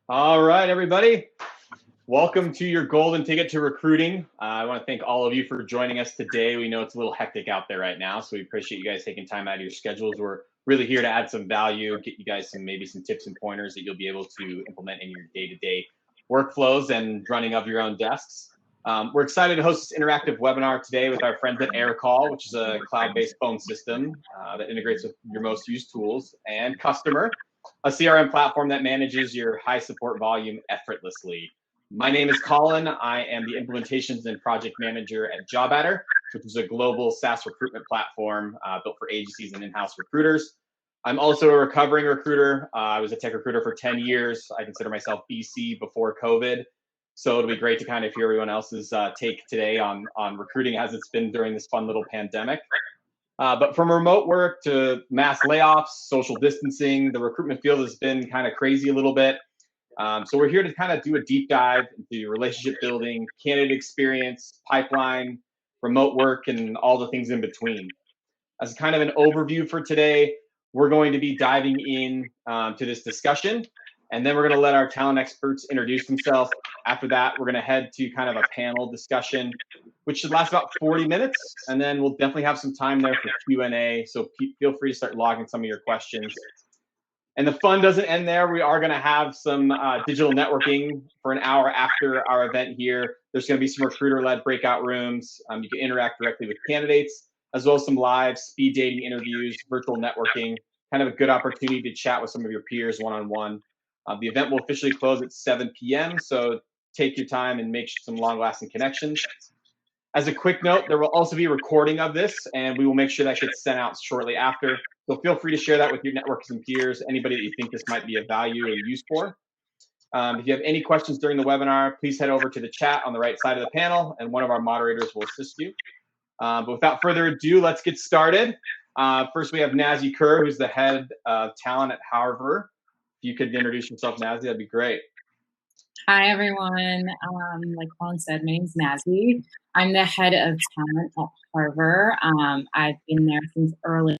All right, everybody. Welcome to your golden ticket to recruiting. I want to thank all of you for joining us today. We know it's a little hectic out there right now, so we appreciate you guys taking time out of your schedules. We're really here to add some value, get you guys maybe some tips and pointers that you'll be able to implement in your day-to-day workflows and running of your own desks. We're excited to host this interactive webinar today with our friends at Aircall, which is a cloud-based phone system that integrates with your most used tools, and Customer, a CRM platform that manages your high support volume effortlessly. My name is Collin. I am the implementations and project manager at JobAdder, which is a global SaaS recruitment platform built for agencies and in-house recruiters. I'm also a recovering recruiter. I was a tech recruiter for 10 years. I consider myself BC before COVID. So it'll be great to kind of hear everyone else's take today on recruiting as it's been during this fun little pandemic. But from remote work to mass layoffs, social distancing, the recruitment field has been kind of crazy a little bit. So we're here to kind of do a deep dive into relationship building, candidate experience, pipeline, remote work, and all the things in between. As kind of an overview for today, we're going to be diving in to this discussion, and then we're going to let our talent experts introduce themselves. After that, we're going to head to kind of a panel discussion, which should last about 40 minutes, and then we'll definitely have some time there for Q&A, so feel free to start logging some of your questions. And the fun doesn't end there. We are going to have some digital networking for an hour after our event here. There's going to be some recruiter-led breakout rooms. You can interact directly with candidates, as well as some live speed dating interviews, virtual networking, kind of a good opportunity to chat with some of your peers one-on-one. The event will officially close at 7 p.m., so take your time and make some long-lasting connections. As a quick note, there will also be a recording of this, and we will make sure that gets sent out shortly after. So feel free to share that with your networks and peers, anybody that you think this might be of value or use for. If you have any questions during the webinar, please head over to the chat on the right side of the panel, and one of our moderators will assist you. But without further ado, let's get started. First, we have Nazy Kerr, who's the head of talent at Harvard. If you could introduce yourself, Nazy, that'd be great. Hi, everyone. Like Collin said, my name's Nazy. I'm the head of talent at Harvard. I've been there since early,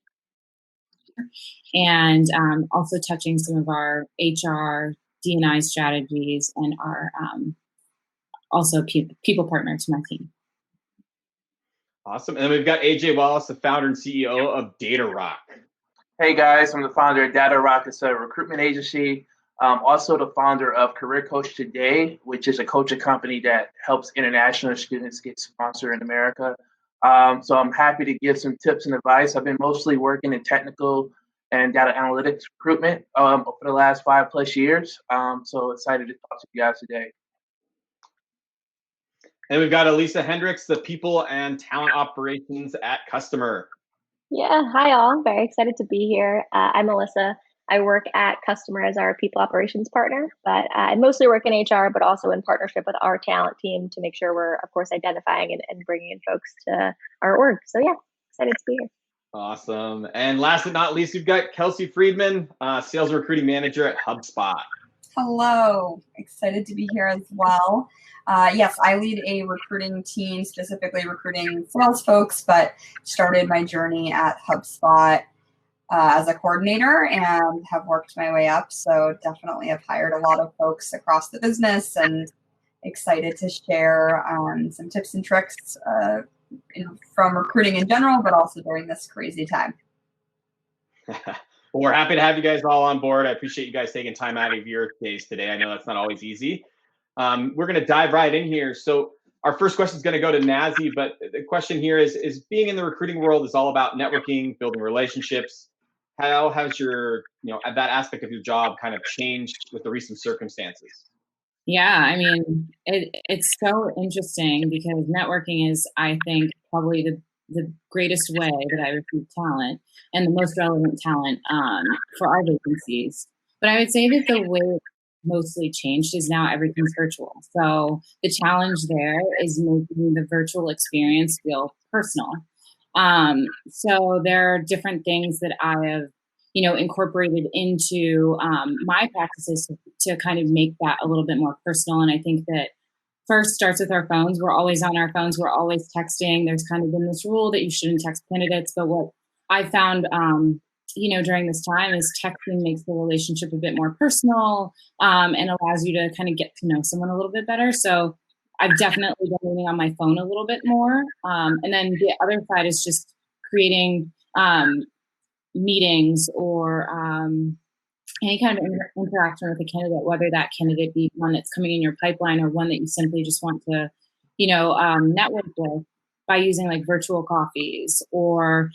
and also touching some of our HR, D&I strategies, and our also people partner to my team. Awesome. And then we've got AJ Wallace, the founder and CEO of DataRock. Hey guys, I'm the founder of DataRock. It's a recruitment agency. Also the founder of Career Coach Today, which is a coaching company that helps international students get sponsored in America. So I'm happy to give some tips and advice. I've been mostly working in technical and data analytics recruitment for the last 5+ years. So excited to talk to you guys today. And we've got Alyssa Henriques, the people and talent operations at Customer. Yeah, hi all. Very excited to be here. I'm Alyssa. I work at Customer as our people operations partner, but I mostly work in HR, but also in partnership with our talent team to make sure we're, of course, identifying and bringing in folks to our org. So yeah, excited to be here. Awesome. And last but not least, we've got Kelsey Freedman, sales recruiting manager at HubSpot. Hello, excited to be here as well. Yes, I lead a recruiting team, specifically recruiting sales folks, but started my journey at HubSpot as a coordinator and have worked my way up. So definitely have hired a lot of folks across the business and excited to share some tips and tricks from recruiting in general, but also during this crazy time. Well, we're happy to have you guys all on board. I appreciate you guys taking time out of your days today. I know that's not always easy. We're going to dive right in here. So our first question is going to go to Nazy, but the question here is being in the recruiting world is all about networking, building relationships. How has your, that aspect of your job kind of changed with the recent circumstances? Yeah, I mean, it's so interesting because networking is, I think, probably the greatest way that I recruit talent and the most relevant talent for our vacancies. But I would say that the way it mostly changed is now everything's virtual. So the challenge there is making the virtual experience feel personal. So there are different things that I have, incorporated into my practices to kind of make that a little bit more personal. And I think that first starts with our phones. We're always on our phones. We're always texting. There's kind of been this rule that you shouldn't text candidates. But what I found during this time is texting makes the relationship a bit more personal, and allows you to kind of get to know someone a little bit better. So I've definitely been leaning on my phone a little bit more. And then the other side is just creating meetings or any kind of interaction with a candidate, whether that candidate be one that's coming in your pipeline or one that you simply just want to, network with, by using like virtual coffees or,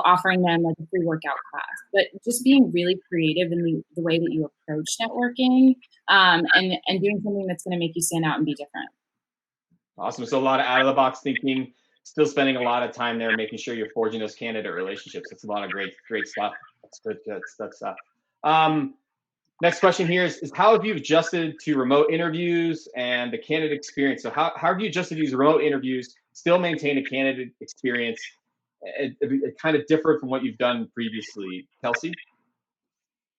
offering them like a free workout class, but just being really creative in the way that you approach networking, and doing something that's going to make you stand out and be different. Awesome. So a lot of out of the box thinking, still spending a lot of time there, making sure you're forging those candidate relationships. That's a lot of great stuff. That's good stuff. Next question here is how have you adjusted to remote interviews and the candidate experience? So how have you adjusted to these remote interviews, still maintain a candidate experience, it kind of differ from what you've done previously? Kelsey?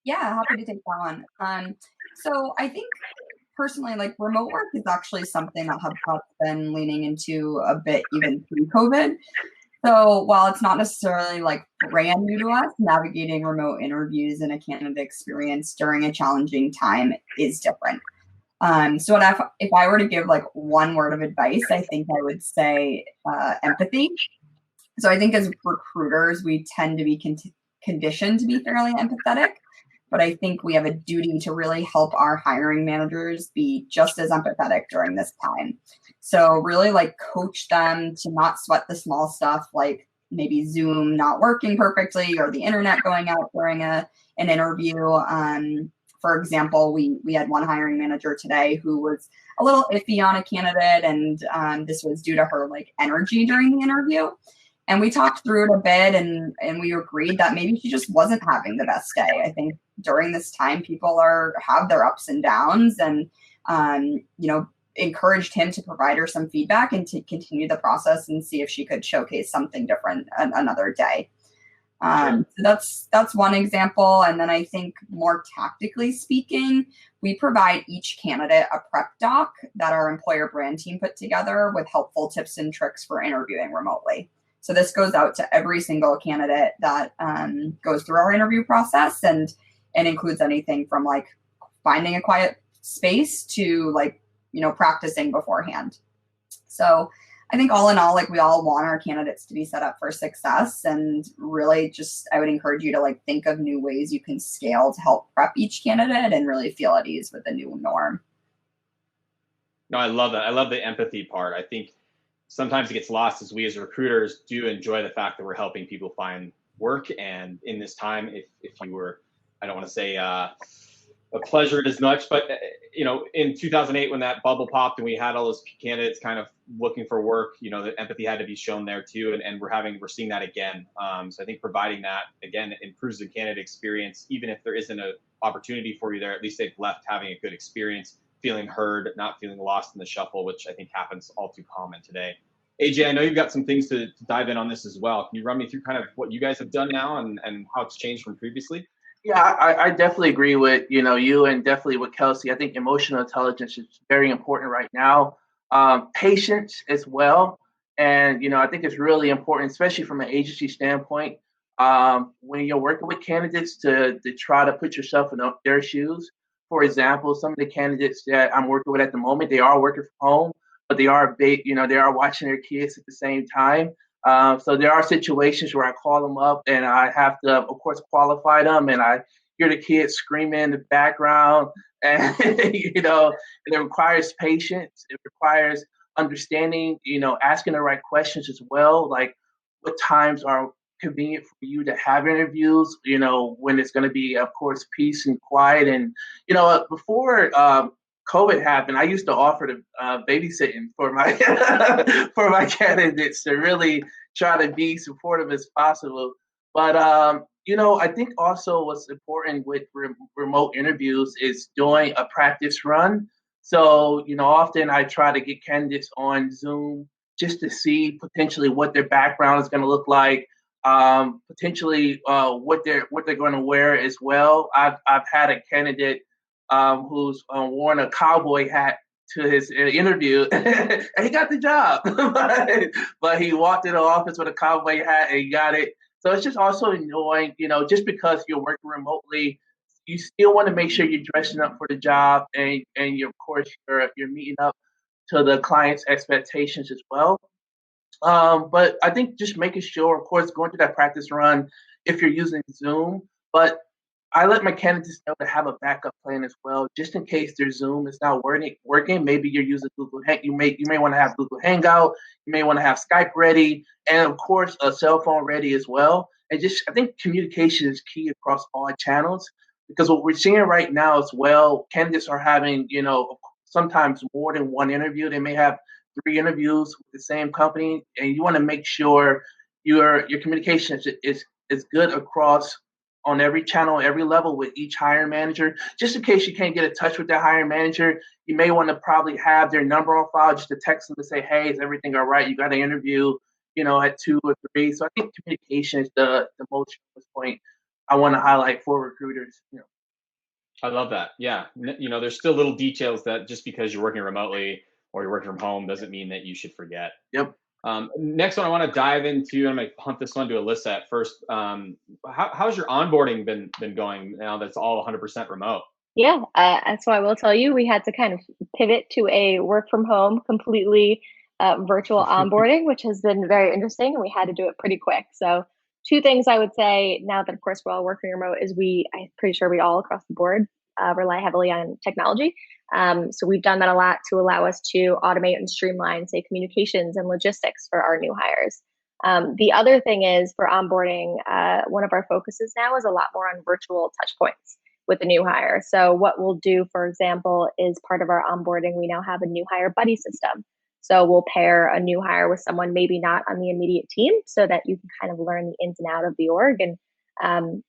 Yeah, happy to take that one. So I think personally, like remote work is actually something that HubSpot's been leaning into a bit even pre-COVID. So while it's not necessarily like brand new to us, navigating remote interviews and a candidate experience during a challenging time is different. So if I were to give like one word of advice, I think I would say empathy. So I think as recruiters, we tend to be conditioned to be fairly empathetic, but I think we have a duty to really help our hiring managers be just as empathetic during this time. So really like coach them to not sweat the small stuff, like maybe Zoom not working perfectly or the internet going out during an interview. For example, we had one hiring manager today who was a little iffy on a candidate, and this was due to her like energy during the interview. And we talked through it a bit, and we agreed that maybe she just wasn't having the best day. I think during this time, people have their ups and downs, and encouraged him to provide her some feedback and to continue the process and see if she could showcase something different another day. So that's one example. And then I think more tactically speaking, we provide each candidate a prep doc that our employer brand team put together with helpful tips and tricks for interviewing remotely. So this goes out to every single candidate that goes through our interview process, and includes anything from like finding a quiet space to like, practicing beforehand. So I think all in all, like we all want our candidates to be set up for success, and really just, I would encourage you to like think of new ways you can scale to help prep each candidate and really feel at ease with the new norm. No, I love that. I love the empathy part. I think sometimes it gets lost as we as recruiters do enjoy the fact that we're helping people find work. And in this time, if you were, I don't want to say a pleasure as much, but in 2008 when that bubble popped and we had all those candidates kind of looking for work, the empathy had to be shown there too, and we're seeing that again. So I think providing that again improves the candidate experience. Even if there isn't an opportunity for you there, at least they've left having a good experience, feeling heard, not feeling lost in the shuffle, which I think happens all too common today. AJ, I know you've got some things to dive in on this as well. Can you run me through kind of what you guys have done now and how it's changed from previously? Yeah, I definitely agree with you and definitely with Kelsey. I think emotional intelligence is very important right now. Patience as well, and I think it's really important, especially from an agency standpoint, when you're working with candidates to try to put yourself in their shoes. For example, some of the candidates that I'm working with at the moment, they are working from home, but they are they are watching their kids at the same time. So there are situations where I call them up and I have to, of course, qualify them, and I hear the kids screaming in the background, and it requires patience. It requires understanding, asking the right questions as well, like what times are convenient for you to have interviews, when it's going to be, of course, peace and quiet. And before COVID happened, I used to offer to babysitting for my for my candidates to really try to be supportive as possible. But I think also what's important with remote interviews is doing a practice run. So often I try to get candidates on Zoom just to see potentially what their background is going to look like, potentially what they're going to wear as well. I've had a candidate who's worn a cowboy hat to his interview, and he got the job. but he walked in the office with a cowboy hat and he got it. So it's just also annoying, just because you're working remotely, you still want to make sure you're dressing up for the job, and of course you're meeting up to the client's expectations as well. But I think just making sure, of course, going through that practice run if you're using Zoom, but I let my candidates know to have a backup plan as well, just in case their Zoom is not working. Maybe you're using Google Hang. You may want to have Google Hangout. You may want to have Skype ready, and of course a cell phone ready as well. And just I think communication is key across all channels, because what we're seeing right now as well, candidates are having sometimes more than one interview. They may have three interviews with the same company, and you want to make sure your communication is good across on every channel, every level with each hiring manager. Just in case you can't get in touch with that hiring manager, you may want to probably have their number on file just to text them to say, hey, is everything all right? You got an interview, at 2 or 3. So I think communication is the most point I want to highlight for recruiters. I love that. Yeah. There's still little details that just because you're working remotely or you're working from home doesn't mean that you should forget. Yep. Next one I want to dive into, I'm going to punt this one to Alyssa at first. How's your onboarding been going now that's all 100% remote? Yeah, so I will tell you, we had to kind of pivot to a work from home, completely virtual onboarding, which has been very interesting, and we had to do it pretty quick. So two things I would say now that, of course, we're all working remote is I'm pretty sure we all across the board rely heavily on technology. So we've done that a lot to allow us to automate and streamline, say, communications and logistics for our new hires. The other thing is for onboarding, one of our focuses now is a lot more on virtual touch points with a new hire. So what we'll do, for example, is part of our onboarding, we now have a new hire buddy system. So we'll pair a new hire with someone maybe not on the immediate team so that you can kind of learn the ins and out of the org. And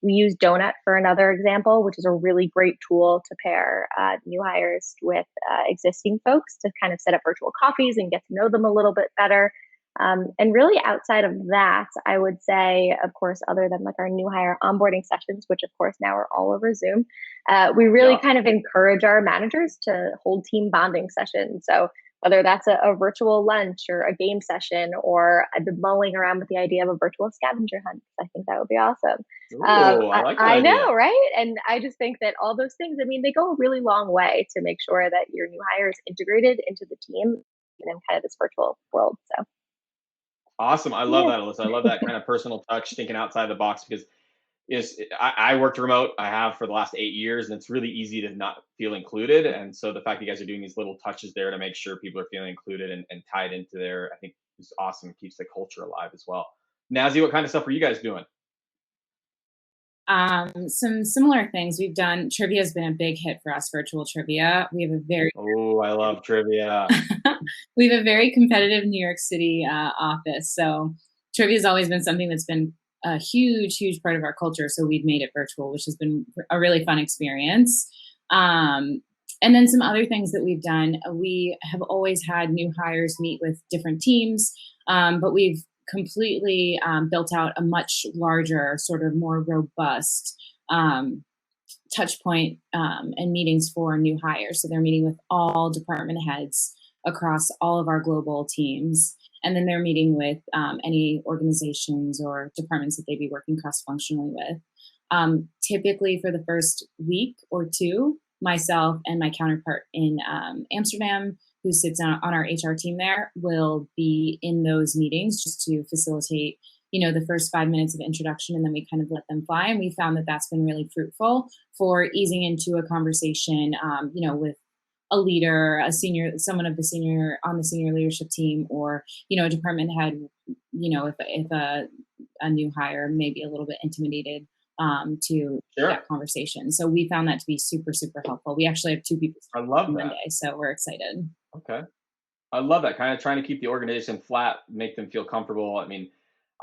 we use Donut for another example, which is a really great tool to pair new hires with existing folks to kind of set up virtual coffees and get to know them a little bit better. And really outside of that, I would say, of course, other than like our new hire onboarding sessions, which of course now are all over Zoom, we really kind of encourage our managers to hold team bonding sessions. So whether that's a virtual lunch or a game session, or I've been mulling around with the idea of a virtual scavenger hunt. I think that would be awesome. Ooh, I like that I idea. know, right? And I just think that all those things, I mean, they go a really long way to make sure that your new hire is integrated into the team and in kind of this virtual world. So. Awesome. I love that, Alyssa. I love that kind of personal touch, thinking outside the box, because I worked remote. I have for the last 8 years, and it's really easy to not feel included. And so the fact that you guys are doing these little touches there to make sure people are feeling included and tied into there, I think is awesome. It keeps the culture alive as well. Nazy, what kind of stuff are you guys doing? Some similar things we've done. Trivia has been a big hit for us, virtual trivia. We have a very I love trivia. we have a very competitive New York City office. So trivia has always been something that's been a huge, huge part of our culture. So we've made it virtual, which has been a really fun experience. And then some other things that we've done, we have always had new hires meet with different teams, but we've completely built out a much larger, sort of more robust touch point and meetings for new hires. So they're meeting with all department heads across all of our global teams. And then they're meeting with any organizations or departments that they'd be working cross-functionally with. Typically for the first week or two, myself and my counterpart in Amsterdam, who sits on our HR team there, will be in those meetings just to facilitate, the first 5 minutes of introduction, and then we kind of let them fly. And we found that that's been really fruitful for easing into a conversation, with a leader, someone of the senior leadership team, or, a department head, if a new hire may be a little bit intimidated to that conversation. So we found that to be super, super helpful. We actually have 2 people I love that. Monday, so we're excited. Okay. I love that, kind of trying to keep the organization flat, make them feel comfortable. I mean,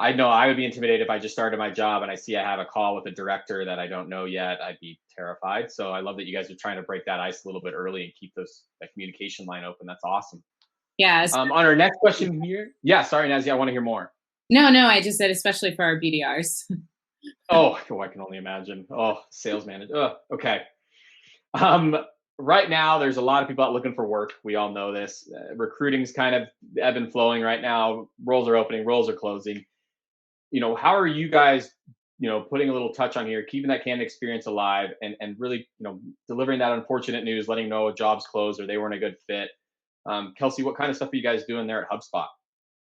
I know I would be intimidated if I just started my job and I see I have a call with a director that I don't know yet. I'd be terrified. So I love that you guys are trying to break that ice a little bit early and keep that communication line open. That's awesome. Yeah. On our next question here. Yeah, sorry, Nazy, I want to hear more. No, I just said especially for our BDRs. I can only imagine. Sales manager. Okay. Right now, there's a lot of people out looking for work. We all know this. Recruiting's kind of ebb and flowing right now. Roles are opening, roles are closing. how are you guys, putting a little touch on here, keeping that candidate experience alive, and really, delivering that unfortunate news, letting know jobs closed or they weren't a good fit. Kelsey, what kind of stuff are you guys doing there at HubSpot?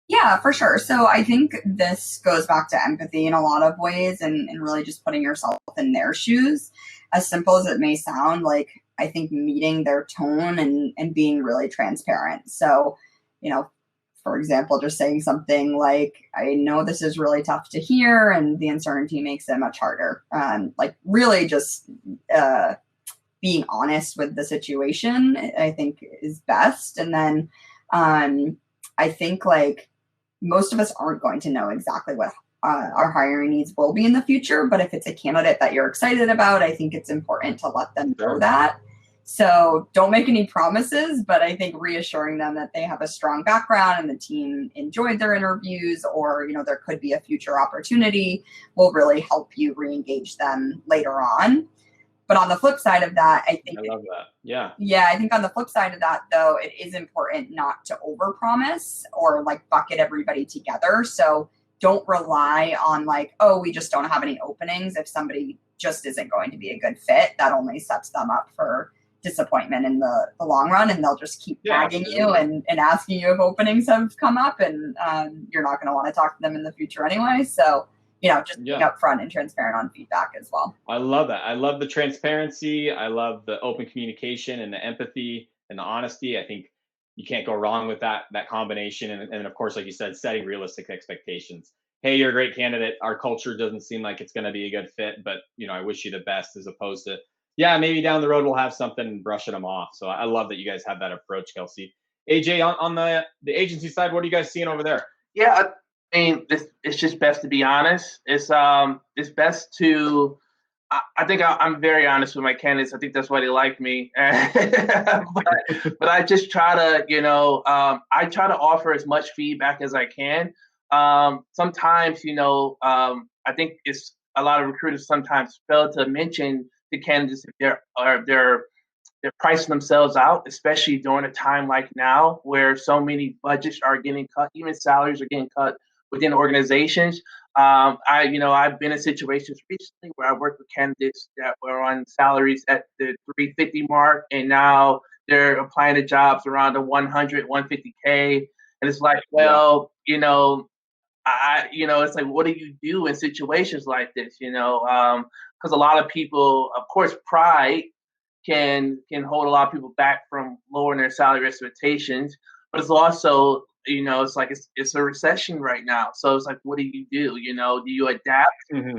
Yeah, for sure. So I think this goes back to empathy in a lot of ways, and really just putting yourself in their shoes. As simple as it may sound, like I think meeting their tone and being really transparent. So, for example, just saying something like, I know this is really tough to hear and the uncertainty makes it much harder. Like really just being honest with the situation, I think is best. And then I think like most of us aren't going to know exactly what our hiring needs will be in the future. But if it's a candidate that you're excited about, I think it's important to let them know that. So don't make any promises, but I think reassuring them that they have a strong background and the team enjoyed their interviews, or, there could be a future opportunity, will really help you re-engage them later on. But on the flip side of that, I love that. Yeah. Yeah. I think on the flip side of that, though, it is important not to overpromise or like bucket everybody together. So don't rely on like, oh, we just don't have any openings. If somebody just isn't going to be a good fit, that only sets them up for disappointment in the long run, and they'll just keep nagging you and asking you if openings have come up, and you're not going to want to talk to them in the future anyway. So, just being upfront and transparent on feedback as well. I love that. I love the transparency. I love the open communication and the empathy and the honesty. I think you can't go wrong with that combination. And of course, like you said, setting realistic expectations. Hey, you're a great candidate. Our culture doesn't seem like it's going to be a good fit, but I wish you the best, as opposed to, yeah, maybe down the road we'll have something and brushing them off. So I love that you guys have that approach, Kelsey. AJ, on the agency side, what are you guys seeing over there? Yeah, I mean, it's just best to be honest. It's best to. I think I'm very honest with my candidates. I think that's why they like me. but I just try to, I try to offer as much feedback as I can. Sometimes, I think it's a lot of recruiters sometimes fail to mention the candidates if they're pricing themselves out, especially during a time like now where so many budgets are getting cut, even salaries are getting cut within organizations. I've been in situations recently where I worked with candidates that were on salaries at the 350 mark, and now they're applying to jobs around the 100, 150K. And it's like, well, it's like, what do you do in situations like this? Because a lot of people, of course, pride can hold a lot of people back from lowering their salary expectations, but it's also, it's like it's a recession right now. So it's like, what do you do? Do you adapt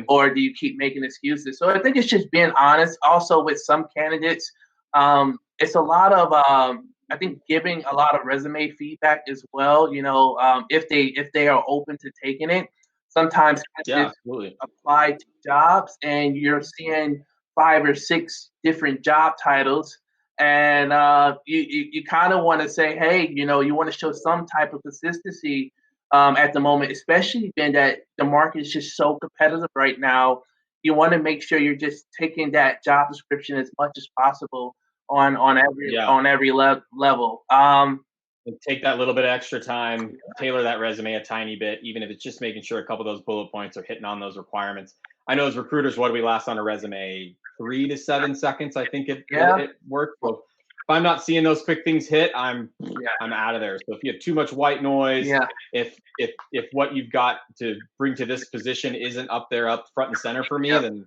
or do you keep making excuses? So I think it's just being honest. Also with some candidates, it's a lot of I think giving a lot of resume feedback as well. If they are open to taking it, sometimes apply to jobs and you're seeing 5 or 6 different job titles, and you kind of want to say, hey, you want to show some type of consistency at the moment, especially being that the market is just so competitive right now. You want to make sure you're just taking that job description as much as possible on every level. And take that little bit of extra time, tailor that resume a tiny bit, even if it's just making sure a couple of those bullet points are hitting on those requirements. I know as recruiters, what do we last on a resume? 3 to 7 seconds. I think it works. So if I'm not seeing those quick things hit, I'm out of there. So if you have too much white noise, if what you've got to bring to this position isn't up front and center for me, then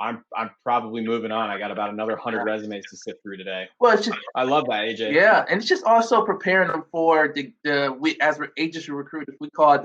I'm probably moving on. I got about another 100 resumes to sift through today. Well, it's just, I love that, AJ. Yeah, and it's just also preparing them for we as agency recruiters, we call it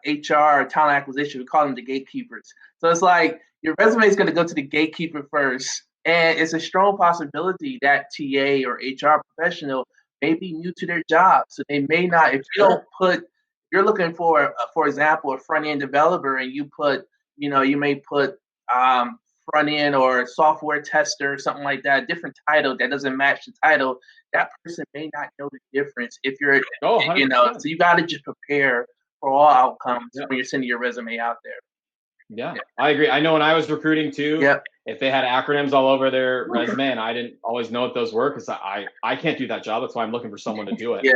HR, talent acquisition. We call them the gatekeepers. So it's like your resume is going to go to the gatekeeper first, and it's a strong possibility that TA or HR professional may be new to their job, so they may not. If you don't put, you're looking for example, a front end developer, and you put, you may put front end or software tester or something like that, different title that doesn't match the title, that person may not know the difference. If you're, so you got to just prepare for all outcomes when you're sending your resume out there. Yeah, I agree. I know when I was recruiting too, if they had acronyms all over their resume and I didn't always know what those were, because I can't do that job. That's why I'm looking for someone to do it.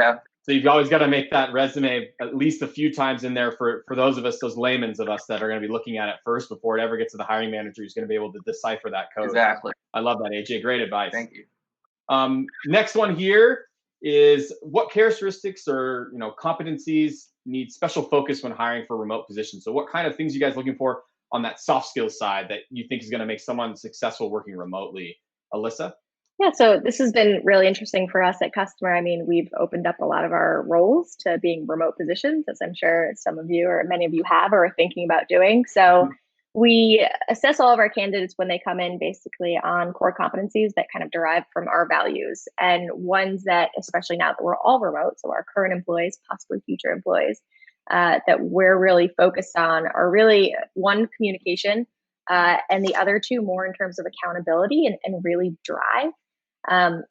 So you've always got to make that resume at least a few times in there for those of us, those laymen of us that are going to be looking at it first before it ever gets to the hiring manager who's going to be able to decipher that code. Exactly. I love that, AJ. Great advice. Thank you. Next one here is what characteristics or competencies need special focus when hiring for remote positions? So what kind of things are you guys looking for on that soft skills side that you think is going to make someone successful working remotely? Alyssa? Yeah, so this has been really interesting for us at Customer. I mean, we've opened up a lot of our roles to being remote positions, as I'm sure some of you or many of you have or are thinking about doing. So we assess all of our candidates when they come in basically on core competencies that kind of derive from our values, and ones that, especially now that we're all remote, so our current employees, possibly future employees, that we're really focused on are really one, communication, and the other two more in terms of accountability and really drive.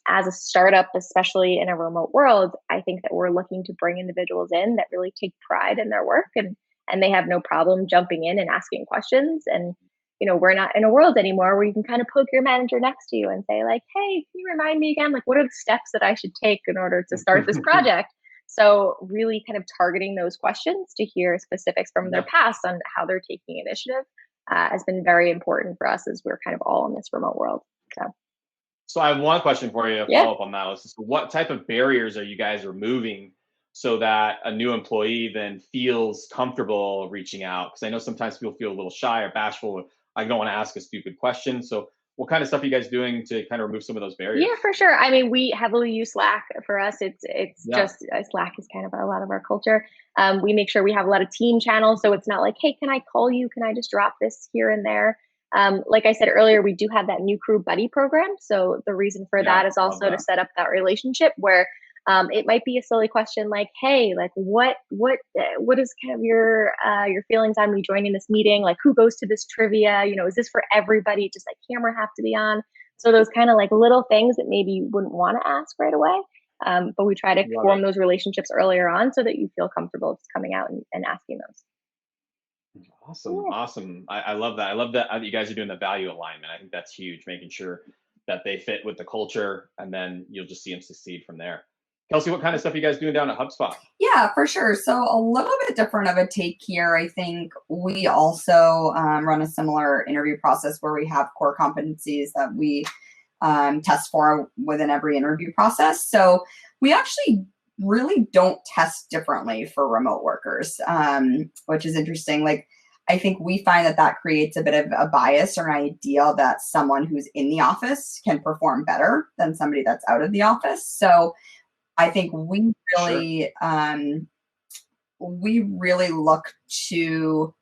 As a startup, especially in a remote world, I think that we're looking to bring individuals in that really take pride in their work and they have no problem jumping in and asking questions. And, we're not in a world anymore where you can kind of poke your manager next to you and say like, hey, can you remind me again, like, what are the steps that I should take in order to start this project? So really kind of targeting those questions to hear specifics from their past on how they're taking initiative has been very important for us as we're kind of all in this remote world. So I have one question for you to follow up on that. So what type of barriers are you guys removing so that a new employee then feels comfortable reaching out? Because I know sometimes people feel a little shy or bashful. I don't want to ask a stupid question. So what kind of stuff are you guys doing to kind of remove some of those barriers? Yeah, for sure. I mean, we heavily use Slack. For us, it's just Slack is kind of a lot of our culture. We make sure we have a lot of team channels. So it's not like, hey, can I call you? Can I just drop this here and there? Like I said earlier, we do have that new crew buddy program. So the reason for that is also to set up that relationship where it might be a silly question like, hey, like what is kind of your feelings on me joining this meeting? Like who goes to this trivia? Is this for everybody? Does that camera have to be on? So those kind of like little things that maybe you wouldn't want to ask right away. But we try to form those relationships earlier on so that you feel comfortable just coming out and asking those. Awesome. I love that. I love that you guys are doing the value alignment. I think that's huge, making sure that they fit with the culture, and then you'll just see them succeed from there. Kelsey, what kind of stuff are you guys doing down at HubSpot? Yeah, for sure. So a little bit different of a take here. I think we also run a similar interview process where we have core competencies that we test for within every interview process. So we actually really don't test differently for remote workers, which is interesting. Like, I think we find that creates a bit of a bias or an ideal that someone who's in the office can perform better than somebody that's out of the office. So I think we really look to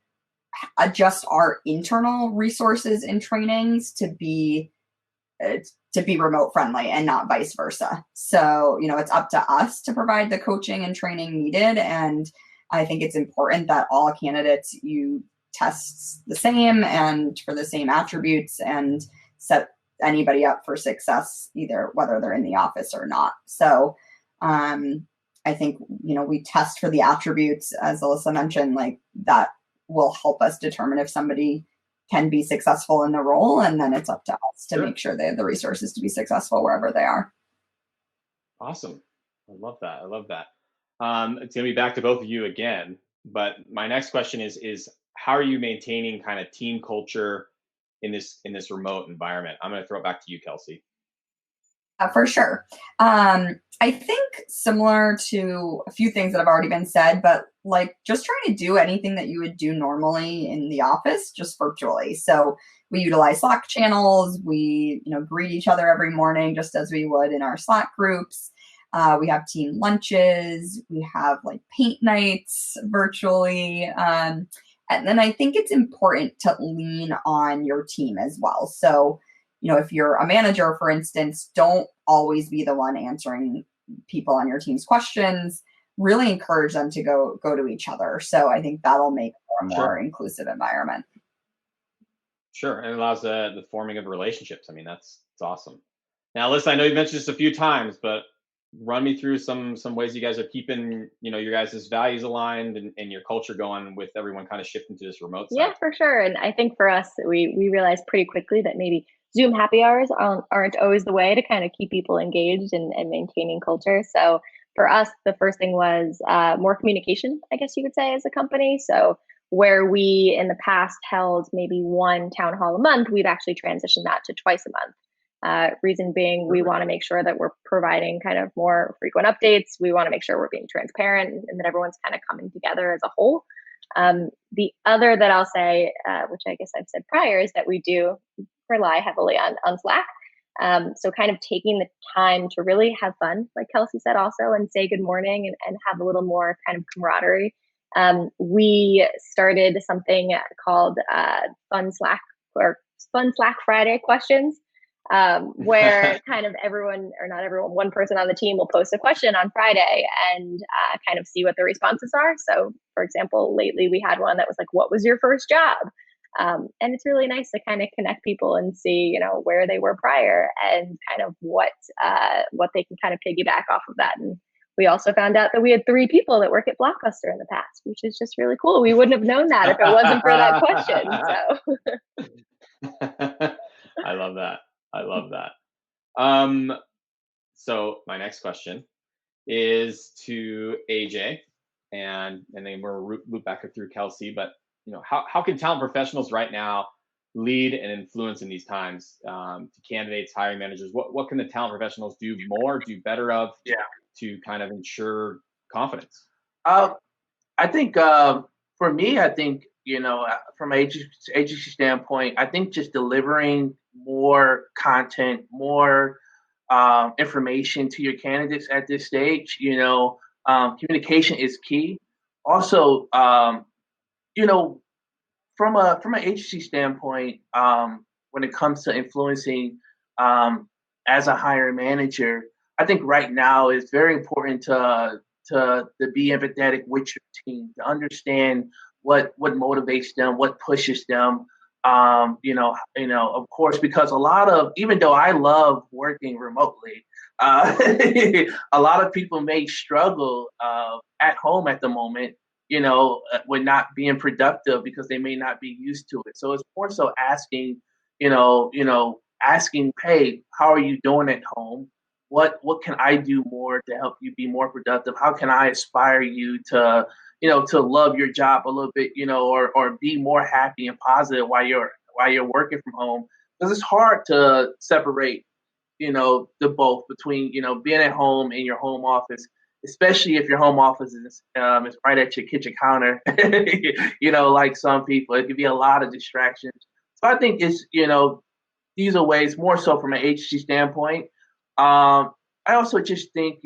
adjust our internal resources and trainings to be remote friendly and not vice versa. So, it's up to us to provide the coaching and training needed. And I think it's important that all candidates you test the same and for the same attributes and set anybody up for success, either whether they're in the office or not. So I think, we test for the attributes, as Alyssa mentioned, like that will help us determine if somebody can be successful in the role. And then it's up to us to make sure they have the resources to be successful wherever they are. Awesome. I love that. It's going to be back to both of you again, but my next question is how are you maintaining kind of team culture in this remote environment? I'm going to throw it back to you, Kelsey. For sure. I think similar to a few things that have already been said, but like just trying to do anything that you would do normally in the office, just virtually. So we utilize Slack channels. We, greet each other every morning, just as we would in our Slack groups. We have team lunches. We have like paint nights virtually. And then I think it's important to lean on your team as well. So, if you're a manager, for instance, don't always be the one answering people on your team's questions. Really encourage them to go to each other. So I think that'll make for a more inclusive environment. Sure, and it allows the forming of relationships. I mean, that's awesome. Now, Alyssa, I know you mentioned this a few times, but run me through some ways you guys are keeping, your guys' values aligned and your culture going with everyone kind of shifting to this remote side. Yeah, for sure. And I think for us, we realized pretty quickly that maybe Zoom happy hours aren't always the way to kind of keep people engaged and maintaining culture. So for us, the first thing was more communication, I guess you could say, as a company. So where we in the past held maybe one town hall a month, we've actually transitioned that to twice a month. Reason being, we want to make sure that we're providing kind of more frequent updates. We want to make sure we're being transparent and that everyone's kind of coming together as a whole. The other that I'll say, which I guess I've said prior, is that we do rely heavily on Slack. So kind of taking the time to really have fun, like Kelsey said also, and say good morning and have a little more kind of camaraderie. We started something called Fun Slack Friday questions, where kind of everyone, or not everyone, one person on the team will post a question on Friday and kind of see what the responses are. So for example, lately we had one that was like, what was your first job? And it's really nice to kind of connect people and see, where they were prior and kind of what they can kind of piggyback off of that. And we also found out that we had 3 people that work at Blockbuster in the past, which is just really cool. We wouldn't have known that if it wasn't for that question. So I love that. So my next question is to AJ, and then we'll loop back through Kelsey. But how can talent professionals right now lead and influence in these times to candidates, hiring managers? What can the talent professionals do better of to kind of ensure confidence? I think for me, from an agency standpoint, I think just delivering more content, more information to your candidates at this stage. Communication is key. Also, from an agency standpoint, when it comes to influencing as a hiring manager, I think right now it's very important to be empathetic with your team, to understand what motivates them, what pushes them. Of course, because even though I love working remotely, a lot of people may struggle at home at the moment, with not being productive because they may not be used to it. So it's more so asking, hey, how are you doing at home? What can I do more to help you be more productive? How can I inspire you to love your job a little bit, or be more happy and positive while you're working from home? Because it's hard to separate, the both between, being at home and your home office, especially if your home office is right at your kitchen counter, like some people. It could be a lot of distractions. So I think it's, these are ways more so from an agency standpoint. I also just think,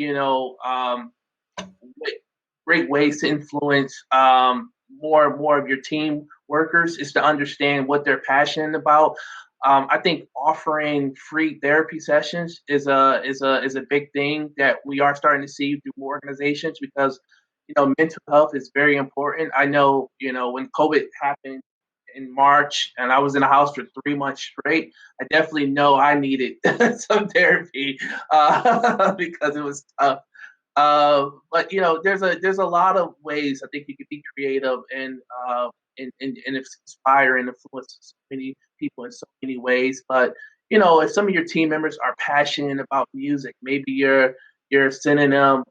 great ways to influence more of your team workers is to understand what they're passionate about. I think offering free therapy sessions is a big thing that we are starting to see through more organizations, because mental health is very important. I know when COVID happened in March and I was in the house for 3 months straight, I definitely know I needed some therapy because it was tough. But there's a lot of ways I think you can be creative and inspire and influence so many people in so many ways. But if some of your team members are passionate about music, maybe you're sending them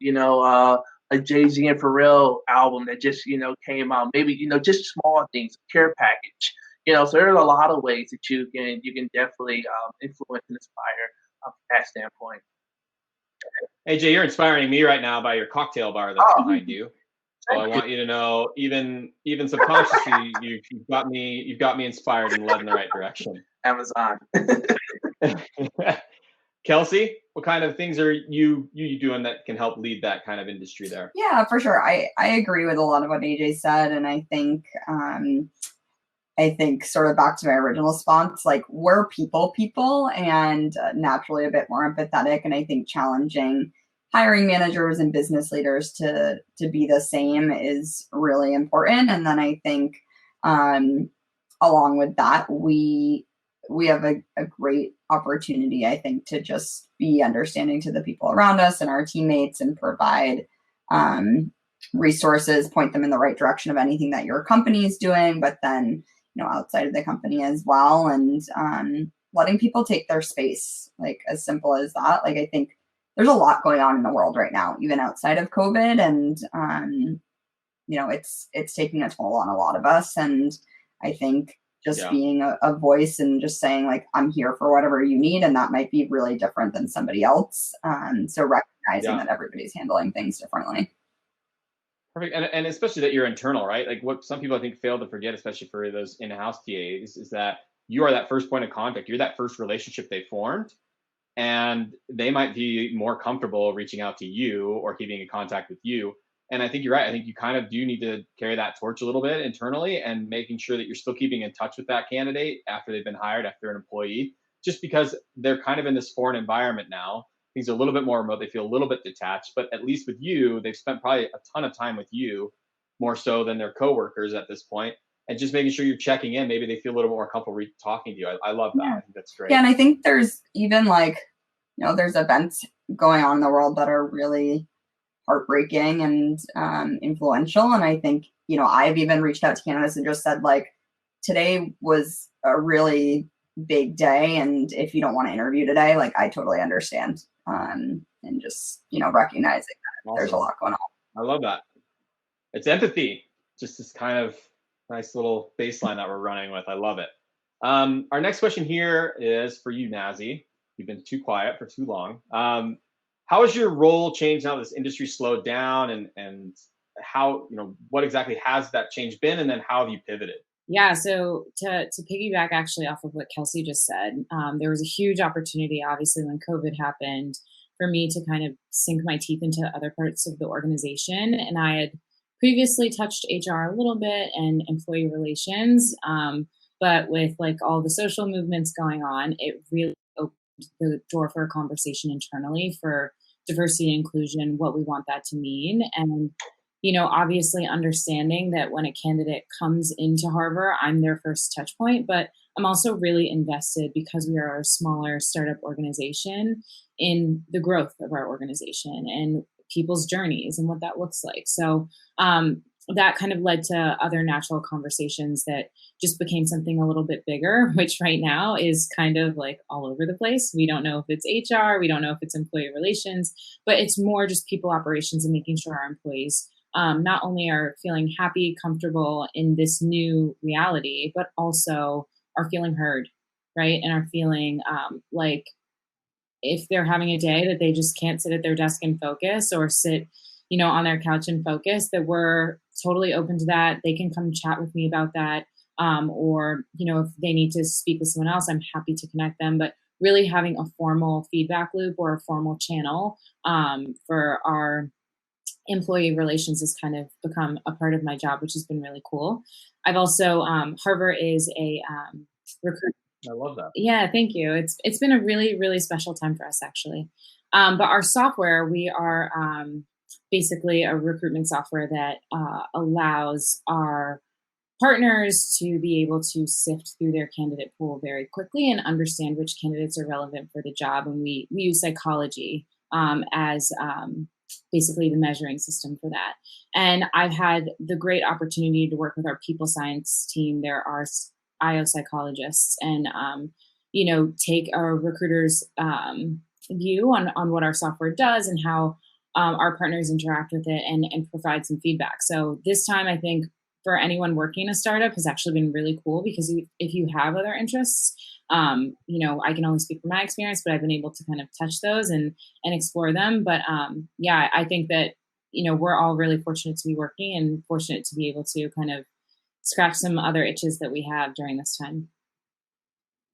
a Jay-Z and Pharrell album that just came out. Maybe just small things, care package. So there's a lot of ways that you can definitely influence and inspire from that standpoint. AJ, you're inspiring me right now by your cocktail bar that's behind you. So I want you to know, even subconsciously, you've got me inspired and led in the right direction. Amazon. Kelsey, what kind of things are you doing that can help lead that kind of industry there? Yeah, for sure. I agree with a lot of what AJ said, and I think sort of back to my original response, like we're people and naturally a bit more empathetic, and I think challenging hiring managers and business leaders to be the same is really important. And then I think along with that, we have a great opportunity, I think, to just be understanding to the people around us and our teammates and provide resources, point them in the right direction of anything that your company is doing, but then, outside of the company as well. And letting people take their space, like as simple as that. Like, I think there's a lot going on in the world right now, even outside of COVID. And, it's taking a toll on a lot of us. And I think just being a voice and just saying like, I'm here for whatever you need. And that might be really different than somebody else. So recognizing that everybody's handling things differently. Perfect. And especially that you're internal, right? Like what some people I think fail to forget, especially for those in-house TAs, is that you are that first point of contact. You're that first relationship they formed. And they might be more comfortable reaching out to you or keeping in contact with you. And I think you're right. I think you kind of do need to carry that torch a little bit internally and making sure that you're still keeping in touch with that candidate after they've been hired, after they're an employee, just because they're kind of in this foreign environment now. Things are a little bit more remote. They feel a little bit detached, but at least with you, they've spent probably a ton of time with you, more so than their coworkers at this point. And just making sure you're checking in. Maybe they feel a little more comfortable talking to you. I love that. I think that's great. Yeah, and I think there's even like, there's events going on in the world that are really heartbreaking and influential. And I think, I've even reached out to candidates and just said like, today was a really big day. And if you don't want to interview today, like I totally understand. And just, recognizing that there's a lot going on. I love that. It's empathy. Just this kind of nice little baseline that we're running with. I love it. Our next question here is for you, Nazy. You've been too quiet for too long. How has your role changed now that this industry slowed down, and how, what exactly has that change been, and then how have you pivoted? Yeah, so to piggyback actually off of what Kelsey just said, there was a huge opportunity, obviously, when COVID happened, for me to kind of sink my teeth into other parts of the organization. And I had previously touched HR a little bit and employee relations, but with like all the social movements going on, it really opened the door for a conversation internally for diversity and inclusion, what we want that to mean. And obviously understanding that when a candidate comes into Harbor, I'm their first touch point, but I'm also really invested, because we are a smaller startup organization, in the growth of our organization and people's journeys and what that looks like. So that kind of led to other natural conversations that just became something a little bit bigger, which right now is kind of like all over the place. We don't know if it's HR, we don't know if it's employee relations, but it's more just people operations and making sure our employees not only are feeling happy, comfortable in this new reality, but also are feeling heard, right? And are feeling like if they're having a day that they just can't sit at their desk and focus, or sit, on their couch and focus, that we're totally open to that. They can come chat with me about that. Or, if they need to speak with someone else, I'm happy to connect them. But really having a formal feedback loop or a formal channel for our employee relations has kind of become a part of my job, which has been really cool. I've also, Harbor is a recruit. I love that. Yeah, thank you. It's been a really, really special time for us, actually. But our software, we are basically a recruitment software that allows our partners to be able to sift through their candidate pool very quickly and understand which candidates are relevant for the job. And we use psychology as basically the measuring system for that. And I've had the great opportunity to work with our people science team. There are IO psychologists, and take our recruiters' view on what our software does and how our partners interact with it, and provide some feedback. So this time, I think for anyone working in a startup has actually been really cool, because if you have other interests, I can only speak from my experience, but I've been able to kind of touch those and explore them. But I think that, we're all really fortunate to be working, and fortunate to be able to kind of scratch some other itches that we have during this time.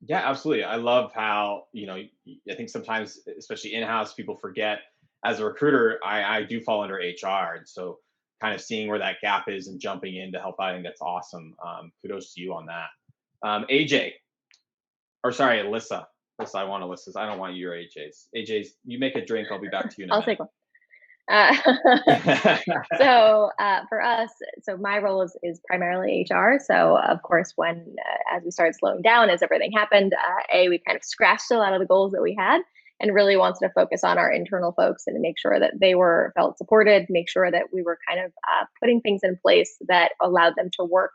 Yeah, absolutely. I love how, I think sometimes, especially in-house, people forget, as a recruiter, I do fall under HR. And so kind of seeing where that gap is and jumping in to help, I think that's awesome. Kudos to you on that. Alyssa. Alyssa, I want Alyssa's. I don't want your AJ's. AJ's, you make a drink. I'll be back to you in a minute. I'll take one. So for us, my role is primarily HR. So of course, when as we started slowing down, as everything happened, we kind of scratched a lot of the goals that we had, and really wanted to focus on our internal folks and make sure that they felt supported, make sure that we were kind of putting things in place that allowed them to work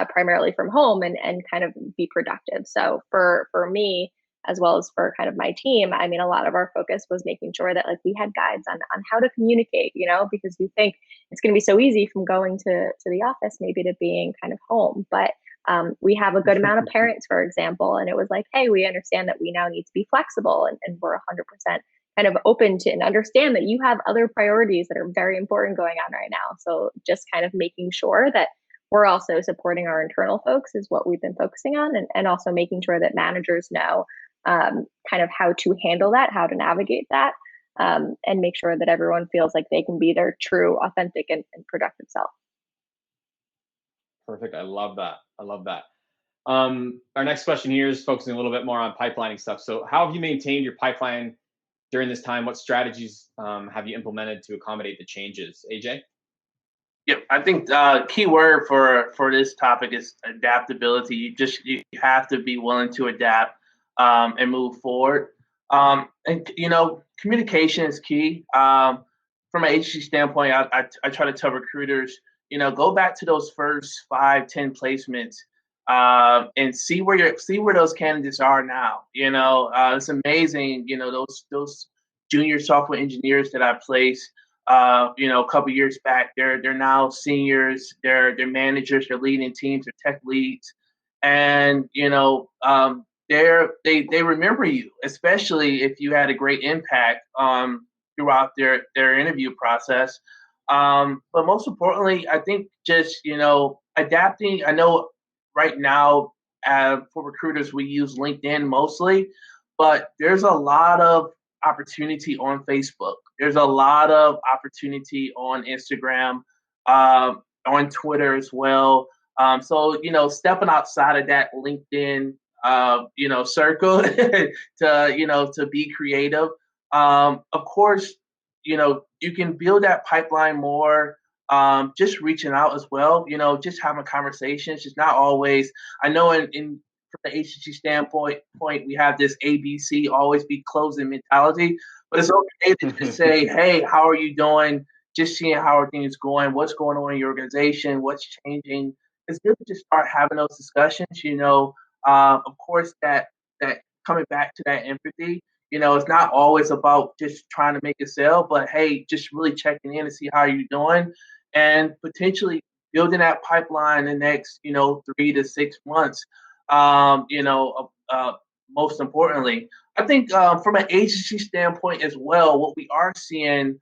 primarily from home and kind of be productive. So for me, as well as for kind of my team, I mean, a lot of our focus was making sure that like we had guides on how to communicate, you know, because we think it's going to be so easy from going to the office maybe to being kind of home. But we have a good amount of parents, for example, and it was like, hey, we understand that we now need to be flexible, and we're 100% kind of open to and understand that you have other priorities that are very important going on right now. So just kind of making sure that we're also supporting our internal folks is what we've been focusing on, and also making sure that managers know kind of how to handle that, how to navigate that, and make sure that everyone feels like they can be their true, authentic, and productive self. Perfect. I love that. I love that. Our next question here is focusing a little bit more on pipelining stuff. So how have you maintained your pipeline during this time? What strategies have you implemented to accommodate the changes? AJ? Yep, I think key word for this topic is adaptability. You have to be willing to adapt and move forward. And communication is key. From an agency standpoint, I try to tell recruiters, go back to those first 5-10 placements and see where those candidates are now. It's amazing. Those junior software engineers that I placed, a couple years back, they're now seniors, they're managers, they're leading teams, they're tech leads, and they remember you, especially if you had a great impact throughout their interview process. But most importantly, I think just adapting. I know right now for recruiters we use LinkedIn mostly, but there's a lot of opportunity on Facebook. There's a lot of opportunity on Instagram, on Twitter as well. So stepping outside of that LinkedIn circle to be creative. Of course, you can build that pipeline more. Just reaching out as well. Just having conversations. Just not always. I know in from the agency standpoint, we have this ABC, always be closing mentality. But it's okay to just say, hey, how are you doing? Just seeing how are things going, what's going on in your organization, what's changing. It's good to just start having those discussions. Of course, that coming back to that empathy. It's not always about just trying to make a sale, but hey, just really checking in to see how you're doing, and potentially building that pipeline in the next 3 to 6 months. Most importantly, I think from an agency standpoint as well, what we are seeing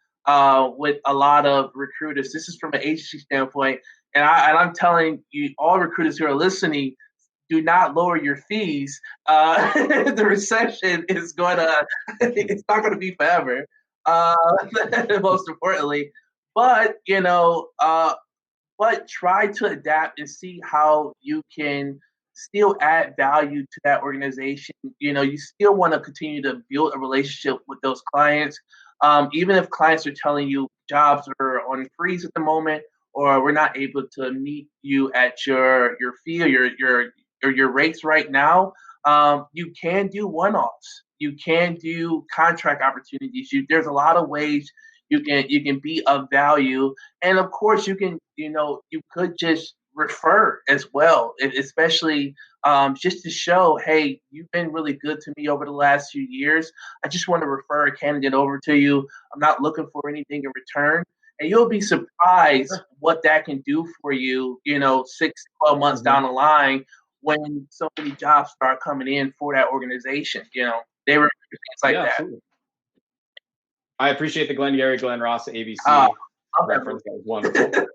with a lot of recruiters, this is from an agency standpoint, and I'm telling you, all recruiters who are listening, do not lower your fees. The recession is it's not going to be forever, most importantly. But, but try to adapt and see how you can still add value to that organization. You still want to continue to build a relationship with those clients. Even if clients are telling you jobs are on freeze at the moment, or we're not able to meet you at your fee or your rates right now, you can do one-offs. You can do contract opportunities. There's a lot of ways you can be of value, and of course you can you could just refer as well, especially just to show, hey, you've been really good to me over the last few years. I just want to refer a candidate over to you. I'm not looking for anything in return. And you'll be surprised what that can do for you, 6, 12 months down the line, when so many jobs start coming in for that organization. They were things like that. Absolutely. I appreciate the Glengarry Glen Ross ABC reference. That was wonderful.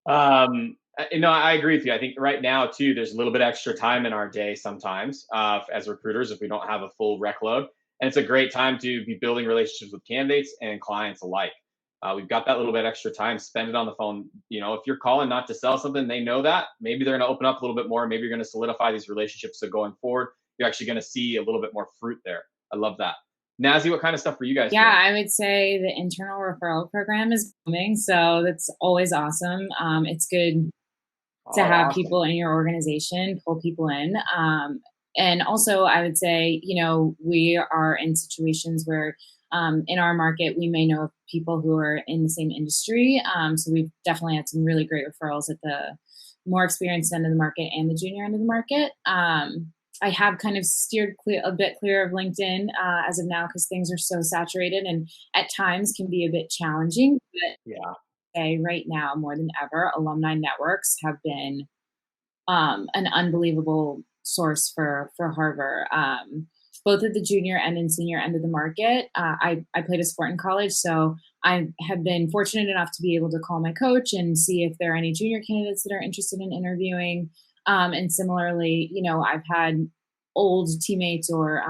I agree with you. I think right now too, there's a little bit extra time in our day sometimes as recruiters if we don't have a full rec load, and it's a great time to be building relationships with candidates and clients alike. We've got that little bit extra time, spend it on the phone. If you're calling not to sell something, they know that. Maybe they're going to open up a little bit more. Maybe you're going to solidify these relationships. So going forward, you're actually going to see a little bit more fruit there. I love that. Nazy, what kind of stuff for you guys? Yeah, I would say the internal referral program is booming. So that's always awesome. It's good to have people in your organization, pull people in. And also I would say, we are in situations where in our market, we may know people who are in the same industry. So we've definitely had some really great referrals at the more experienced end of the market and the junior end of the market. I have kind of steered a bit clear of LinkedIn as of now because things are so saturated and at times can be a bit challenging. But Yeah. say right now, more than ever, alumni networks have been an unbelievable source for Harvard, both at the junior and in senior end of the market. I played a sport in college, so I have been fortunate enough to be able to call my coach and see if there are any junior candidates that are interested in interviewing. And similarly, I've had old teammates or,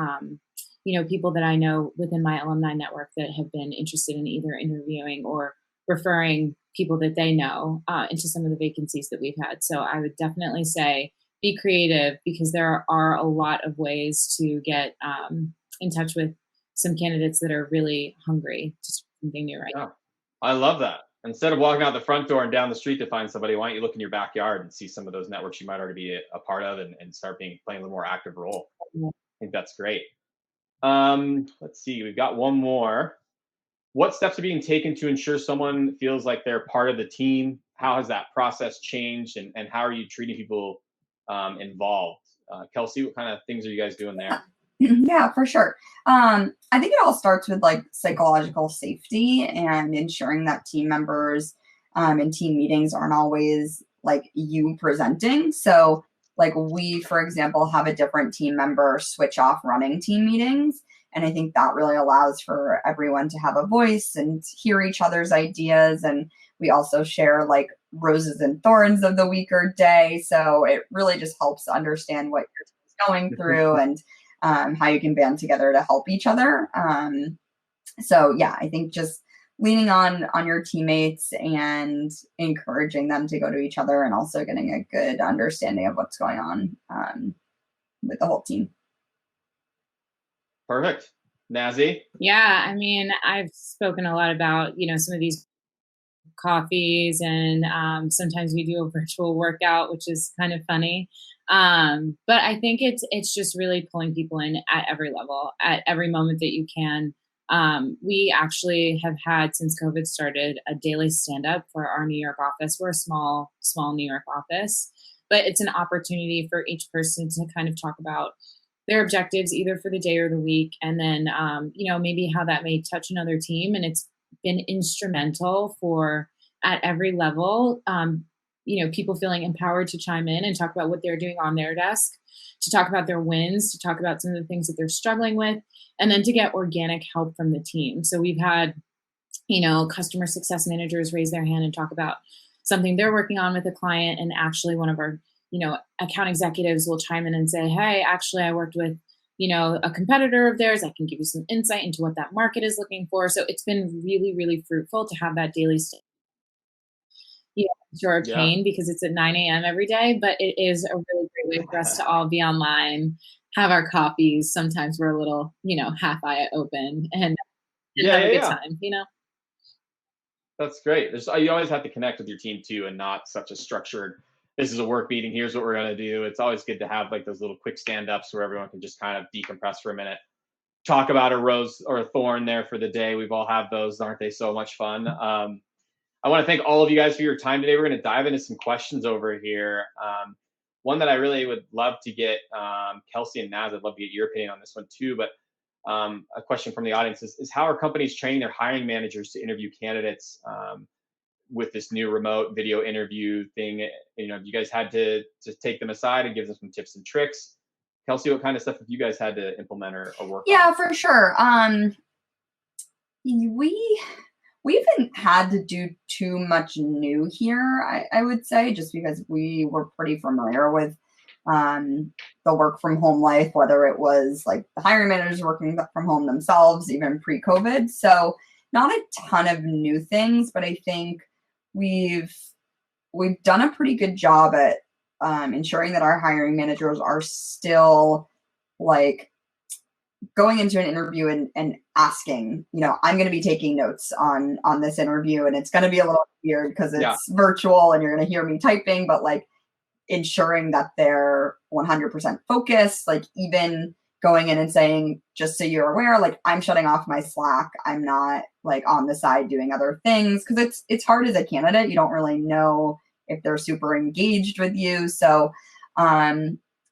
people that I know within my alumni network that have been interested in either interviewing or referring people that they know into some of the vacancies that we've had. So I would definitely say be creative because there are a lot of ways to get in touch with some candidates that are really hungry to start something new right now. I love that. Instead of walking out the front door and down the street to find somebody, why don't you look in your backyard and see some of those networks you might already be a part of and start playing a little more active role. Yeah. I think that's great. Let's see, we've got one more. What steps are being taken to ensure someone feels like they're part of the team? How has that process changed and how are you treating people involved? Kelsey, what kind of things are you guys doing there? Yeah, for sure. I think it all starts with like psychological safety and ensuring that team members in team meetings aren't always like you presenting. So like we, for example, have a different team member switch off running team meetings. And I think that really allows for everyone to have a voice and hear each other's ideas. And we also share like roses and thorns of the week or day. So it really just helps understand what your team is going through and how you can band together to help each other. So yeah, I think just leaning on your teammates and encouraging them to go to each other and also getting a good understanding of what's going on with the whole team. Perfect. Nazy? Yeah, I mean, I've spoken a lot about, some of these coffees and sometimes we do a virtual workout, which is kind of funny. But I think it's just really pulling people in at every level, at every moment that you can. We actually have had, since COVID started, a daily stand-up for our New York office. We're a small New York office, but it's an opportunity for each person to kind of talk about their objectives either for the day or the week. And then, maybe how that may touch another team. And it's been instrumental for, at every level, people feeling empowered to chime in and talk about what they're doing on their desk, to talk about their wins, to talk about some of the things that they're struggling with, and then to get organic help from the team. So we've had, customer success managers raise their hand and talk about something they're working on with a client. And actually one of our, account executives will chime in and say, hey, actually I worked with, a competitor of theirs. I can give you some insight into what that market is looking for. So it's been really, really fruitful to have that daily sure pain because it's at 9 a.m. every day, but it is a really great way for us to all be online, have our coffees. Sometimes we're a little, half eye open and have a good time, That's great. You always have to connect with your team too and not such a structured, this is a work meeting, here's what we're going to do. It's always good to have like those little quick stand-ups where everyone can just kind of decompress for a minute, talk about a rose or a thorn there for the day. We've all had those, aren't they so much fun? I want to thank all of you guys for your time today. We're going to dive into some questions over here. One that I really would love to get, Kelsey and Naz, I'd love to get your opinion on this one too. But a question from the audience is how are companies training their hiring managers to interview candidates with this new remote video interview thing? You guys had to take them aside and give them some tips and tricks. Kelsey, what kind of stuff have you guys had to implement or work on? Yeah, for sure. We haven't had to do too much new here, I would say, just because we were pretty familiar with the work from home life, whether it was like the hiring managers working from home themselves, even pre-COVID. So not a ton of new things, but I think we've done a pretty good job at ensuring that our hiring managers are still like going into an interview and asking, I'm going to be taking notes on this interview, and it's going to be a little weird because it's virtual and you're going to hear me typing, but like ensuring that they're 100% focused, like even going in and saying, just so you're aware, like I'm shutting off my Slack. I'm not like on the side doing other things because it's hard as a candidate. You don't really know if they're super engaged with you. So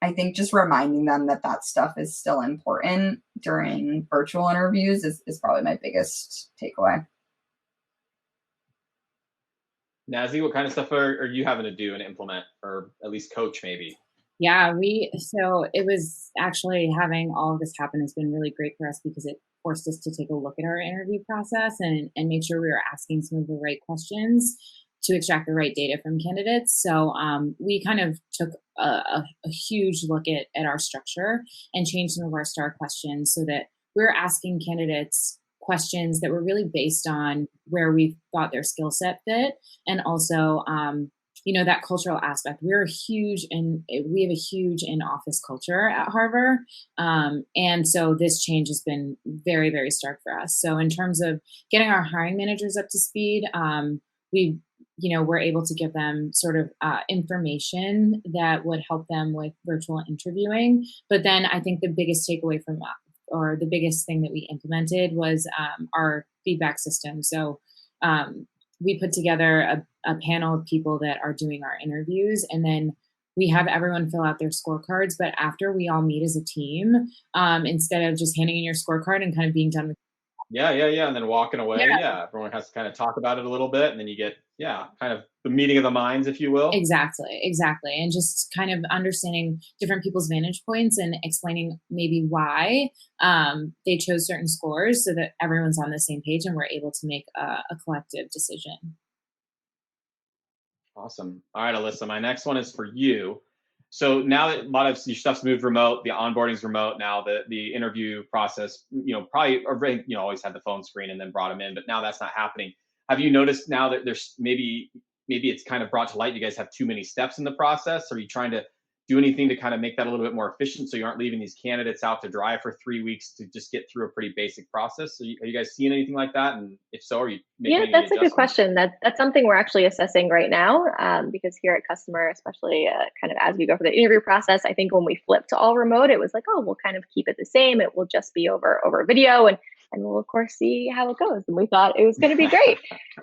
I think just reminding them that that stuff is still important during virtual interviews is probably my biggest takeaway. Nazy, what kind of stuff are you having to do and implement, or at least coach maybe? Yeah, so it was actually having all of this happen has been really great for us because it forced us to take a look at our interview process and make sure we were asking some of the right questions to extract the right data from candidates. So we kind of took a huge look at our structure and changed some of our STAR questions so that we were asking candidates questions that were really based on where we thought their skill set fit, and also that cultural aspect. We have a huge in-office culture at Harvard. And so this change has been very, very stark for us. So in terms of getting our hiring managers up to speed, we're able to give them sort of information that would help them with virtual interviewing. But then I think the biggest takeaway from or the biggest thing that we implemented was our feedback system. So we put together a panel of people that are doing our interviews, and then we have everyone fill out their scorecards. But after we all meet as a team, instead of just handing in your scorecard and kind of being done with Yeah. And then walking away. Yeah. Everyone has to kind of talk about it a little bit, and then you get, kind of the meeting of the minds, if you will. Exactly. And just kind of understanding different people's vantage points and explaining maybe why they chose certain scores so that everyone's on the same page and we're able to make a collective decision. Awesome. All right, Alyssa, my next one is for you. So now that a lot of your stuff's moved remote, the onboarding's remote now, the interview process, probably always had the phone screen and then brought them in, but now that's not happening. Have you noticed now that there's maybe it's kind of brought to light you guys have too many steps in the process? Are you trying to do anything to kind of make that a little bit more efficient so you aren't leaving these candidates out to dry for 3 weeks to just get through a pretty basic process? So are you guys seeing anything like that? And if so, are you making any that's a good adjustments? question. That's something we're actually assessing right now, because here at Customer, especially kind of as we go for the interview process, I think when we flipped to all remote, it was like, oh, we'll kind of keep it the same. It will just be over video, and we'll of course see how it goes. And we thought it was going to be great.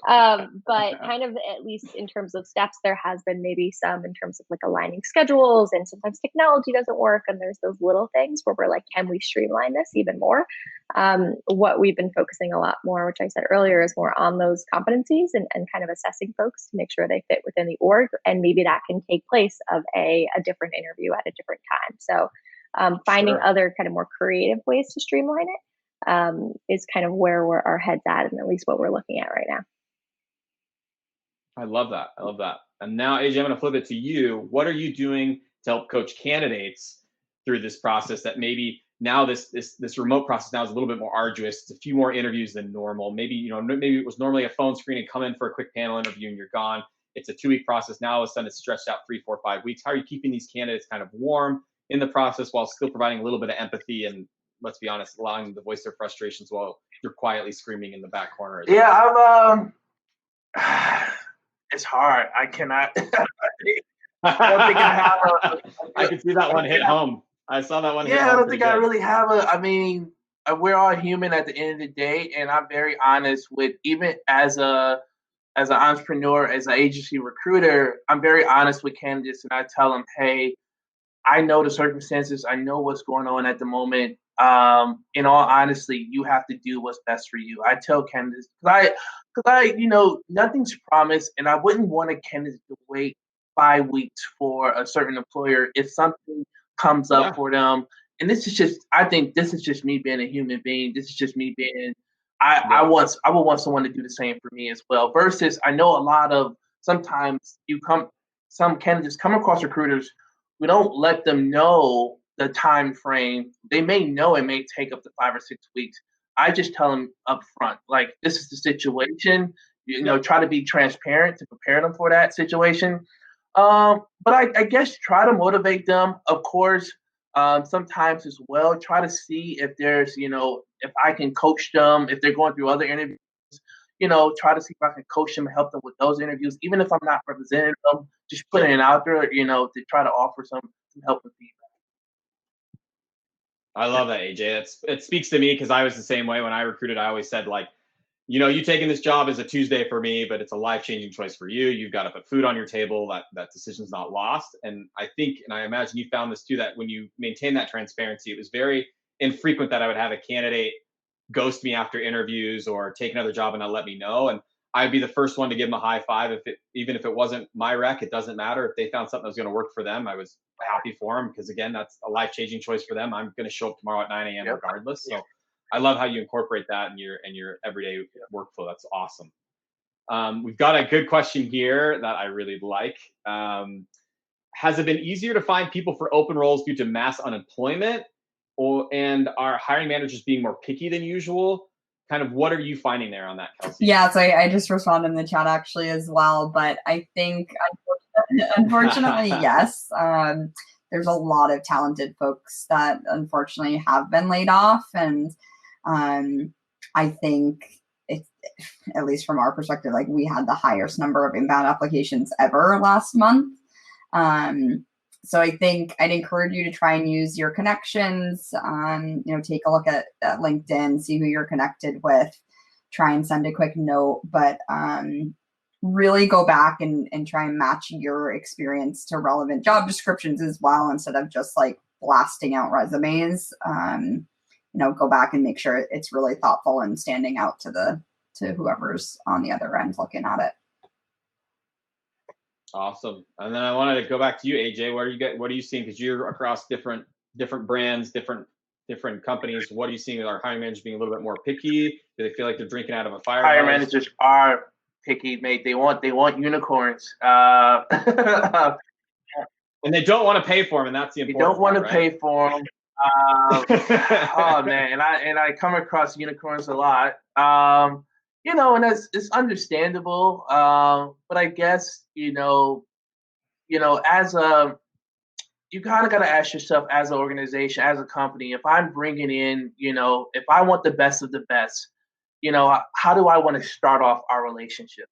But kind of, at least in terms of steps, there has been maybe some in terms of like aligning schedules, and sometimes technology doesn't work. And there's those little things where we're like, can we streamline this even more? What we've been focusing a lot more, which I said earlier, is more on those competencies and kind of assessing folks to make sure they fit within the org. And maybe that can take place of a different interview at a different time. So finding other kind of more creative ways to streamline it is kind of where our head's at, and at least what we're looking at right now. I love that. And now, AJ, I'm going to flip it to you. What are you doing to help coach candidates through this process that maybe now this remote process now is a little bit more arduous? It's a few more interviews than normal. Maybe it was normally a phone screen and come in for a quick panel interview and you're gone. It's a 2-week process. Now all of a sudden it's stretched out 3, 4, 5 weeks. How are you keeping these candidates kind of warm in the process while still providing a little bit of empathy and, let's be honest, allowing them to voice their frustrations while you're quietly screaming in the back corner? It's hard. I cannot. I don't think I have I could see that one hit home. I saw that one. Yeah, I don't think I really have I mean, we're all human at the end of the day, and I'm very honest with, even as an entrepreneur, as an agency recruiter, I'm very honest with candidates, and I tell them, hey, I know the circumstances. I know what's going on at the moment. In all honesty, you have to do what's best for you. I tell candidates, because nothing's promised, and I wouldn't want a candidate to wait 5 weeks for a certain employer if something comes up for them. And I think this is just me being a human being. This is just me being, I would want someone to do the same for me as well. Versus, I know sometimes some candidates come across recruiters, we don't let them know the time frame. They may know it may take up to 5 or 6 weeks. I just tell them up front, like, this is the situation. Try to be transparent to prepare them for that situation. But I guess try to motivate them, of course, sometimes as well. Try to see if there's, if I can coach them, if they're going through other interviews, try to see if I can coach them and help them with those interviews. Even if I'm not representing them, just putting it out there, to try to offer some help and feedback. I love that, AJ. It speaks to me because I was the same way when I recruited. I always said, like, you taking this job is a Tuesday for me, but it's a life-changing choice for you. You've got to put food on your table. That decision's not lost. And I think, and I imagine you found this too, that when you maintain that transparency, it was very infrequent that I would have a candidate ghost me after interviews or take another job and not let me know. And I'd be the first one to give them a high five. Even if it wasn't my rec, it doesn't matter. If they found something that was going to work for them, I was happy for them, because again, that's a life-changing choice for them. I'm going to show up tomorrow at 9 a.m. regardless. So I love how you incorporate that in your everyday workflow. That's awesome. We've got a good question here that I really like. Has it been easier to find people for open roles due to mass unemployment, and are hiring managers being more picky than usual? Kind of what are you finding there on that, Kelsey? Yeah, so I just responded in the chat actually as well, but I think unfortunately yes. There's a lot of talented folks that unfortunately have been laid off, and I think it's, at least from our perspective, like we had the highest number of inbound applications ever last month. So I think I'd encourage you to try and use your connections, take a look at LinkedIn, see who you're connected with, try and send a quick note, but really go back and try and match your experience to relevant job descriptions as well, instead of just like blasting out resumes. Go back and make sure it's really thoughtful and standing out to whoever's on the other end looking at it. Awesome. And then I wanted to go back to you, AJ. What are you seeing? Because you're across different brands, different companies. What are you seeing? Are hiring managers being a little bit more picky? Do they feel like they're drinking out of a fire hose? Hiring managers are picky, mate. They want unicorns. And they don't want to pay for them, and that's the important part. They don't want to pay for them. Oh man, and I come across unicorns a lot. And it's understandable. But I guess, as you kind of got to ask yourself as an organization, as a company, if I'm bringing in, if I want the best of the best, how do I want to start off our relationship?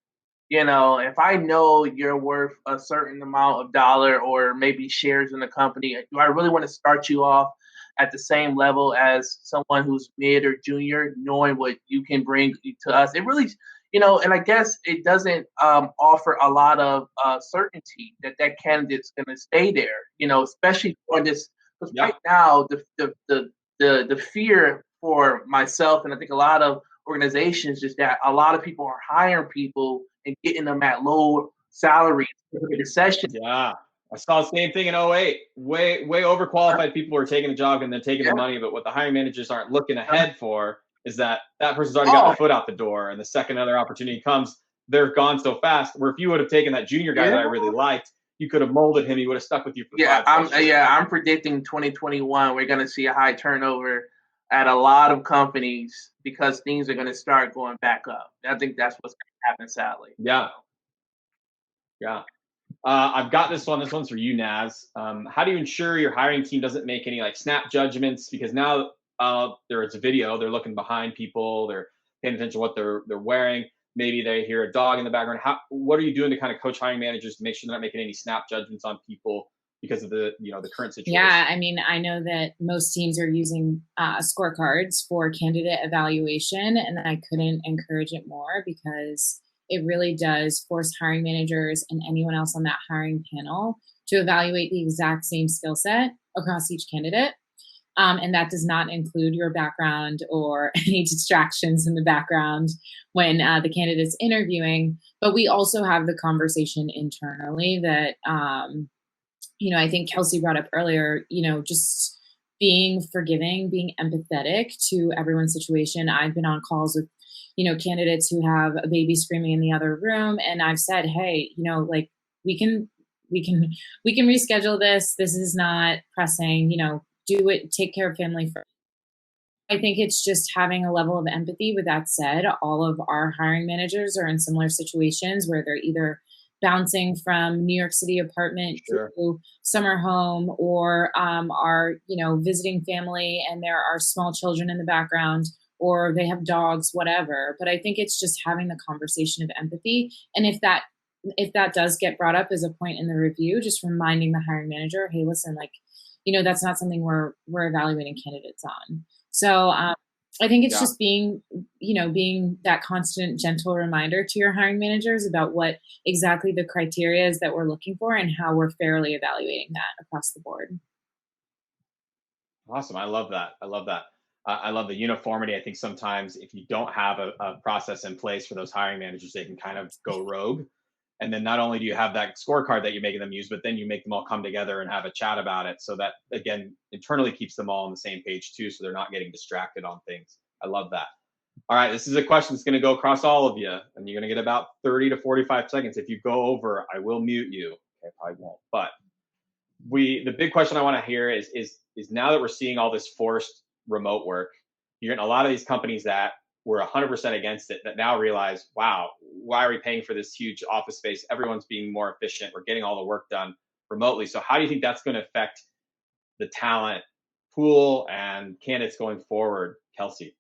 If I know you're worth a certain amount of dollar or maybe shares in the company, do I really want to start you off at the same level as someone who's mid or junior, knowing what you can bring to us? It really, and I guess it doesn't offer a lot of certainty that candidate's going to stay there, especially for this. Because right now, the fear for myself, and I think a lot of organizations, is that a lot of people are hiring people and getting them at low salaries for the recession. Yeah. I saw the same thing in 2008. Way overqualified people were taking the job and then taking the money. But what the hiring managers aren't looking ahead for is that person's already got their foot out the door. And the second another opportunity comes, they're gone so fast. Where if you would have taken that junior guy that I really liked, you could have molded him. He would have stuck with you for 5 years. I'm predicting 2021, we're going to see a high turnover at a lot of companies because things are going to start going back up. I think that's what's going to happen, sadly. Yeah. I've got this one. This one's for you, Naz. How do you ensure your hiring team doesn't make any snap judgments? Because now there is a video. They're looking behind people. They're paying attention to what they're wearing. Maybe they hear a dog in the background. What are you doing to kind of coach hiring managers to make sure they're not making any snap judgments on people because of the current situation? Yeah, I know that most teams are using scorecards for candidate evaluation, and I couldn't encourage it more, because it really does force hiring managers and anyone else on that hiring panel to evaluate the exact same skill set across each candidate. And that does not include your background or any distractions in the background when the candidate's interviewing. But we also have the conversation internally that, I think Kelsey brought up earlier, just being forgiving, being empathetic to everyone's situation. I've been on calls with candidates who have a baby screaming in the other room. And I've said, hey, we can reschedule this. This is not pressing, do it, take care of family first. I think it's just having a level of empathy. With that said, all of our hiring managers are in similar situations where they're either bouncing from New York City apartment to summer home, or are, visiting family and there are small children in the background, or they have dogs, whatever. But I think it's just having the conversation of empathy. And if that does get brought up as a point in the review, just reminding the hiring manager, hey, listen, that's not something we're evaluating candidates on. So I think it's just being that constant, gentle reminder to your hiring managers about what exactly the criteria is that we're looking for and how we're fairly evaluating that across the board. Awesome. I love that. I love the uniformity. I think sometimes if you don't have a process in place for those hiring managers, they can kind of go rogue. And then not only do you have that scorecard that you're making them use, but then you make them all come together and have a chat about it. So that, again, internally keeps them all on the same page too, so they're not getting distracted on things. I love that. All right, this is a question that's going to go across all of you, and you're going to get about 30 to 45 seconds. If you go over, I will mute you. Okay, probably won't. But the big question I want to hear is now that we're seeing all this forced remote work, you're getting a lot of these companies that were 100% against it that now realize, wow, why are we paying for this huge office space? Everyone's being more efficient. We're getting all the work done remotely. So how do you think that's going to affect the talent pool and candidates going forward, Kelsey?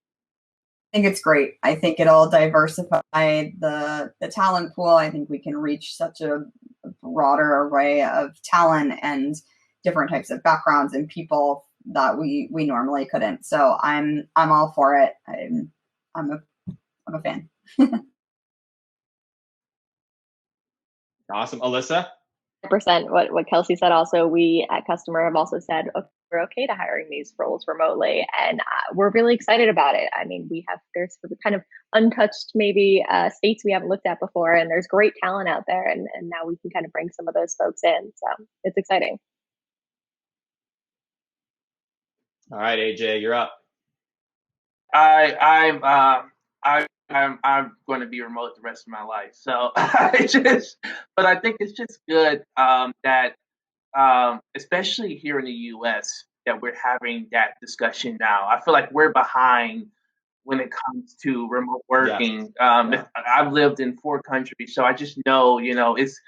I think it's great. I think it'll diversify the talent pool. I think we can reach such a broader array of talent and different types of backgrounds and people that we normally couldn't. So I'm all for it. I'm a fan. Awesome. Alyssa? 100% what Kelsey said. Also, we at Customer have also said, okay, we're okay to hiring these roles remotely, and we're really excited about it. I mean, there's kind of untouched maybe states we haven't looked at before, and there's great talent out there, and now we can kind of bring some of those folks in. So it's exciting. All right, AJ, you're up. I'm going to be remote the rest of my life. So but I think it's just good that especially here in the U.S. that we're having that discussion now. I feel like we're behind when it comes to remote working. Yes. I've lived in 4 countries, so I just know, it's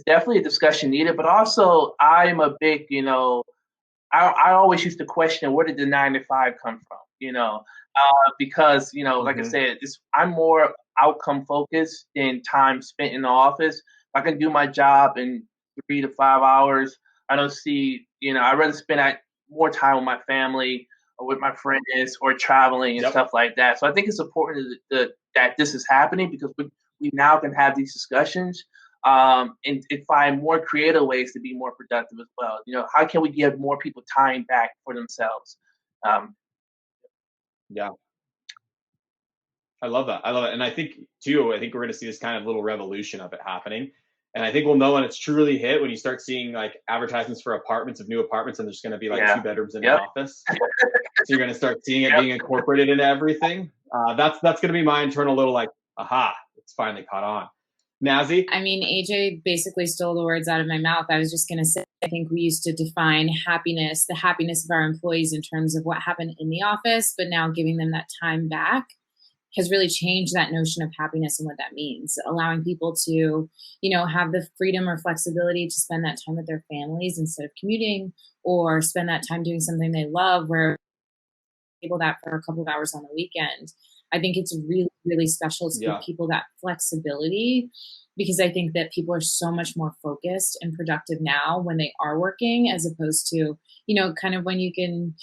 definitely a discussion needed. But also, I'm a big, I always used to question, where did the 9 to 5 come from? Because, like I said, I'm more outcome focused than time spent in the office. If I can do my job in 3 to 5 hours, I don't see, I'd rather spend more time with my family or with my friends or traveling and stuff like that. So I think it's important that this is happening because we now can have these discussions and find more creative ways to be more productive as well. How can we give more people time back for themselves? Yeah. I love that. And I think we're going to see this kind of little revolution of it happening. And I think we'll know when it's truly hit when you start seeing like advertisements for new apartments, and there's going to be like 2 bedrooms in an office. So you're going to start seeing it being incorporated into everything. That's going to be my internal little like, aha, it's finally caught on. Nazy? I mean, AJ basically stole the words out of my mouth. I was just going to say, I think we used to define happiness, the happiness of our employees in terms of what happened in the office, but now giving them that time back has really changed that notion of happiness and what that means. Allowing people to, have the freedom or flexibility to spend that time with their families instead of commuting, or spend that time doing something they love, where able that for a couple of hours on the weekend. I think it's really, really special to give people that flexibility, because I think that people are so much more focused and productive now when they are working, as opposed to, kind of when you can,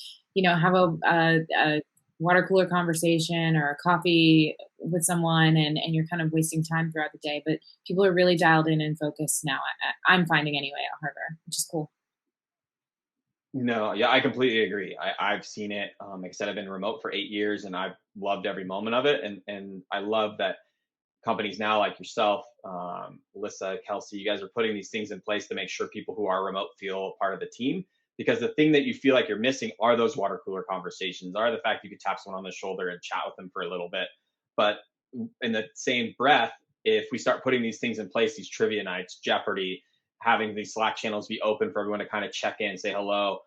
have a water cooler conversation or a coffee with someone and you're kind of wasting time throughout the day. But people are really dialed in and focused now. I'm finding anyway at Harvard, which is cool. No, yeah, I completely agree. I've seen it. Like I said, I've been remote for 8 years and I've loved every moment of it. And I love that companies now like yourself, Alyssa, Kelsey, you guys are putting these things in place to make sure people who are remote feel part of the team. Because the thing that you feel like you're missing are those water cooler conversations, are the fact you could tap someone on the shoulder and chat with them for a little bit. But in the same breath, if we start putting these things in place, these trivia nights, Jeopardy, having these Slack channels be open for everyone to kind of check in, say hello,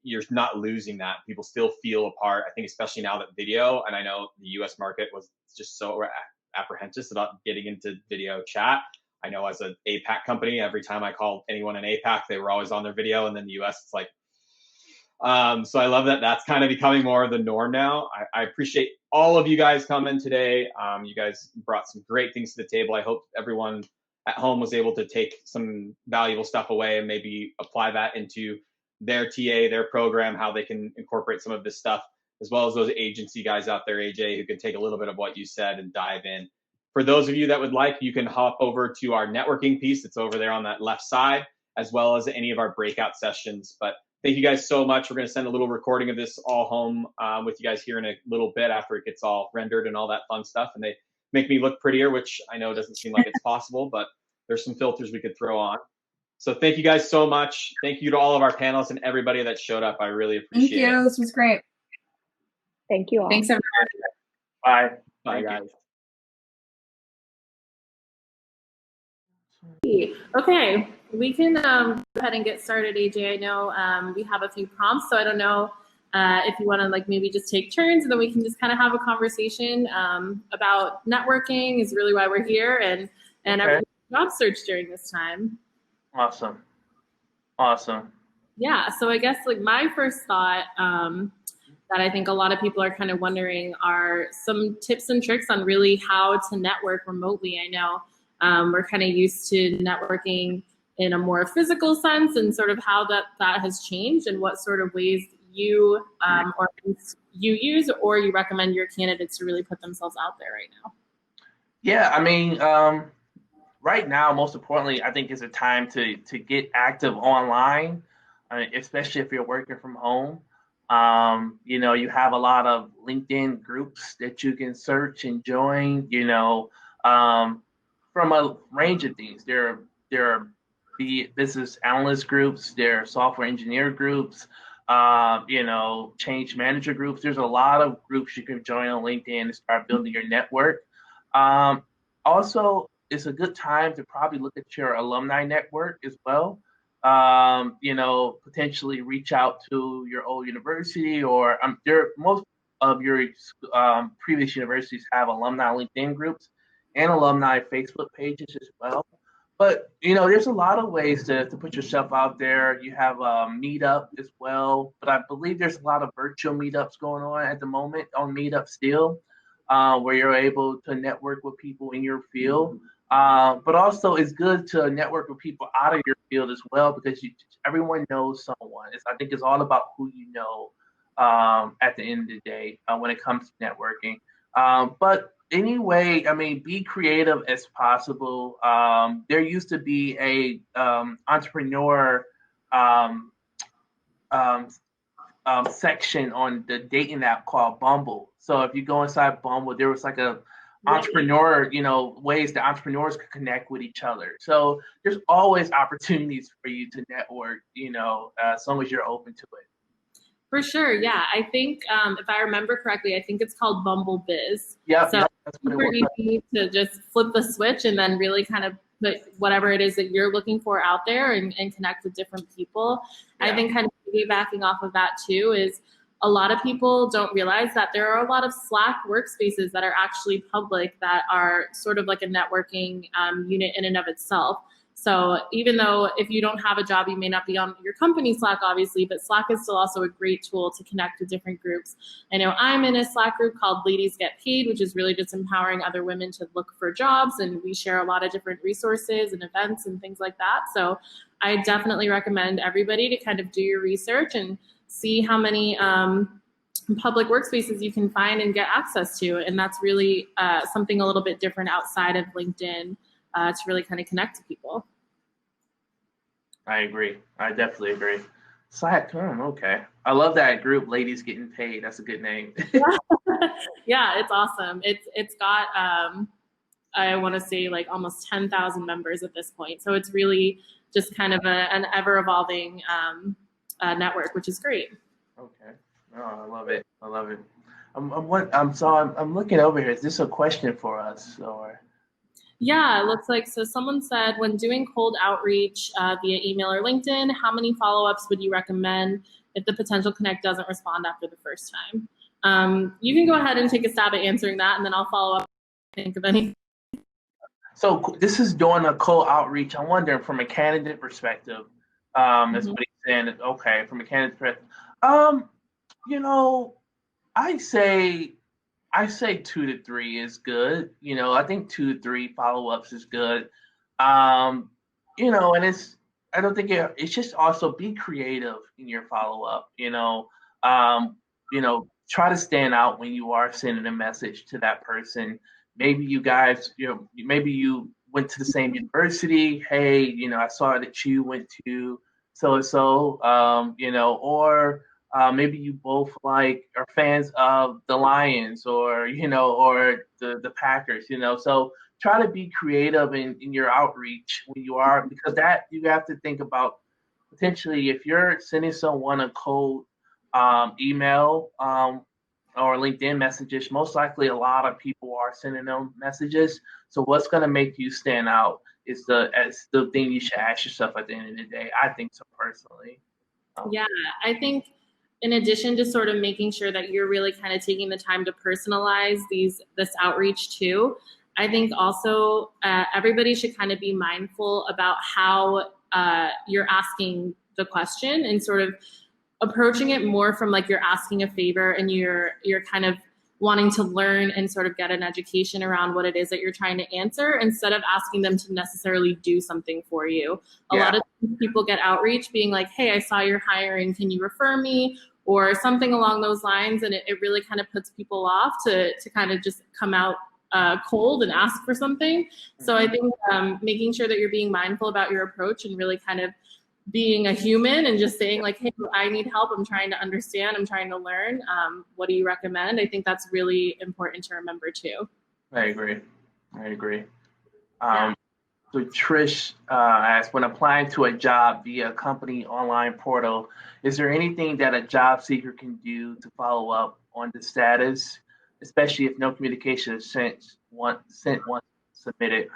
you're not losing that. People still feel a part. I think especially now that video, and I know the US market was just so apprehensive about getting into video chat. I know as an APAC company, every time I called anyone in APAC, they were always on their video. And then the US, it's like, so I love that that's kind of becoming more of the norm now. I appreciate all of you guys coming today. You guys brought some great things to the table. I hope everyone at home was able to take some valuable stuff away and maybe apply that into their TA, their program, how they can incorporate some of this stuff as well as those agency guys out there, AJ, who can take a little bit of what you said and dive in. For those of you that would like, you can hop over to our networking piece. It's over there on that left side, as well as any of our breakout sessions. But thank you guys so much. We're going to send a little recording of this all home with you guys here in a little bit after it gets all rendered and all that fun stuff. And they make me look prettier, which I know doesn't seem like it's possible, but there's some filters we could throw on. So thank you guys so much. Thank you to all of our panelists and everybody that showed up. I really appreciate it. Thank you. This was great. Thank you all. Thanks, everyone. Bye. Bye, Thank guys. Okay, we can go ahead and get started, AJ. I know we have a few prompts, so I don't know if you want to like maybe just take turns, and then we can just kind of have a conversation about networking is really why we're here, and our job search during this time. Awesome. Yeah, so I guess like my first thought that I think a lot of people are kind of wondering are some tips and tricks on really how to network remotely. I know we're kind of used to networking in a more physical sense, and sort of how that has changed, and what sort of ways you or you use or you recommend your candidates to really put themselves out there right now. Yeah, I mean, right now, most importantly, I think is a time to get active online, especially if you're working from home. You know, you have a lot of LinkedIn groups that you can search and join, you know, from a range of things. There are business analyst groups, there are software engineer groups, you know, change manager groups. There's a lot of groups you can join on LinkedIn and start building your network. Also, it's a good time to probably look at your alumni network as well. You know, potentially reach out to your old university, or most of your previous universities have alumni LinkedIn groups and alumni Facebook pages as well. But, you know, there's a lot of ways to put yourself out there. You have a Meetup as well, but I believe there's a lot of virtual meetups going on at the moment on Meetup still, where you're able to network with people in your field. But also it's good to network with people out of your field as well, because everyone knows someone. I think it's all about who you know at the end of the day when it comes to networking. But anyway, I mean, be creative as possible. There used to be a entrepreneur section on the dating app called Bumble. So if you go inside Bumble, there was like a entrepreneur, you know, ways that entrepreneurs could connect with each other. So there's always opportunities for you to network, you know, as long as you're open to it. For sure, yeah. I think if I remember correctly, I think it's called Bumble Biz. Yeah, so that's what super easy to just flip the switch and then really kind of put whatever it is that you're looking for out there and connect with different people. Yeah. I think kind of piggybacking off of that too is a lot of people don't realize that there are a lot of Slack workspaces that are actually public that are sort of like a networking unit in and of itself. So even though if you don't have a job, you may not be on your company Slack, obviously, but Slack is still also a great tool to connect with different groups. I know I'm in a Slack group called Ladies Get Paid, which is really just empowering other women to look for jobs. And we share a lot of different resources and events and things like that. So I definitely recommend everybody to kind of do your research and see how many public workspaces you can find and get access to. And that's really something a little bit different outside of LinkedIn to really kind of connect to people. I agree. I definitely agree. Slack, okay. I love that group, Ladies Getting Paid. That's a good name. Yeah, it's awesome. It's got I want to say like almost 10,000 members at this point. So it's really just kind of an ever evolving network, which is great. Okay. Oh, I love it. I love it. I'm looking over here. Is this a question for us or? Yeah, it looks like, so someone said, when doing cold outreach via email or LinkedIn, how many follow-ups would you recommend if the potential connect doesn't respond after the first time? You can go ahead and take a stab at answering that, and then I'll follow up if I think of anything. So this is doing a cold outreach. I'm wondering from a candidate perspective, is what he's saying. Okay, from a candidate perspective. You know, I say 2 to 3 is good. You know, I think 2 to 3 follow-ups is good. You know, and I don't think it's just also be creative in your follow-up. You know, try to stand out when you are sending a message to that person. Maybe you guys, maybe you went to the same university. Hey, I saw that you went to so-and-so, or maybe you both are fans of the Lions or the Packers, So try to be creative in your outreach when you are, because that you have to think about potentially if you're sending someone a cold email or LinkedIn messages, most likely a lot of people are sending them messages. So what's going to make you stand out is the thing you should ask yourself at the end of the day. I think so personally. Yeah, I think in addition to sort of making sure that you're really kind of taking the time to personalize this outreach too, I think also everybody should kind of be mindful about how you're asking the question and sort of approaching it more from like you're asking a favor and you're kind of wanting to learn and sort of get an education around what it is that you're trying to answer instead of asking them to necessarily do something for you. A lot of people get outreach being like, hey, I saw you're hiring, can you refer me? Or something along those lines. And it really kind of puts people off to kind of just come out cold and ask for something. So I think making sure that you're being mindful about your approach and really kind of being a human and just saying like, hey, I need help. I'm trying to understand. I'm trying to learn. What do you recommend? I think that's really important to remember too. I agree. So Trish asked, when applying to a job via a company online portal, is there anything that a job seeker can do to follow up on the status, especially if no communication is sent once submitted,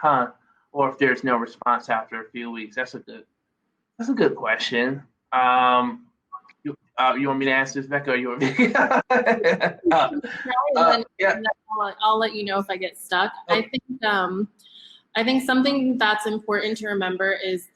or if there's no response after a few weeks? That's a good question. You want me to answer this, Becca, or you want me? I'll let you know if I get stuck. Okay. I think something that's important to remember is,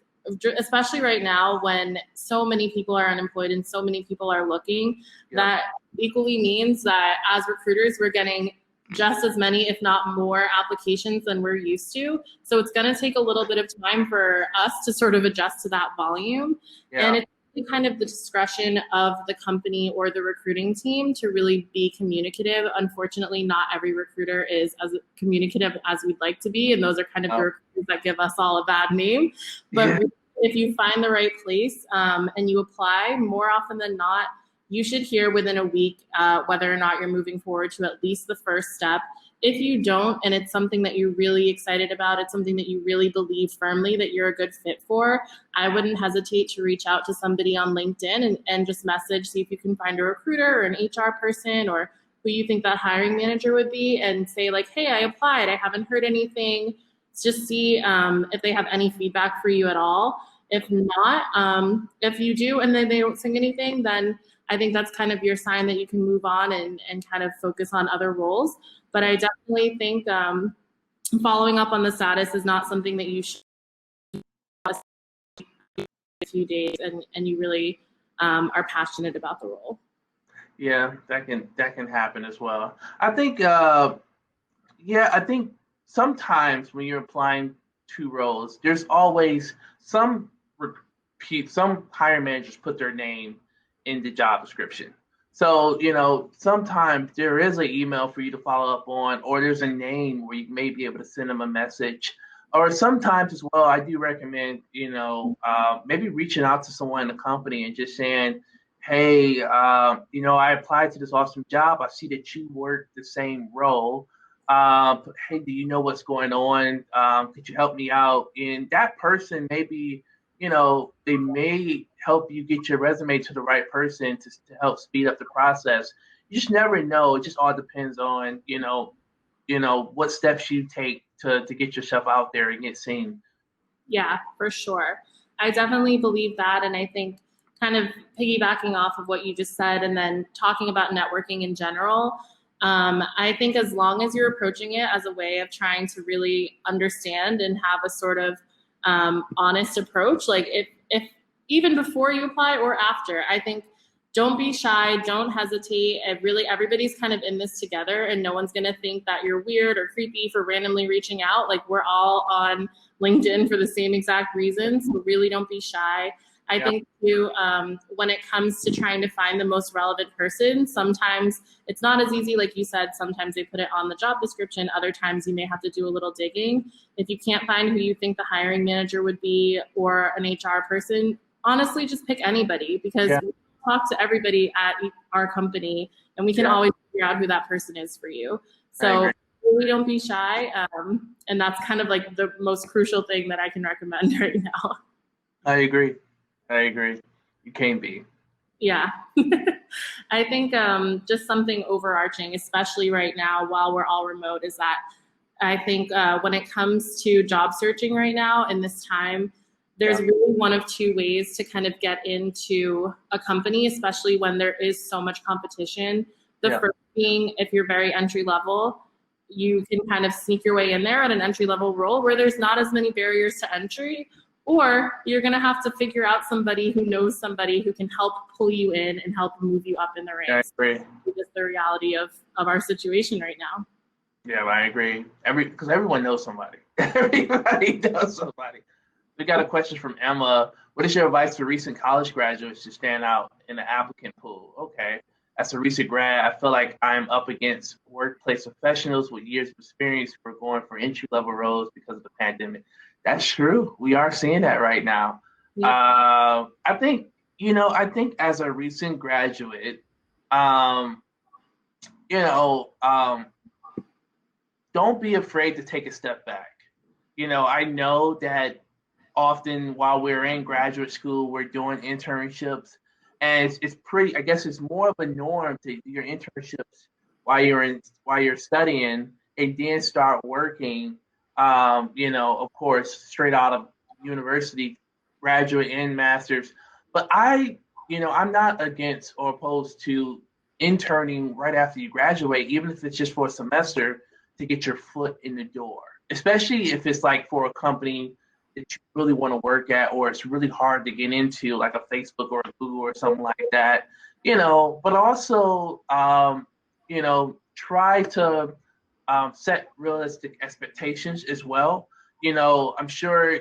especially right now when so many people are unemployed and so many people are looking, that equally means that as recruiters, we're getting just as many, if not more, applications than we're used to. So it's going to take a little bit of time for us to sort of adjust to that volume. And it's kind of the discretion of the company or the recruiting team to really be communicative. Unfortunately, not every recruiter is as communicative as we'd like to be. And those are kind of the recruiters that give us all a bad name. But if you find the right place and you apply, more often than not, you should hear within a week whether or not you're moving forward to at least the first step. If you don't, and it's something that you're really excited about, it's something that you really believe firmly that you're a good fit for, I wouldn't hesitate to reach out to somebody on LinkedIn and just message, see if you can find a recruiter or an HR person or who you think that hiring manager would be, and say like, hey, I applied, I haven't heard anything. Just see if they have any feedback for you at all. If not, if you do and then they don't sing anything, then I think that's kind of your sign that you can move on and kind of focus on other roles. But I definitely think following up on the status is not something that you should a few days and you really are passionate about the role. Yeah, that can happen as well. I think I think sometimes when you're applying to roles, there's always some hiring managers put their name in the job description. So, sometimes there is an email for you to follow up on, or there's a name where you may be able to send them a message. Or sometimes as well, I do recommend, maybe reaching out to someone in the company and just saying, hey, I applied to this awesome job. I see that you work the same role. Hey, do you know what's going on? Could you help me out? And that person maybe, they may help you get your resume to the right person to help speed up the process. You just never know. It just all depends on, what steps you take to get yourself out there and get seen. Yeah, for sure. I definitely believe that. And I think kind of piggybacking off of what you just said and then talking about networking in general, I think as long as you're approaching it as a way of trying to really understand and have a sort of honest approach, like if even before you apply or after, I think don't be shy, don't hesitate. Really, everybody's kind of in this together and no one's gonna think that you're weird or creepy for randomly reaching out. Like we're all on LinkedIn for the same exact reasons. So really don't be shy. I think too, when it comes to trying to find the most relevant person, sometimes it's not as easy, like you said. Sometimes they put it on the job description. Other times you may have to do a little digging. If you can't find who you think the hiring manager would be or an HR person, honestly, just pick anybody, because we talk to everybody at our company and we can always figure out who that person is for you. So really don't be shy. And that's kind of like the most crucial thing that I can recommend right now. I agree. You can't be. Yeah. I think just something overarching, especially right now while we're all remote, is that I think when it comes to job searching right now in this time, there's really one of two ways to kind of get into a company, especially when there is so much competition. The first being, if you're very entry level, you can kind of sneak your way in there at an entry level role where there's not as many barriers to entry. Or you're going to have to figure out somebody who knows somebody who can help pull you in and help move you up in the ranks. I agree. It's just the reality of our situation right now. Yeah, I agree. Because everyone knows somebody. Everybody knows somebody. We got a question from Emma. What is your advice for recent college graduates to stand out in the applicant pool? Okay. As a recent grad, I feel like I'm up against workplace professionals with years of experience who are going for entry-level roles because of the pandemic. That's true. We are seeing that right now. Yeah. I think as a recent graduate, don't be afraid to take a step back. I know that often while we're in graduate school, we're doing internships, and it's pretty, I guess it's more of a norm to do your internships while you're studying and then start working. Of course, straight out of university, graduate and master's. But I'm not against or opposed to interning right after you graduate, even if it's just for a semester, to get your foot in the door, especially if it's like for a company that you really want to work at, or it's really hard to get into, like a Facebook or a Google or something like that, but also, try to set realistic expectations as well. I'm sure,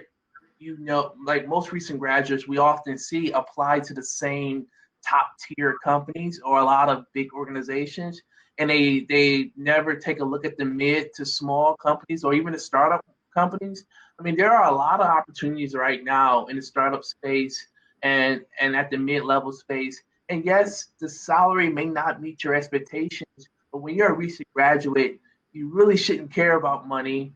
like most recent graduates, we often see apply to the same top tier companies or a lot of big organizations, and they never take a look at the mid to small companies or even the startup companies. I mean, there are a lot of opportunities right now in the startup space and at the mid-level space. And yes, the salary may not meet your expectations, but when you're a recent graduate, you really shouldn't care about money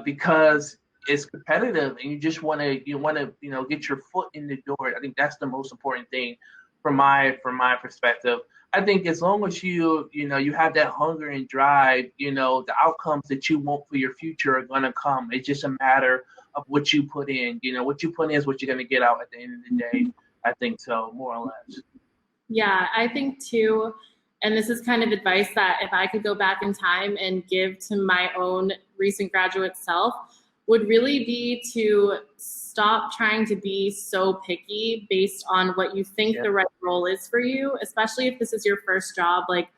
because it's competitive, and you just want to get your foot in the door. I think that's the most important thing from my perspective. I think as long as you have that hunger and drive, the outcomes that you want for your future are going to come. It's just a matter of what you put in. What you put in is what you're going to get out at the end of the day. I think so, more or less. Yeah, I think too, and this is kind of advice that if I could go back in time and give to my own recent graduate self, would really be to stop trying to be so picky based on what you think the right role is for you, especially if this is your first job. Like,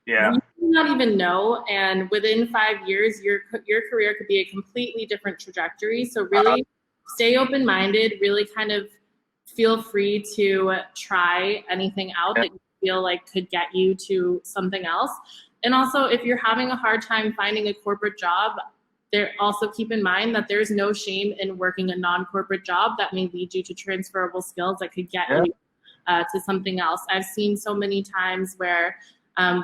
you may not even know, and within 5 years, your career could be a completely different trajectory. So really stay open-minded, really kind of feel free to try anything out that you feel like could get you to something else. And also, if you're having a hard time finding a corporate job, also keep in mind that there's no shame in working a non-corporate job that may lead you to transferable skills that could get you to something else. I've seen so many times where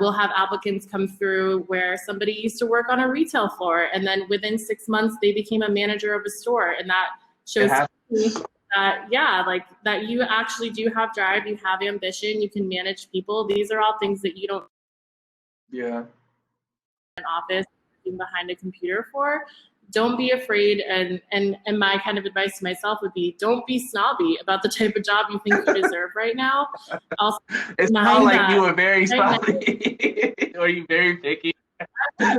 we'll have applicants come through where somebody used to work on a retail floor, and then within 6 months they became a manager of a store, and that shows me that you actually do have drive, you have ambition, you can manage people. These are all things that you don't in an office behind a computer for. Don't be afraid, and my kind of advice to myself would be, don't be snobby about the type of job you think you deserve right now. Also, it's not like you were very snobby. Or you very picky? I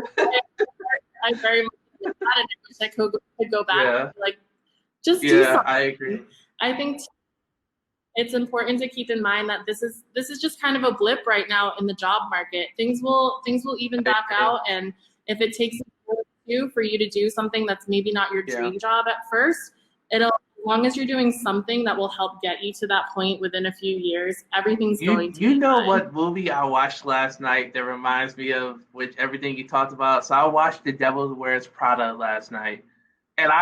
very much did that, and I wish I could go back and just do something. I agree. I think it's important to keep in mind that this is just kind of a blip right now in the job market. Things will even back out, and if it takes for you to do something that's maybe not your dream job at first, it'll long as you're doing something that will help get you to that point within a few years, everything's going to be You know fine. what movie I watched last night that reminds me of everything you talked about? So I watched The Devil Wears Prada last night. And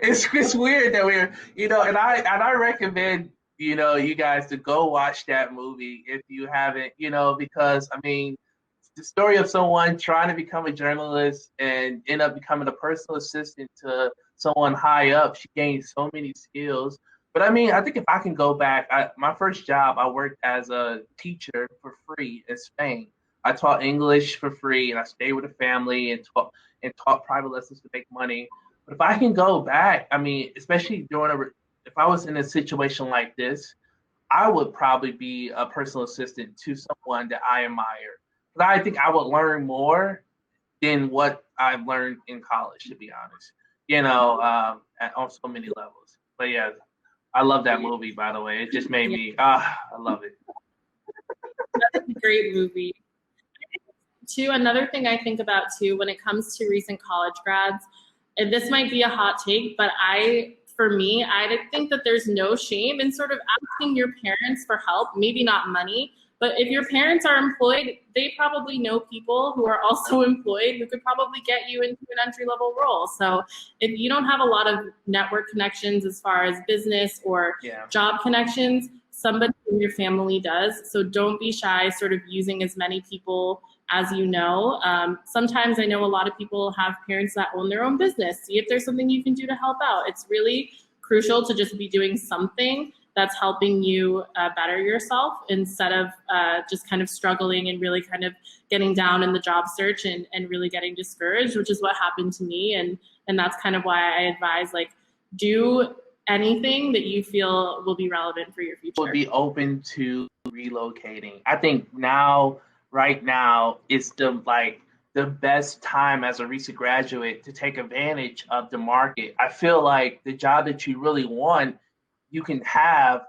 it's weird that and I recommend, you guys to go watch that movie if you haven't, because I mean, the story of someone trying to become a journalist and end up becoming a personal assistant to someone high up. She gained so many skills. But I mean, I think if I can go back, my first job, I worked as a teacher for free in Spain. I taught English for free, and I stayed with a family and taught private lessons to make money. But if I can go back, I mean, especially if I was in a situation like this, I would probably be a personal assistant to someone that I admire. But I think I would learn more than what I've learned in college, to be honest. On so many levels. But yeah, I love that movie. By the way, it just made me. I love it. That's a great movie. Too, another thing I think about too when it comes to recent college grads, and this might be a hot take, but I think that there's no shame in sort of asking your parents for help, maybe not money, but if your parents are employed, they probably know people who are also employed who could probably get you into an entry-level role. So if you don't have a lot of network connections as far as business or job connections, somebody in your family does. So don't be shy sort of using as many people as you know. Sometimes I know a lot of people have parents that own their own business. See if there's something you can do to help out. It's really crucial to just be doing something that's helping you better yourself instead of just kind of struggling and really kind of getting down in the job search and really getting discouraged, which is what happened to me. And that's kind of why I advise, like, do anything that you feel will be relevant for your future. Would be open to relocating. I think right now, it's the best time as a recent graduate to take advantage of the market. I feel like the job that you really want, you can have,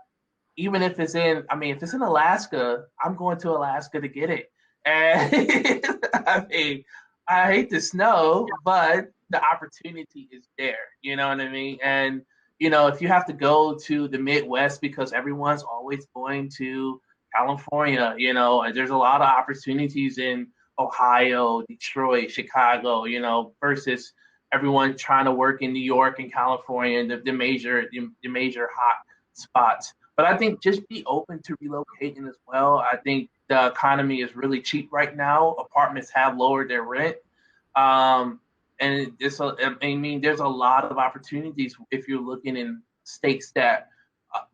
even if it's in Alaska, I'm going to Alaska to get it. And I mean, I hate the snow, but the opportunity is there. You know what I mean? And, if you have to go to the Midwest because everyone's always going to California, there's a lot of opportunities in Ohio, Detroit, Chicago, versus everyone trying to work in New York and California and the major hot spots. But I think just be open to relocating as well. I think the economy is really cheap right now. Apartments have lowered their rent. And there's a lot of opportunities if you're looking in states that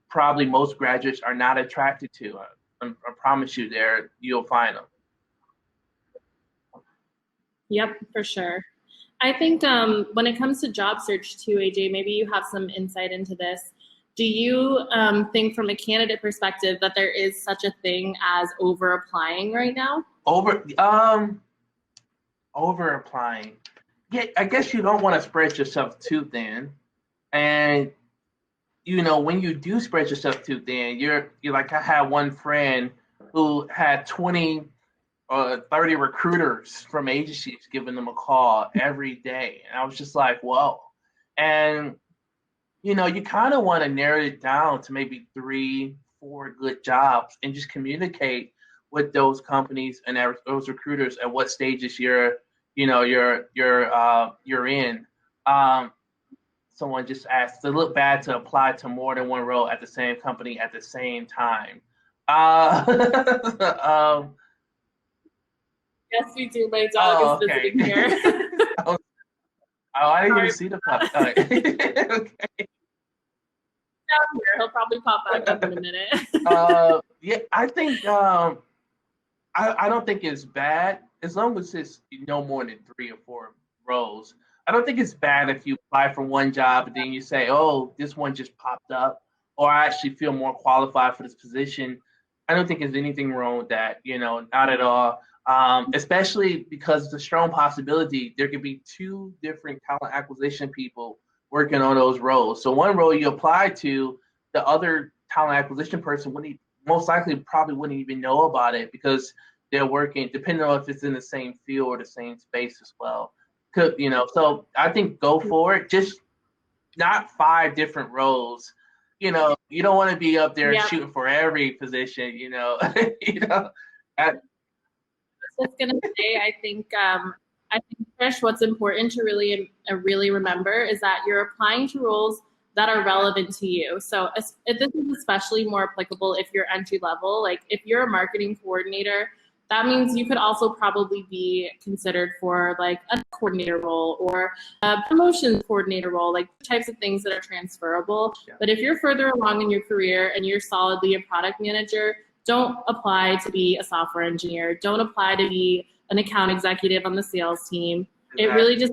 probably most graduates are not attracted to. I promise you, you'll find them. Yep, for sure. I think when it comes to job search too, AJ, maybe you have some insight into this. Do you think from a candidate perspective that there is such a thing as over applying right now? Over applying. Yeah, I guess you don't want to spread yourself too thin. And when you do spread yourself too thin, you're like, I had one friend who had 20 or 30 recruiters from agencies giving them a call every day. And I was just like, whoa. And, you kind of want to narrow it down to maybe 3-4 good jobs and just communicate with those companies and those recruiters at what stages you're in. Someone just asked, does it look bad to apply to more than one role at the same company at the same time? Yes, we do. My dog is visiting here. I didn't even see the pup. Okay. Down here. He'll probably pop back up in a minute. Yeah, I think I don't think it's bad as long as it's no more than 3 or 4 roles. I don't think it's bad if you apply for one job and then you say, oh, this one just popped up, or I actually feel more qualified for this position. I don't think there's anything wrong with that, not at all. Especially because it's a strong possibility there could be 2 different talent acquisition people working on those roles. So one role you apply to, the other talent acquisition person most likely probably wouldn't even know about it because they're working, depending on if it's in the same field or the same space as well. So I think go for it. Just not 5 different roles. You know, you don't want to be up there Yep. shooting for every position. You know, I was gonna say, I think, Trish, what's important to really remember is that you're applying to roles that are relevant to you. So this is especially more applicable if you're entry level. Like if you're a marketing coordinator, that means you could also probably be considered for like a coordinator role or a promotions coordinator role, like types of things that are transferable. Yeah. But if you're further along in your career and you're solidly a product manager, don't apply to be a software engineer. Don't apply to be an account executive on the sales team. It really just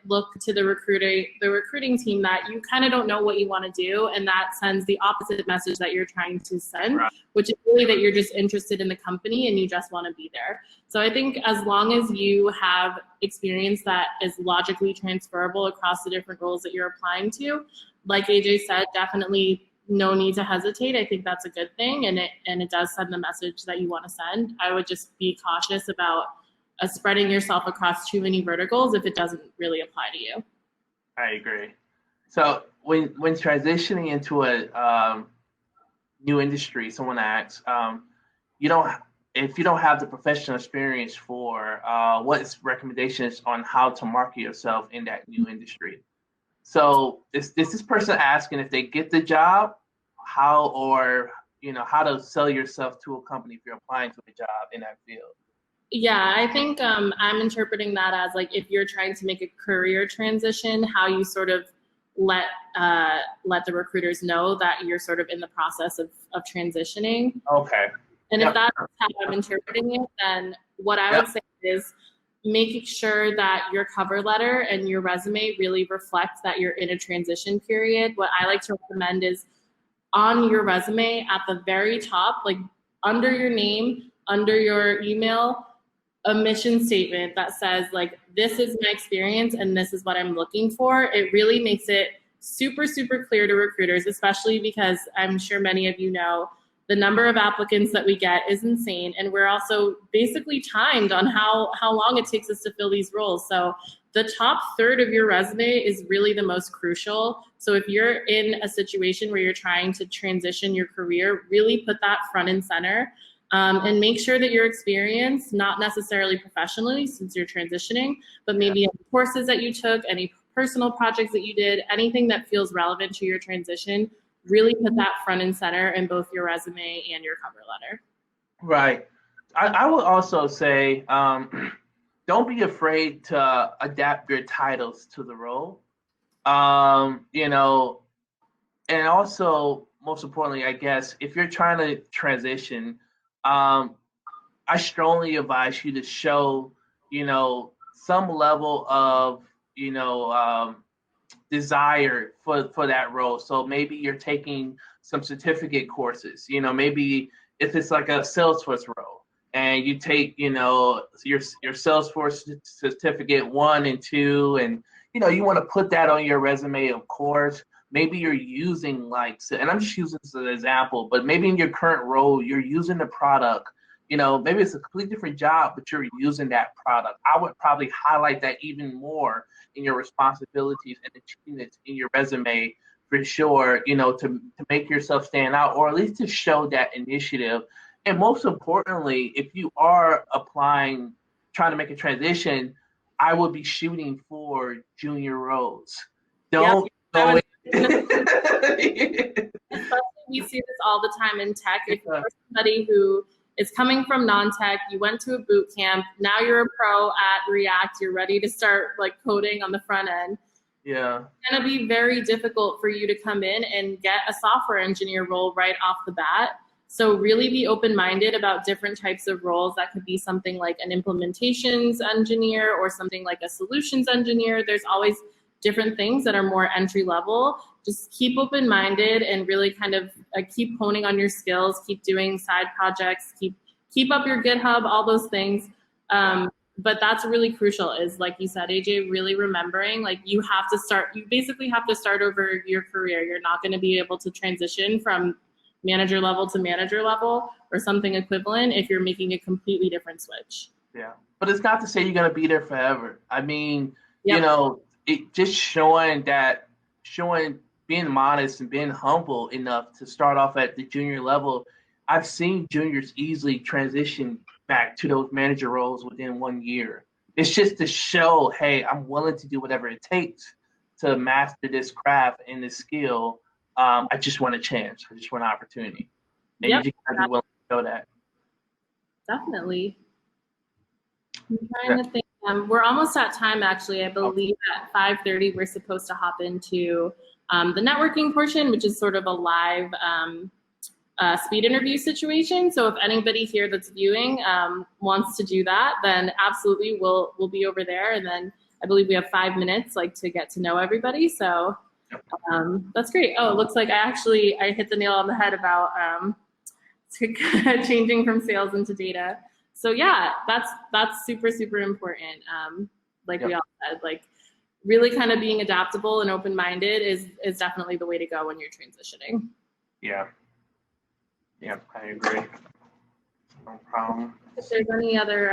look to the recruiting team that you kind of don't know what you want to do, and that sends the opposite message that you're trying to send, Right. which is really that you're just interested in the company and you just want to be there. So I think as long as you have experience that is logically transferable across the different roles that you're applying to, like AJ said, definitely no need to hesitate. I think that's a good thing, and it does send the message that you want to send. I would just be cautious about spreading yourself across too many verticals if it doesn't really apply to you. I agree. So when transitioning into a new industry, someone asks, if you don't have the professional experience for what's recommendations on how to market yourself in that new industry. So is this person asking if they get the job, how to sell yourself to a company if you're applying to a job in that field? Yeah, I think I'm interpreting that as like if you're trying to make a career transition, how you sort of let the recruiters know that you're sort of in the process of transitioning. Okay. And if that's how I'm interpreting it, then what I would say is making sure that your cover letter and your resume really reflect that you're in a transition period. What I like to recommend is on your resume at the very top, like under your name, under your email, a mission statement that says like, this is my experience and this is what I'm looking for. It really makes it super, super clear to recruiters, especially because I'm sure many of you know the number of applicants that we get is insane. And we're also basically timed on how long it takes us to fill these roles. So the top third of your resume is really the most crucial. So if you're in a situation where you're trying to transition your career, really put that front and center. And make sure that your experience, not necessarily professionally since you're transitioning, but maybe any courses that you took, any personal projects that you did, anything that feels relevant to your transition, really put that front and center in both your resume and your cover letter. Right. I would also say, don't be afraid to adapt your titles to the role. And also, most importantly, I guess, if you're trying to transition, I strongly advise you to show, some level of, desire for that role. So maybe you're taking some certificate courses, maybe if it's like a Salesforce role and you take, your Salesforce certificate 1 and 2, and, you want to put that on your resume, of course. Maybe you're using and I'm just using this as an example, but maybe in your current role, you're using the product, maybe it's a completely different job, but you're using that product. I would probably highlight that even more in your responsibilities and achievements in your resume for sure, to make yourself stand out, or at least to show that initiative. And most importantly, if you are trying to make a transition, I would be shooting for junior roles. Don't go We see this all the time in tech. If you're somebody who is coming from non-tech, you went to a boot camp, now you're a pro at React, you're ready to start like coding on the front end. Yeah. It's going to be very difficult for you to come in and get a software engineer role right off the bat. So really be open-minded about different types of roles. That could be something like an implementations engineer or something like a solutions engineer. There's always different things that are more entry level. Just keep open-minded and really kind of keep honing on your skills, keep doing side projects, keep up your GitHub, all those things. But that's really crucial, is like you said, AJ, really remembering like you basically have to start over your career. You're not going to be able to transition from manager level to manager level or something equivalent if you're making a completely different switch. Yeah, but it's not to say you're going to be there forever. I mean, Yep. It just showing that being modest and being humble enough to start off at the junior level, I've seen juniors easily transition back to those manager roles within 1 year. It's just to show, hey, I'm willing to do whatever it takes to master this craft and this skill. I just want a chance. I just want an opportunity. And you just have to be willing to show that. Definitely. I'm trying to think. We're almost at time, actually. I believe at 5:30 we're supposed to hop into the networking portion, which is sort of a live speed interview situation. So if anybody here that's viewing wants to do that, then absolutely we'll be over there. And then I believe we have 5 minutes to get to know everybody. So that's great. Oh, it looks like I hit the nail on the head about changing from sales into data. So yeah, that's super, super important. We all said, really kind of being adaptable and open-minded is definitely the way to go when you're transitioning. Yeah. Yeah, I agree. No problem. If there's any other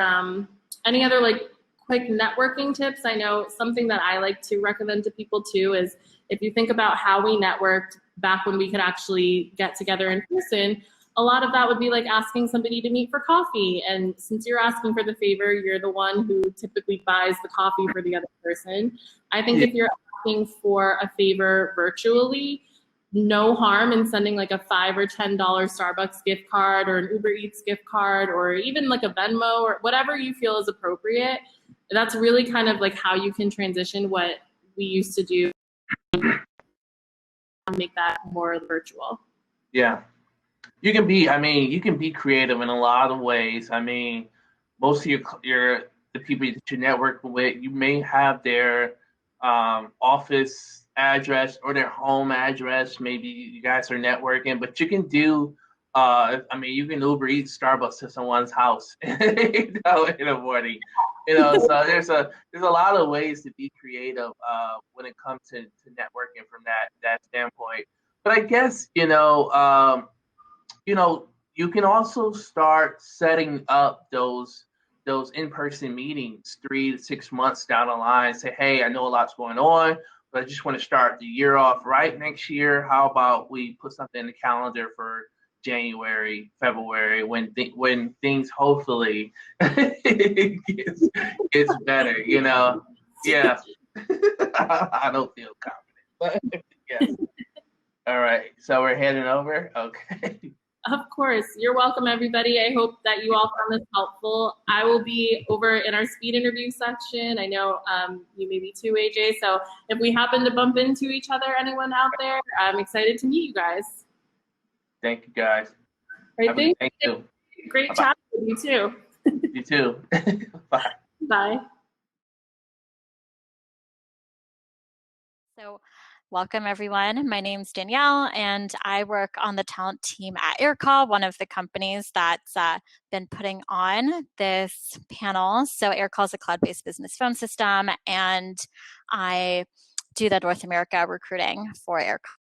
quick networking tips, I know something that I like to recommend to people too is if you think about how we networked back when we could actually get together in person, a lot of that would be like asking somebody to meet for coffee. And since you're asking for the favor, you're the one who typically buys the coffee for the other person. I think if you're asking for a favor virtually, no harm in sending a $5 or $10 Starbucks gift card or an Uber Eats gift card or even a Venmo or whatever you feel is appropriate. That's really kind of how you can transition what we used to do and make that more virtual. Yeah. You can be creative in a lot of ways. I mean, most of the people that you network with, you may have their office address or their home address. Maybe you guys are networking, but you can do you can Uber Eats Starbucks to someone's house in the morning. So there's a lot of ways to be creative when it comes to networking from that standpoint. But I guess you can also start setting up those in-person meetings 3 to 6 months down the line. Say, hey, I know a lot's going on, but I just want to start the year off right next year. How about we put something in the calendar for January, February, when things hopefully gets better, Yeah. I don't feel confident, but yes. All right, so we're heading over? Okay. Of course. You're welcome, everybody. I hope that you all found this helpful. I will be over in our speed interview section. I know you may be too, AJ. So if we happen to bump into each other, anyone out there, I'm excited to meet you guys. Thank you, guys. All right, thank you. Great chatting with you, too. You too. Bye. Bye. So welcome, everyone. My name's Danielle, and I work on the talent team at Aircall, one of the companies that's been putting on this panel. So Aircall is a cloud-based business phone system, and I do the North America recruiting for Aircall.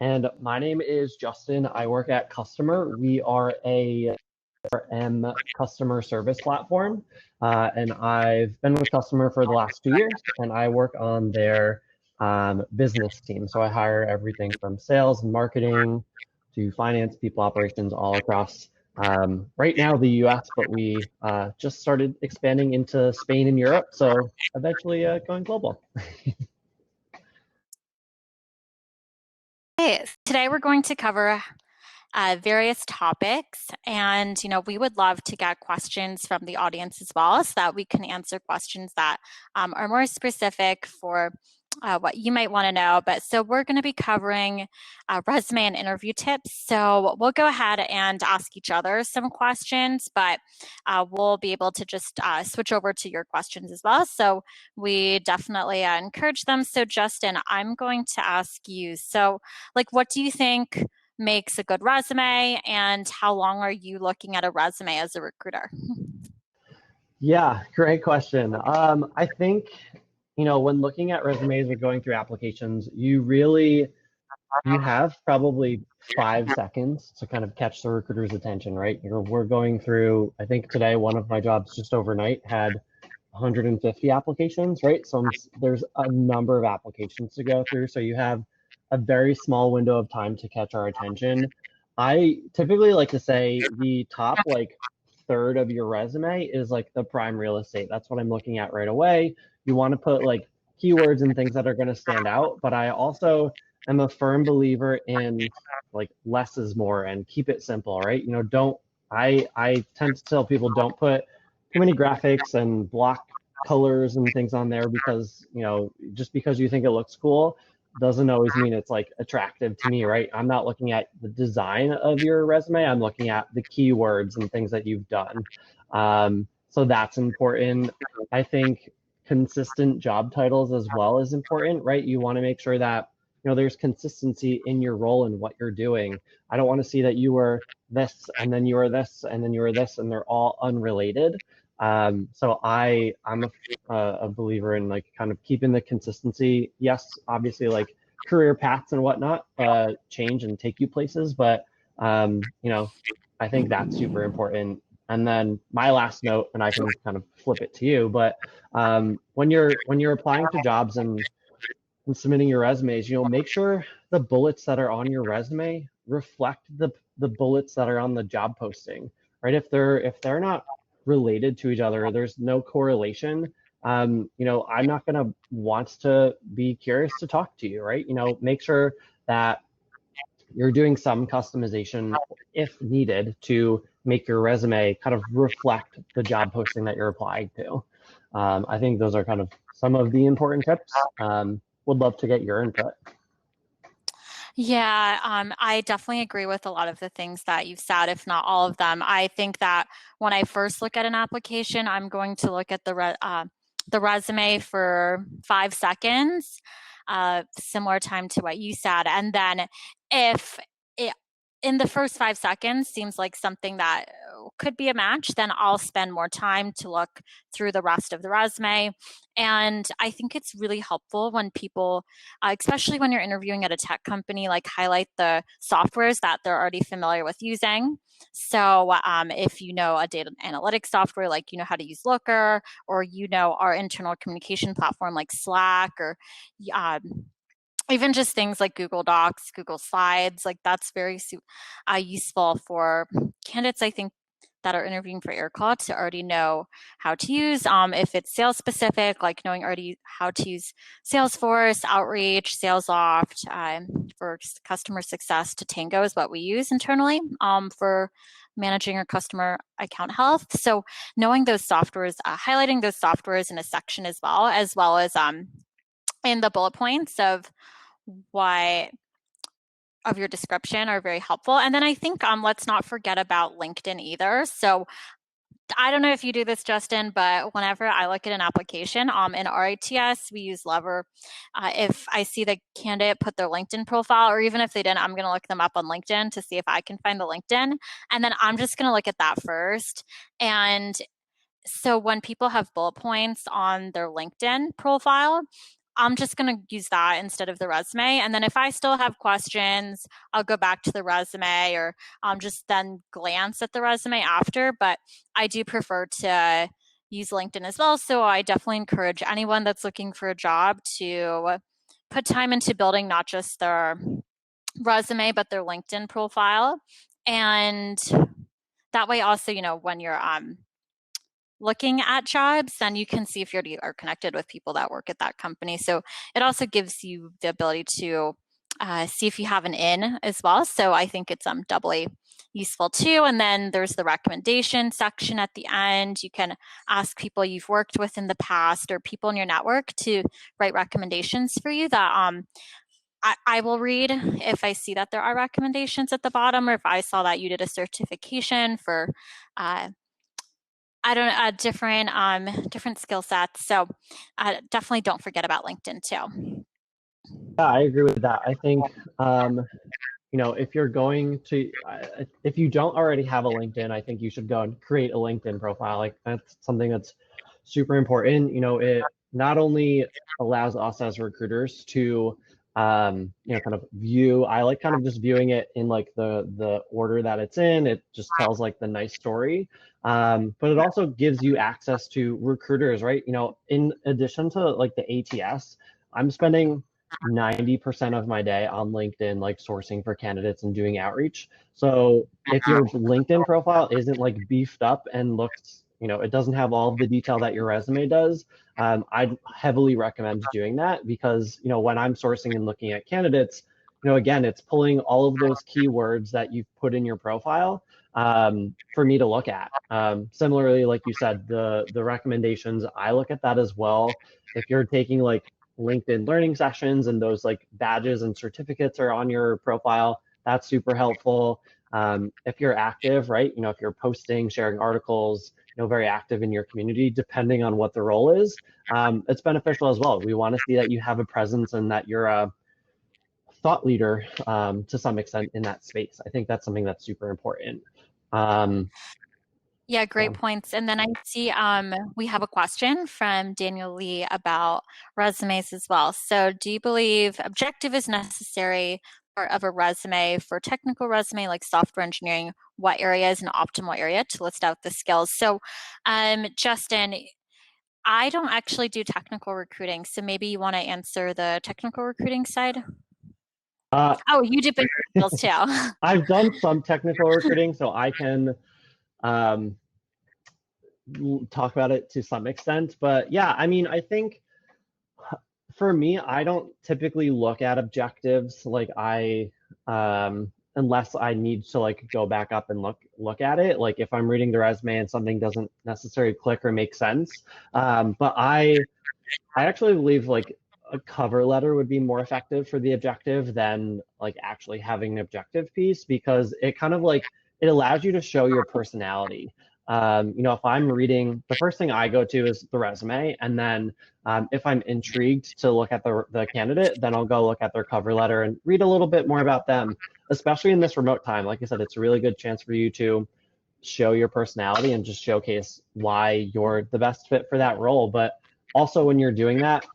And my name is Justin. I work at Customer. We are a CRM customer service platform, and I've been with Customer for the last 2 years, and I work on their business team. So I hire everything from sales and marketing to finance, people operations, all across right now the US, but we just started expanding into Spain and Europe, so eventually going global. Okay, today we're going to cover various topics, and we would love to get questions from the audience as well, so that we can answer questions that are more specific for what you might want to know. But so we're going to be covering resume and interview tips. So we'll go ahead and ask each other some questions, but we'll be able to just switch over to your questions as well. So we definitely encourage them. So Justin, I'm going to ask you, so what do you think makes a good resume, and how long are you looking at a resume as a recruiter? Yeah, great question. I think, when looking at resumes or going through applications, you have probably 5 seconds to kind of catch the recruiter's attention, right? We're going through, I think today, one of my jobs just overnight had 150 applications, right? So there's a number of applications to go through. So you have a very small window of time to catch our attention. I typically like to say the top like third of your resume is like the prime real estate. That's what I'm looking at right away. You want to put like keywords and things that are going to stand out, but I also am a firm believer in like less is more and keep it simple, right? You know, I tend to tell people don't put too many graphics and block colors and things on there because, you know, just because you think it looks cool doesn't always mean it's like attractive to me, right? I'm not looking at the design of your resume. I'm looking at the keywords and things that you've done. So that's important. I think consistent job titles as well is important, right? You want to make sure that, you know, there's consistency in your role and what you're doing. I don't want to see that you were this and then you were this and then you were this and they're all unrelated. So I'm a believer in like kind of keeping the consistency. Yes, obviously like career paths and whatnot change and take you places, but you know, I think that's super important. And then my last note, and I can kind of flip it to you, but when you're applying to jobs and submitting your resumes, you know, make sure the bullets that are on your resume reflect the bullets that are on the job posting, right? If they're not related to each other, or there's no correlation, you know, I'm not going to want to be curious to talk to you, right? You know, make sure that you're doing some customization if needed to make your resume kind of reflect the job posting that you're applying to. I think those are kind of some of the important tips. Would love to get your input. Yeah, I definitely agree with a lot of the things that you've said, if not all of them. I think that when I first look at an application, I'm going to look at the resume for 5 seconds, similar time to what you said. And then if it in the first 5 seconds seems like something that could be a match, then I'll spend more time to look through the rest of the resume. And I think it's really helpful when people, especially when you're interviewing at a tech company, like highlight the softwares that they're already familiar with using. So if you know a data analytics software, like you know how to use Looker, or you know our internal communication platform like Slack, or even just things like Google Docs, Google Slides, like that's very useful for candidates, I think, that are interviewing for Aircall to already know how to use. If it's sales specific, like knowing already how to use Salesforce, Outreach, SalesLoft, for customer success, to Tango is what we use internally for managing our customer account health. So knowing those softwares, highlighting those softwares in a section as well as in the bullet points of your description are very helpful. And then I think let's not forget about LinkedIn either. So I don't know if you do this, Justin, but whenever I look at an application in RITS, we use Lever. If I see the candidate put their LinkedIn profile, or even if they didn't, I'm going to look them up on LinkedIn to see if I can find the LinkedIn. And then I'm just going to look at that first. And so when people have bullet points on their LinkedIn profile, I'm just going to use that instead of the resume. And then if I still have questions, I'll go back to the resume, or just then glance at the resume after. But I do prefer to use LinkedIn as well. So I definitely encourage anyone that's looking for a job to put time into building not just their resume, but their LinkedIn profile. And that way also, you know, when you're looking at jobs, then you can see if you already are connected with people that work at that company. So it also gives you the ability to see if you have an in as well. So I think it's doubly useful too. And then there's the recommendation section at the end. You can ask people you've worked with in the past or people in your network to write recommendations for you that I will read if I see that there are recommendations at the bottom, or if I saw that you did a certification for different skill sets. So definitely don't forget about LinkedIn too. Yeah, I agree with that. I think, you know, if you're going to, if you don't already have a LinkedIn, I think you should go and create a LinkedIn profile. Like that's something that's super important. You know, it not only allows us as recruiters to kind of view. I like kind of just viewing it in like the order that it's in. It just tells like the nice story. But it also gives you access to recruiters, right? In addition to like the ATS, I'm spending 90% of my day on LinkedIn, like sourcing for candidates and doing outreach. So if your LinkedIn profile isn't like beefed up and looks, it doesn't have all of the detail that your resume does, I'd heavily recommend doing that because, when I'm sourcing and looking at candidates, again, it's pulling all of those keywords that you've put in your profile for me to look at. Similarly, like you said, the recommendations, I look at that as well. If you're taking like LinkedIn learning sessions and those like badges and certificates are on your profile, that's super helpful. If you're active, right, if you're posting, sharing articles, very active in your community, depending on what the role is, it's beneficial as well. We want to see that you have a presence and that you're a thought leader to some extent in that space. I think that's something that's super important. Yeah, great points. And then I see we have a question from Daniel Lee about resumes as well. So do you believe objective is necessary part of a resume for technical resume like software engineering? What area is an optimal area to list out the skills? So Justin, I don't actually do technical recruiting, so maybe you want to answer the technical recruiting side? Oh, you do big skills too. I've done some technical recruiting, so I can talk about it to some extent. But yeah, I mean, I think for me, I don't typically look at objectives like unless I need to like go back up and look at it. Like if I'm reading the resume and something doesn't necessarily click or make sense. But I actually believe like a cover letter would be more effective for the objective than like actually having an objective piece, because it kind of like, it allows you to show your personality. If I'm reading, the first thing I go to is the resume, and then if I'm intrigued to look at the candidate, then I'll go look at their cover letter and read a little bit more about them, especially in this remote time. Like I said, it's a really good chance for you to show your personality and just showcase why you're the best fit for that role. But also when you're doing that,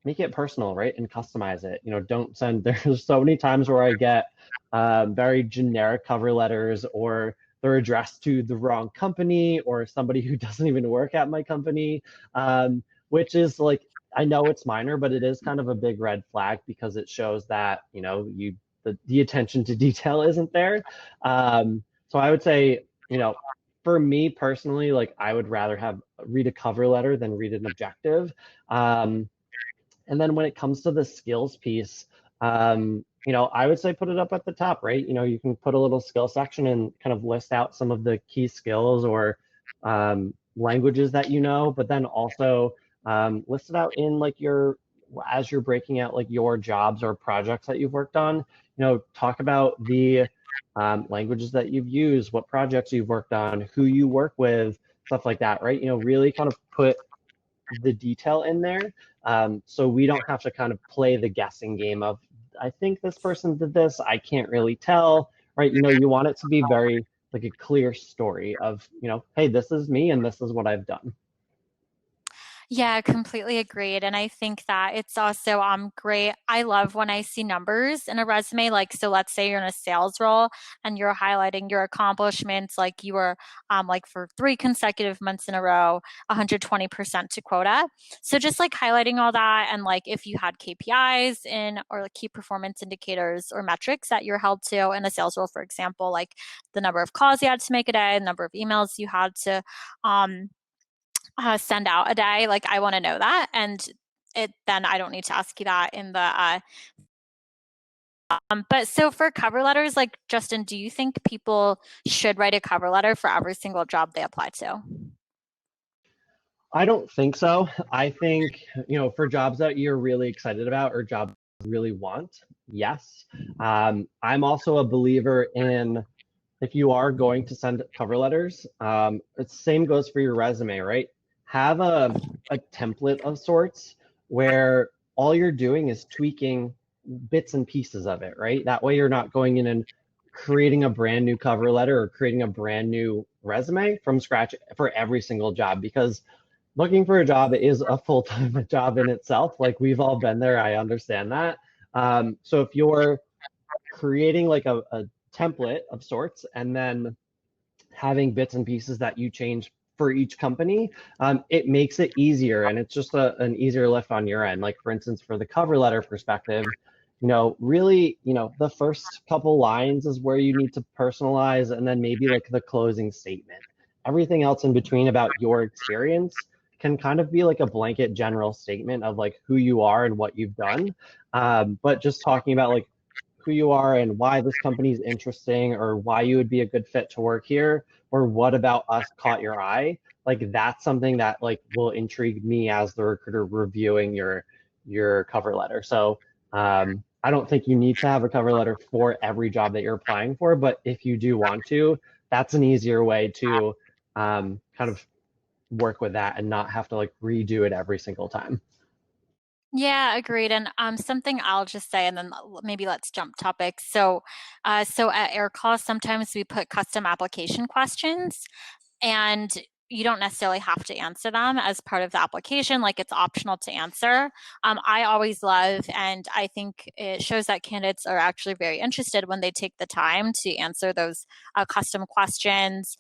make it personal, right? And customize it. Don't send, there's so many times where I get very generic cover letters, or they're addressed to the wrong company or somebody who doesn't even work at my company, which is like, I know it's minor, but it is kind of a big red flag because it shows that, the attention to detail isn't there. So I would say, for me personally, like I would rather read a cover letter than read an objective. And then when it comes to the skills piece, I would say put it up at the top, right? You can put a little skill section and kind of list out some of the key skills or languages that but then also list it out in like as you're breaking out like your jobs or projects that you've worked on, talk about the languages that you've used, what projects you've worked on, who you work with, stuff like that, right? Really kind of put the detail in there, so we don't have to kind of play the guessing game of, I think this person did this, I can't really tell, right? You want it to be very like a clear story of, hey, this is me and this is what I've done. Yeah, completely agreed. And I think that it's also great. I love when I see numbers in a resume. Like, so let's say you're in a sales role and you're highlighting your accomplishments, like you were like for 3 consecutive months in a row, 120% to quota. So just like highlighting all that, and like if you had KPIs or like key performance indicators or metrics that you're held to in a sales role, for example, like the number of calls you had to make a day, the number of emails you had to send out a day, like I want to know that, and then I don't need to ask you that in the but so for cover letters, like Justin, do you think people should write a cover letter for every single job they apply to? I don't think so. I think, for jobs that you're really excited about or jobs you really want, yes. I'm also a believer in, if you are going to send cover letters, the same goes for your resume, right? Have a template of sorts where all you're doing is tweaking bits and pieces of it, right? That way you're not going in and creating a brand new cover letter or creating a brand new resume from scratch for every single job, because looking for a job is a full-time job in itself. Like we've all been there. I understand that. So if you're creating like a template of sorts and then having bits and pieces that you change for each company, it makes it easier, and it's just an easier lift on your end. Like for instance, for the cover letter perspective, really, the first couple lines is where you need to personalize, and then maybe like the closing statement. Everything else in between about your experience can kind of be like a blanket general statement of like who you are and what you've done. But just talking about like who you are and why this company is interesting, or why you would be a good fit to work here, or what about us caught your eye, like that's something that like will intrigue me as the recruiter reviewing your cover letter. So I don't think you need to have a cover letter for every job that you're applying for, but if you do want to, that's an easier way to kind of work with that and not have to like redo it every single time. Yeah, agreed. And something I'll just say, and then maybe let's jump topics. So at Aircall, sometimes we put custom application questions, and you don't necessarily have to answer them as part of the application. Like it's optional to answer. I always love, and I think it shows that candidates are actually very interested when they take the time to answer those custom questions.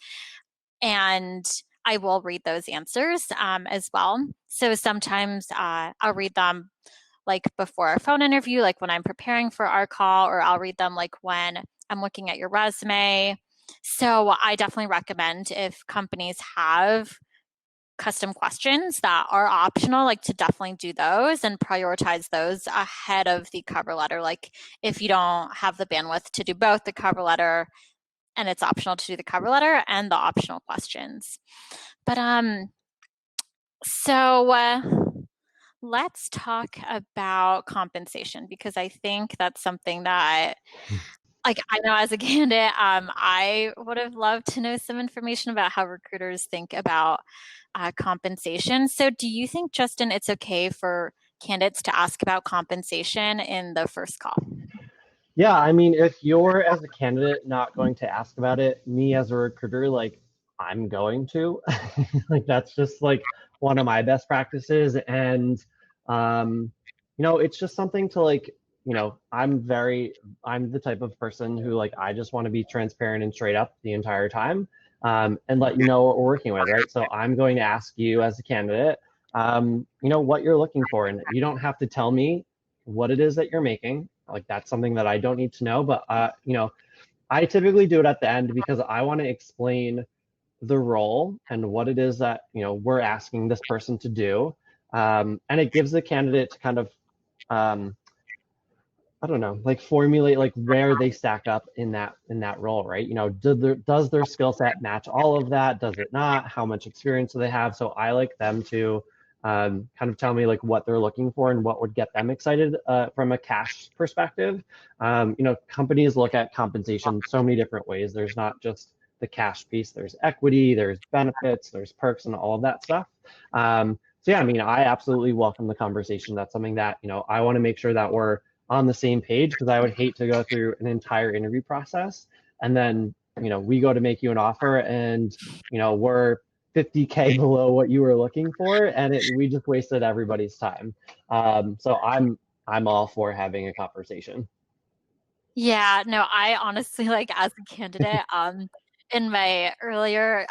And I will read those answers as well. So sometimes I'll read them like before a phone interview, like when I'm preparing for our call, or I'll read them like when I'm looking at your resume. So I definitely recommend, if companies have custom questions that are optional, like to definitely do those and prioritize those ahead of the cover letter. Like if you don't have the bandwidth to do both the cover letter, and it's optional to do the cover letter and the optional questions. But let's talk about compensation, because I think that's something that, like, I know as a candidate, I would have loved to know some information about how recruiters think about compensation. So do you think, Justin, it's okay for candidates to ask about compensation in the first call? Yeah, I mean, if you're as a candidate not going to ask about it, me as a recruiter, like I'm going to. Like that's just like one of my best practices. And it's just something to like, I'm the type of person who like I just want to be transparent and straight up the entire time, and let you know what we're working with, right? So I'm going to ask you as a candidate, what you're looking for. And you don't have to tell me what it is that you're making. Like that's something that I don't need to know, but I typically do it at the end because I want to explain the role and what it is that we're asking this person to do, and it gives the candidate to kind of I don't know, like formulate like where they stack up in that role, right? Does their skill set match all of that? Does it not? How much experience do they have? So I like them to kind of tell me like what they're looking for and what would get them excited from a cash perspective. Companies look at compensation so many different ways. There's not just the cash piece. There's equity, there's benefits, there's perks, and all of that stuff. So yeah, I mean, I absolutely welcome the conversation. That's something that I want to make sure that we're on the same page, because I would hate to go through an entire interview process and then we go to make you an offer and we're $50K below what you were looking for, and we just wasted everybody's time. So I'm all for having a conversation. Yeah, no, I honestly, like as a candidate, in my earlier,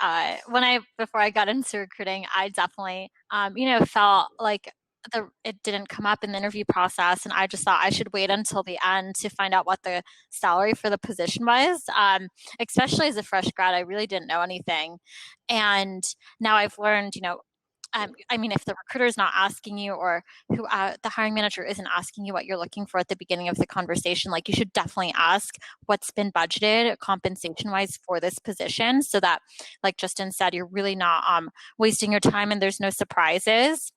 before I got into recruiting, I definitely, felt like it didn't come up in the interview process, and I just thought I should wait until the end to find out what the salary for the position was. Especially as a fresh grad, I really didn't know anything, and now I've learned, I mean, if the recruiter is not asking you, or who the hiring manager isn't asking you what you're looking for at the beginning of the conversation, like you should definitely ask what's been budgeted compensation wise for this position, so that, like Justin said, you're really not wasting your time and there's no surprises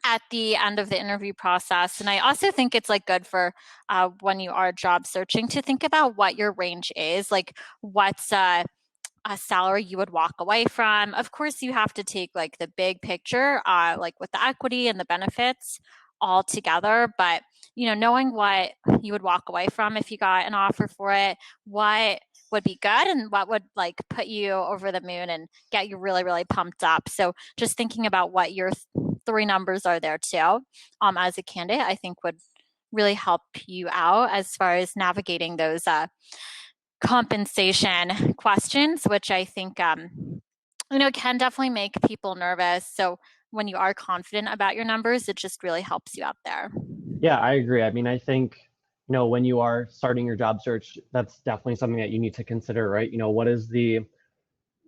at the end of the interview process. And I also think it's like good for when you are job searching to think about what your range is, like what's a salary you would walk away from. Of course, you have to take like the big picture, like with the equity and the benefits all together. But knowing what you would walk away from if you got an offer for it, what would be good and what would like put you over the moon and get you really, really pumped up. So just thinking about what your three numbers are there too, as a candidate, I think would really help you out as far as navigating those compensation questions, which I think can definitely make people nervous. So when you are confident about your numbers, it just really helps you out there. Yeah, I agree. I mean, I think, when you are starting your job search, that's definitely something that you need to consider, right? What is the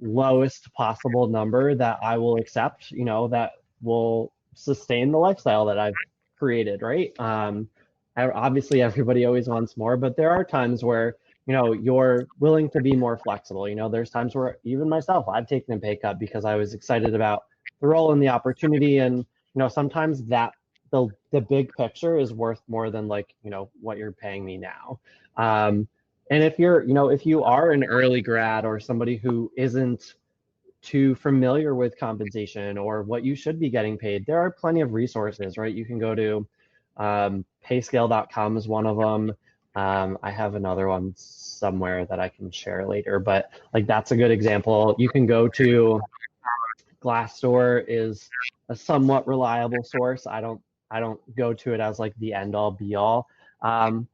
lowest possible number that I will accept, that will sustain the lifestyle that I've created, right? Obviously, everybody always wants more, but there are times where, you're willing to be more flexible. There's times where even myself, I've taken a pay cut because I was excited about the role and the opportunity. And, sometimes that the big picture is worth more than like, what you're paying me now. And if if you are an early grad or somebody who isn't too familiar with compensation or what you should be getting paid, there are plenty of resources, right? You can go to payscale.com is one of them. I have another one somewhere that I can share later, but like that's a good example. You can go to Glassdoor is a somewhat reliable source. I don't go to it as like the end all be all.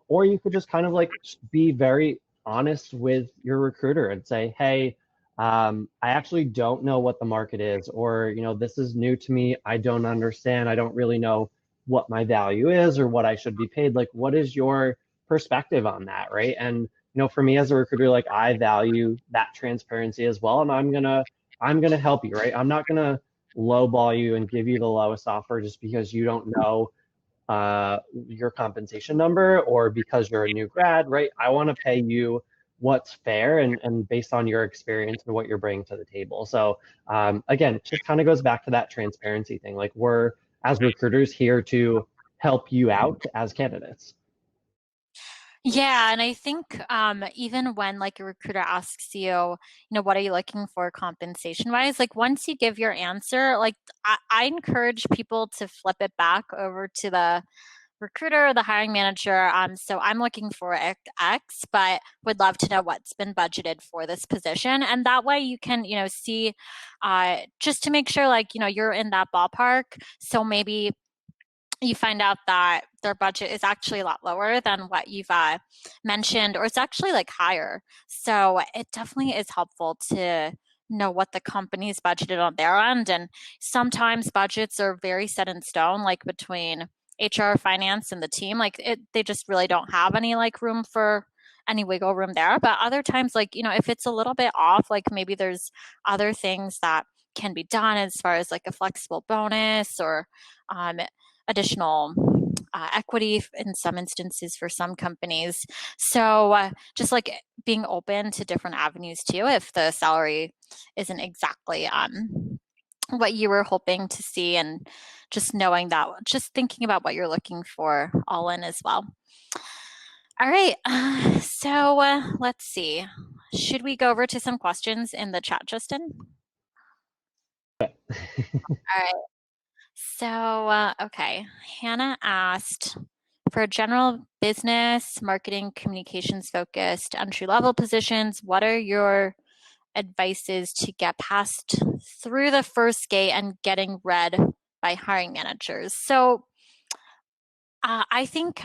Or you could just kind of like be very honest with your recruiter and say, hey, I actually don't know what the market is, or, this is new to me. I don't understand. I don't really know what my value is or what I should be paid. Like, what is your perspective on that, right? And, for me as a recruiter, like I value that transparency as well. And I'm gonna help you, right? I'm not gonna lowball you and give you the lowest offer just because you don't know your compensation number or because you're a new grad, right? I want to pay you what's fair and based on your experience and what you're bringing to the table. So again, it just kind of goes back to that transparency thing. Like we're, as recruiters, here to help you out as candidates. Yeah, and I think even when like a recruiter asks you, what are you looking for compensation wise? Like once you give your answer, like I encourage people to flip it back over to the recruiter or the hiring manager. So I'm looking for X, but would love to know what's been budgeted for this position. And that way you can, see just to make sure like, you're in that ballpark. So maybe you find out that their budget is actually a lot lower than what you've mentioned, or it's actually like higher. So it definitely is helpful to know what the company's budgeted on their end. And sometimes budgets are very set in stone, like between HR, finance, and the team. Like they just really don't have any like room for any wiggle room there. But other times, like, if it's a little bit off, like maybe there's other things that can be done as far as like a flexible bonus or additional equity in some instances for some companies. So just like being open to different avenues too, if the salary isn't exactly what you were hoping to see, and just knowing that, just thinking about what you're looking for all in as well. All right, so let's see. Should we go over to some questions in the chat, Justin? All right. So, okay, Hannah asked, for a general business, marketing, communications focused, entry-level positions, what are your advices to get past through the first gate and getting read by hiring managers? So I think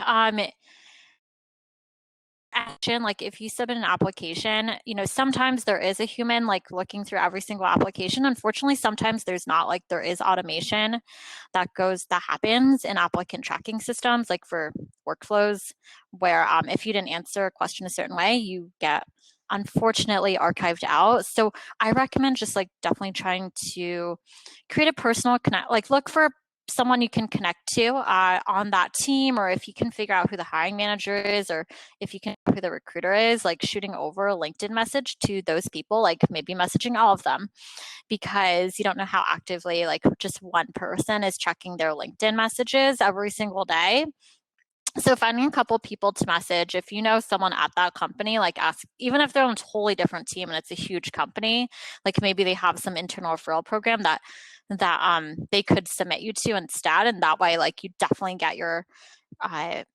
action, like if you submit an application, sometimes there is a human like looking through every single application. Unfortunately, sometimes there's not. Like there is automation that happens in applicant tracking systems, like for workflows, where if you didn't answer a question a certain way, you get unfortunately archived out. So I recommend just like definitely trying to create a personal connect, like look for someone you can connect to on that team, or if you can figure out who the hiring manager is, or if you can know who the recruiter is, like shooting over a LinkedIn message to those people, like maybe messaging all of them, because you don't know how actively like just one person is checking their LinkedIn messages every single day. So finding a couple people to message, if you know someone at that company, like ask, even if they're on a totally different team and it's a huge company, like maybe they have some internal referral program that they could submit you to instead. And that way, like you definitely get your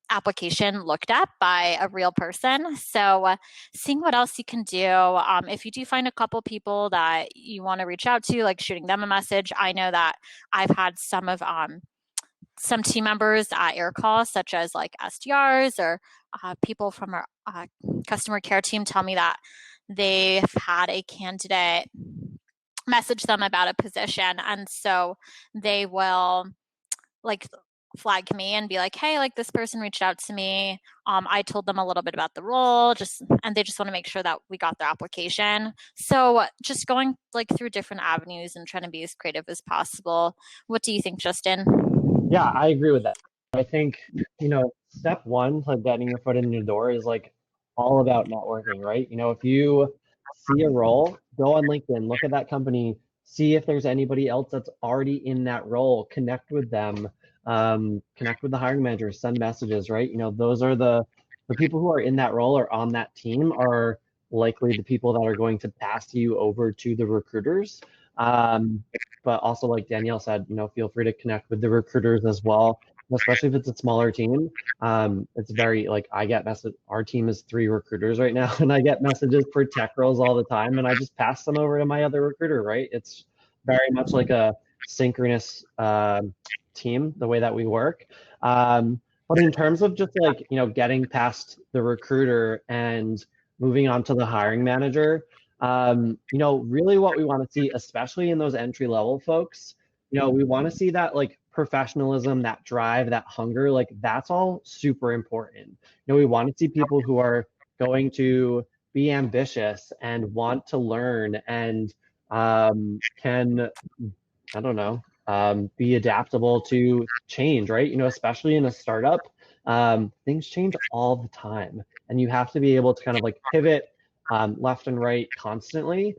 application looked at by a real person. So seeing what else you can do. If you do find a couple people that you want to reach out to, like shooting them a message. I know that I've had some team members at Aircall, such as like SDRs or people from our customer care team, tell me that they've had a candidate message them about a position, and so they will like flag me and be like, hey, like this person reached out to me. I told them a little bit about the role, and they just want to make sure that we got their application. So just going like through different avenues and trying to be as creative as possible. What do you think, Justin? Yeah, I agree with that. I think, step one, like getting your foot in the door is like all about networking, right? If you see a role, go on LinkedIn, look at that company, see if there's anybody else that's already in that role, connect with them, connect with the hiring manager, send messages, right? Those are the people who are in that role or on that team are likely the people that are going to pass you over to the recruiters. But also, like Danielle said, feel free to connect with the recruiters as well, especially if it's a smaller team. It's very I get our team is 3 recruiters right now, and I get messages for tech roles all the time, and I just pass them over to my other recruiter, right? It's very much like a synchronous team, the way that we work. But in terms of just getting past the recruiter and moving on to the hiring manager, really what we want to see, especially in those entry level folks, we want to see that professionalism, that drive, that hunger, that's all super important. We want to see people who are going to be ambitious and want to learn and can, I don't know, be adaptable to change, right? Especially in a startup, things change all the time, and you have to be able to kind of pivot left and right constantly.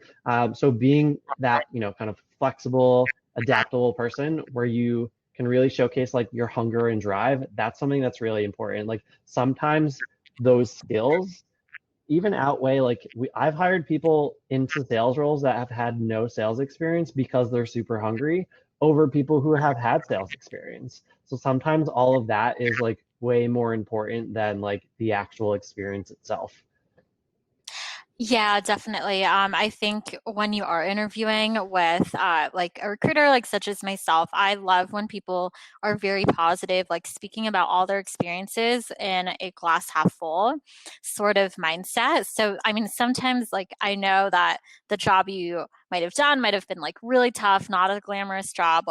So being that, kind of flexible, adaptable person where you can really showcase your hunger and drive, that's something that's really important. Sometimes those skills even outweigh I've hired people into sales roles that have had no sales experience because they're super hungry over people who have had sales experience. So sometimes all of that is way more important than the actual experience itself. Yeah, definitely. I think when you are interviewing with a recruiter such as myself, I love when people are very positive, speaking about all their experiences in a glass half full sort of mindset. So, I mean, sometimes I know that the job you might have done might have been really tough, not a glamorous job,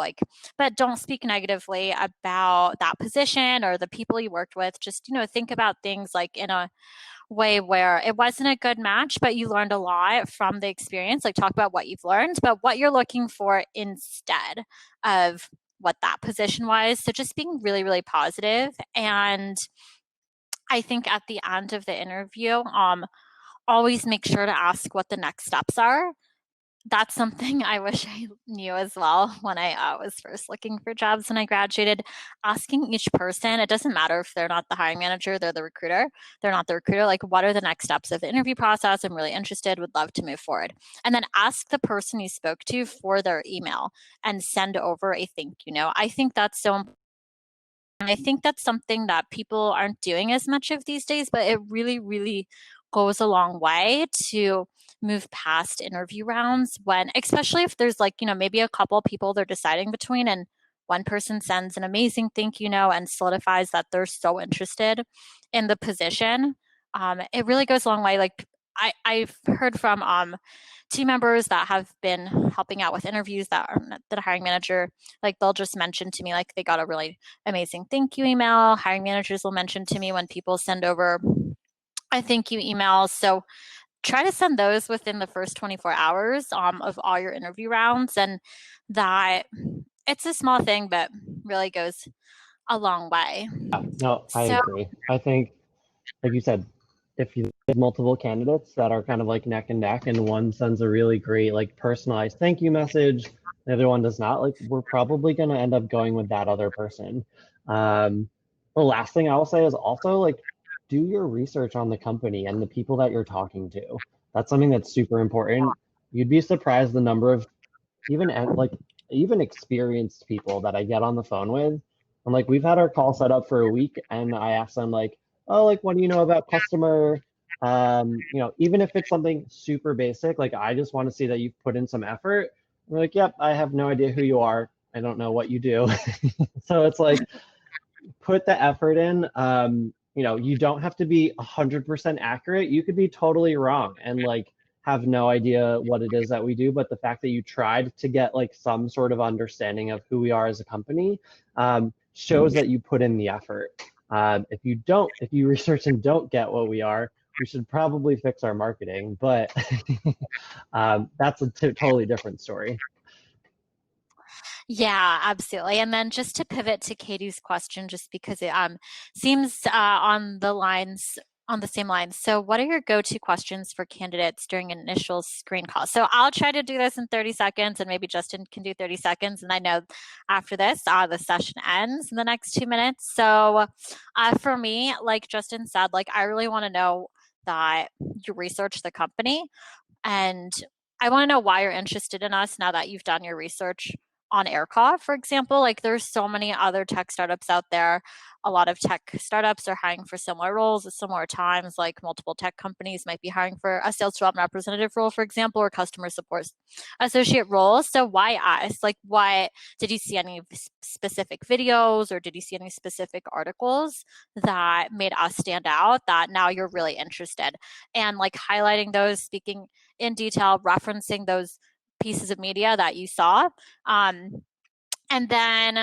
but don't speak negatively about that position or the people you worked with. Just, think about things in a way where it wasn't a good match, but you learned a lot from the experience. Talk about what you've learned, but what you're looking for instead of what that position was. So just being really, really positive. And I think at the end of the interview, always make sure to ask what the next steps are. That's something I wish I knew as well when I was first looking for jobs when I graduated. Asking each person, it doesn't matter if they're not the hiring manager, they're the recruiter. They're not the recruiter. What are the next steps of the interview process? I'm really interested, would love to move forward. And then ask the person you spoke to for their email and send over a thank you note. I think that's so important. And I think that's something that people aren't doing as much of these days, but it really, really goes a long way to move past interview rounds when, especially if there's maybe a couple people they're deciding between and one person sends an amazing thank you note and solidifies that they're so interested in the position. It really goes a long way. I've heard from team members that have been helping out with interviews that the hiring manager, they'll just mention to me, they got a really amazing thank you email. Hiring managers will mention to me when people send over a thank you email. So try to send those within the first 24 hours of all your interview rounds. And that it's a small thing, but really goes a long way. No, I agree. I think, like you said, if you have multiple candidates that are kind of neck and neck and one sends a really great personalized thank you message, the other one does not, we're probably going to end up going with that other person. The last thing I will say is also do your research on the company and the people that you're talking to. That's something that's super important. You'd be surprised the number of even experienced people that I get on the phone with And like we've had our call set up for a week, and I asked them like, oh, like what do you know about customer? Even if it's something super basic, like I just want to see that you've put in some effort. They're like, yep, I have no idea who you are. I don't know what you do. So it's like, put the effort in. You don't have to be 100% accurate. You could be totally wrong and like have no idea what it is that we do. But the fact that you tried to get like some sort of understanding of who we are as a company shows that you put in the effort. If you research and don't get what we are, we should probably fix our marketing. But that's a totally different story. Yeah, absolutely. And then just to pivot to Katie's question, just because it seems on the same lines. So what are your go-to questions for candidates during an initial screen call? So I'll try to do this in 30 seconds, and maybe Justin can do 30 seconds. And I know after this, the session ends in the next 2 minutes. So for me, like Justin said, like I really want to know that you research the company, and I want to know why you're interested in us now that you've done your research on Aircall, for example. Like there's so many other tech startups out there. A lot of tech startups are hiring for similar roles at similar times, like multiple tech companies might be hiring for a sales development representative role, for example, or customer support associate roles. So why us? Like what, did you see any specific videos or did you see any specific articles that made us stand out that now you're really interested? And like highlighting those, speaking in detail, referencing those pieces of media that you saw. And then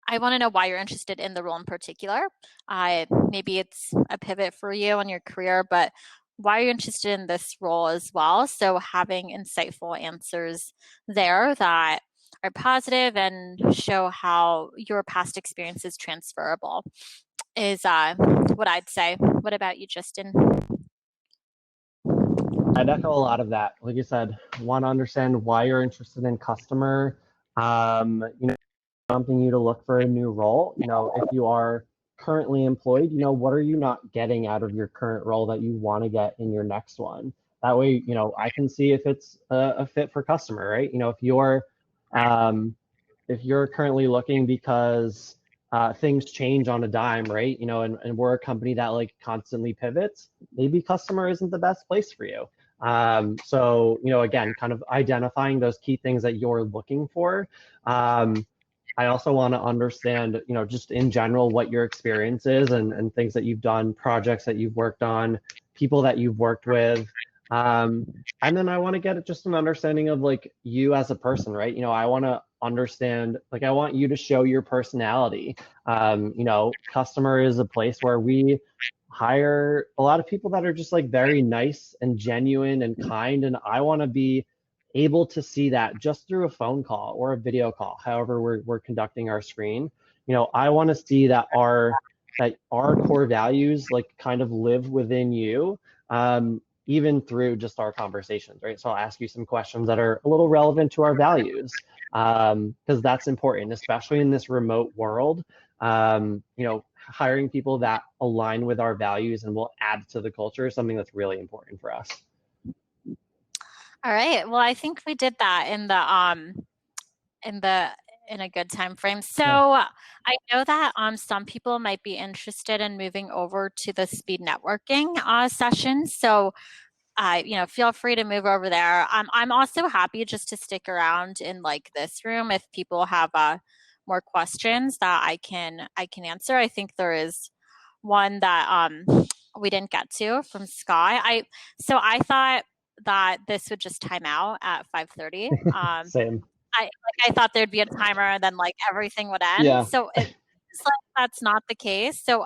I want to know why you're interested in the role in particular. Maybe it's a pivot for you in your career, but why are you interested in this role as well? So having insightful answers there that are positive and show how your past experience is transferable is what I'd say. What about you, Justin? I'd echo a lot of that. Like you said, want to understand why you're interested in customer, prompting you to look for a new role. If you are currently employed, what are you not getting out of your current role that you want to get in your next one? That way, I can see if it's a fit for customer, right? If you're currently looking because things change on a dime, right? And we're a company that like constantly pivots, maybe customer isn't the best place for you. So, again, kind of identifying those key things that you're looking for. I also want to understand, just in general, what your experience is and things that you've done, projects that you've worked on, people that you've worked with. And then I want to get just an understanding of like you as a person, right? I want to understand, like, I want you to show your personality. Customer is a place where we hire a lot of people that are just like very nice and genuine and kind. And I want to be able to see that just through a phone call or a video call, however we're conducting our screen. I want to see that our core values like kind of live within you, even through just our conversations, right? So I'll ask you some questions that are a little relevant to our values, because that's important, especially in this remote world. Hiring people that align with our values and will add to the culture is something that's really important for us. All right. Well, I think we did that in a good time frame. So yeah. I know that some people might be interested in moving over to the speed networking session. So feel free to move over there. I'm also happy just to stick around in like this room if people have more questions that I can answer. I think there is one that we didn't get to from Scott. I thought that this would just time out at 5:30. Same. I thought there'd be a timer and then like everything would end. Yeah. So it's like that's not the case. So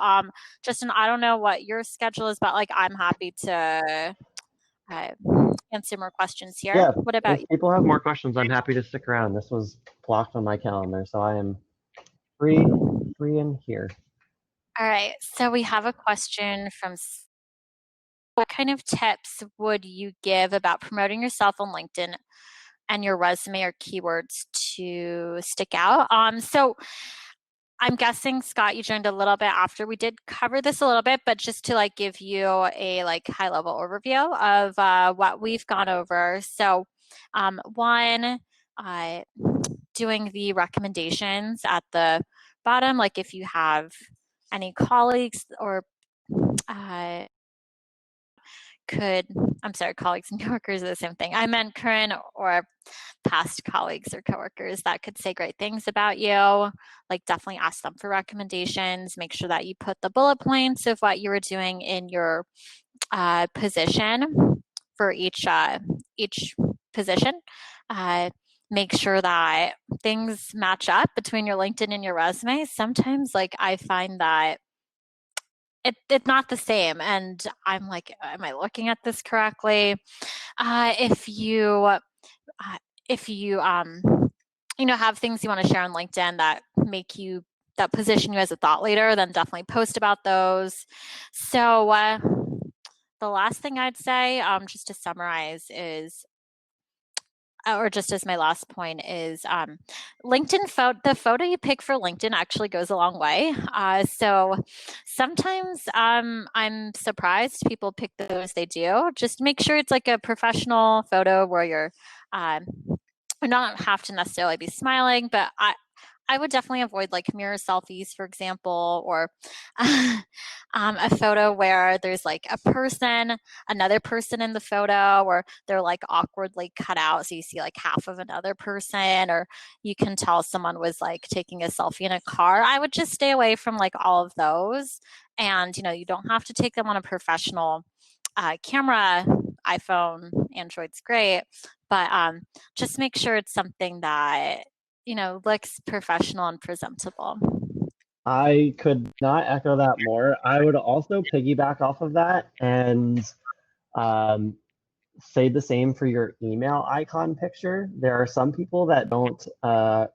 Justin, I don't know what your schedule is, but like I'm happy to answer more questions here. Yeah. What about if people have more questions, I'm happy to stick around. This was blocked on my calendar, so I am free in here. All right. So we have a question from: what kind of tips would you give about promoting yourself on LinkedIn and your resume or keywords to stick out? So I'm guessing, Scott, you joined a little bit after. We did cover this a little bit, but just to like give you a like high level overview of what we've gone over. So one, doing the recommendations at the bottom, like if you have any colleagues or colleagues and coworkers are the same thing. I meant current or past colleagues or coworkers that could say great things about you. Like definitely ask them for recommendations. Make sure that you put the bullet points of what you were doing in your position for each position. Make sure that things match up between your LinkedIn and your resume. Sometimes, like I find that it's not the same, and I'm like, am I looking at this correctly? If you have things you want to share on LinkedIn that position you as a thought leader, then definitely post about those. So the last thing I'd say, just to summarize, is, or just as my last point, is LinkedIn the photo you pick for LinkedIn actually goes a long way. So sometimes I'm surprised people pick those they do. Just make sure it's like a professional photo where you're not have to necessarily be smiling, but I would definitely avoid like mirror selfies, for example, or a photo where there's like another person in the photo, or they're like awkwardly cut out. So you see like half of another person, or you can tell someone was like taking a selfie in a car. I would just stay away from like all of those. And, you don't have to take them on a professional camera. iPhone, Android's great, but just make sure it's something that looks professional and presentable. I could not echo that more. I would also piggyback off of that and say the same for your email icon picture. There are some people that don't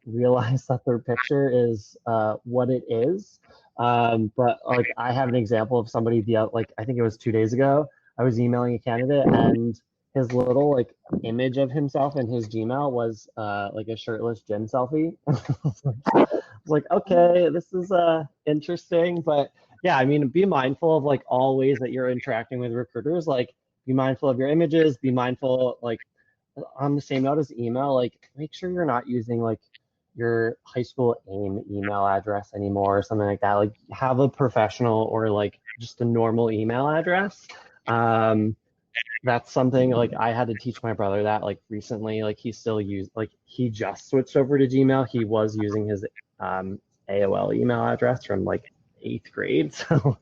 realize that their picture is what it is. But like I have an example of somebody I think it was 2 days ago, I was emailing a candidate and his little like image of himself in his Gmail was like a shirtless gym selfie. I was like, okay, this is interesting. But yeah, I mean, be mindful of like all ways that you're interacting with recruiters. Like be mindful of your images, be mindful, like on the same note as email, like make sure you're not using like your high school AIM email address anymore or something like that. Like have a professional or like just a normal email address. That's something like I had to teach my brother that like recently. Like he just switched over to Gmail. He was using his AOL email address from like 8th grade. So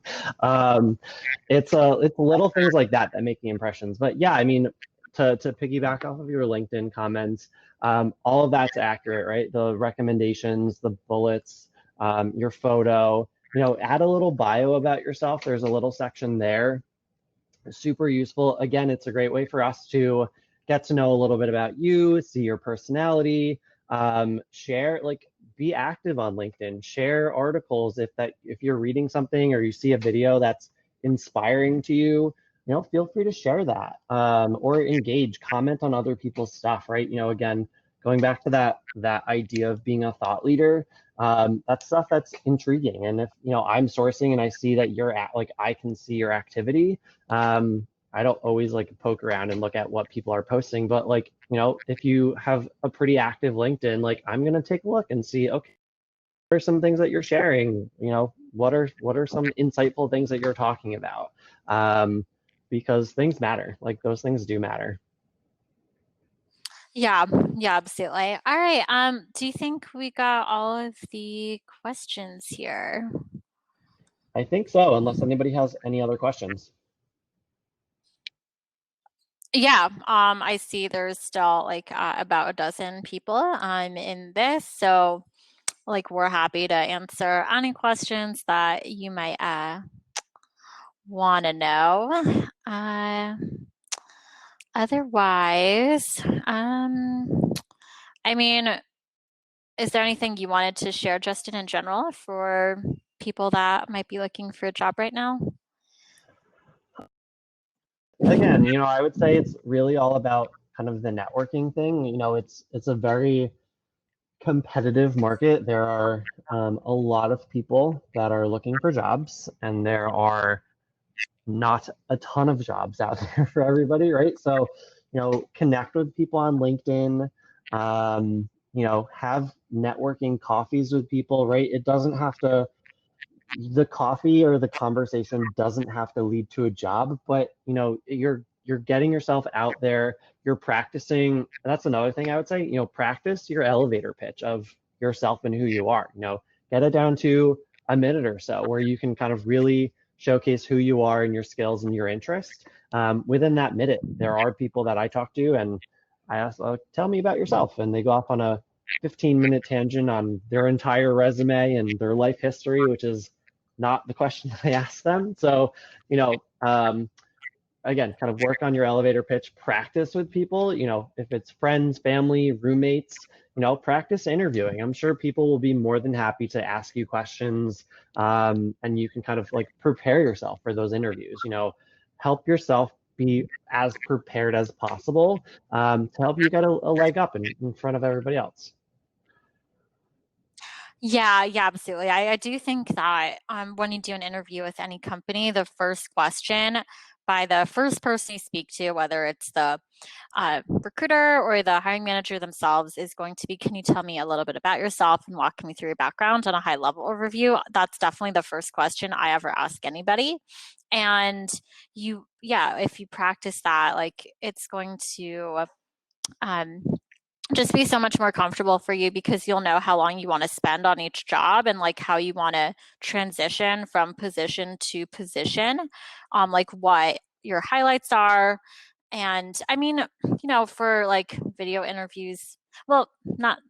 it's little things like that make the impressions. But yeah, I mean, to piggyback off of your LinkedIn comments, all of that's accurate, right? The recommendations, the bullets, your photo, add a little bio about yourself. There's a little section there. Super useful. Again, it's a great way for us to get to know a little bit about you, see your personality, share, like be active on LinkedIn, share articles if you're reading something or you see a video that's inspiring to you, feel free to share that, or engage, comment on other people's stuff, right? Again, going back to that idea of being a thought leader, that's stuff that's intriguing. And if I'm sourcing and I see that you're I can see your activity, I don't always like poke around and look at what people are posting, but like if you have a pretty active LinkedIn, like I'm gonna take a look and see, okay, what are some things that you're sharing, what are some insightful things that you're talking about, because things matter. Like those things do matter. Yeah, absolutely. All right. Do you think we got all of the questions here? I think so, unless anybody has any other questions. Yeah, I see there's still like about a dozen people in this, so like we're happy to answer any questions that you might want to know. Otherwise, I mean, is there anything you wanted to share, Justin, in general for people that might be looking for a job right now? Again, I would say it's really all about kind of the networking thing. It's a very competitive market. There are a lot of people that are looking for jobs, and there are not a ton of jobs out there for everybody, right? So, connect with people on LinkedIn. have networking coffees with people, right? It doesn't have to, the coffee or the conversation doesn't have to lead to a job, but you're getting yourself out there, you're practicing. That's another thing I would say, practice your elevator pitch of yourself and who you are. Get it down to a minute or so where you can kind of really showcase who you are and your skills and your interests. Within that minute, there are people that I talk to and I ask, tell me about yourself, and they go off on a 15-minute tangent on their entire resume and their life history, which is not the question that I asked them. So, again, kind of work on your elevator pitch, practice with people, if it's friends, family, roommates, practice interviewing. I'm sure people will be more than happy to ask you questions, and you can kind of like prepare yourself for those interviews, help yourself be as prepared as possible, to help you get a leg up in front of everybody else. Yeah, absolutely. I do think that when you do an interview with any company, the first question by the first person you speak to, whether it's the recruiter or the hiring manager themselves, is going to be, can you tell me a little bit about yourself and walk me through your background on a high level overview? That's definitely the first question I ever ask anybody. And if you practice that, like, it's going to just be so much more comfortable for you, because you'll know how long you want to spend on each job and like how you want to transition from position to position, like what your highlights are. And I mean, for like video interviews, well,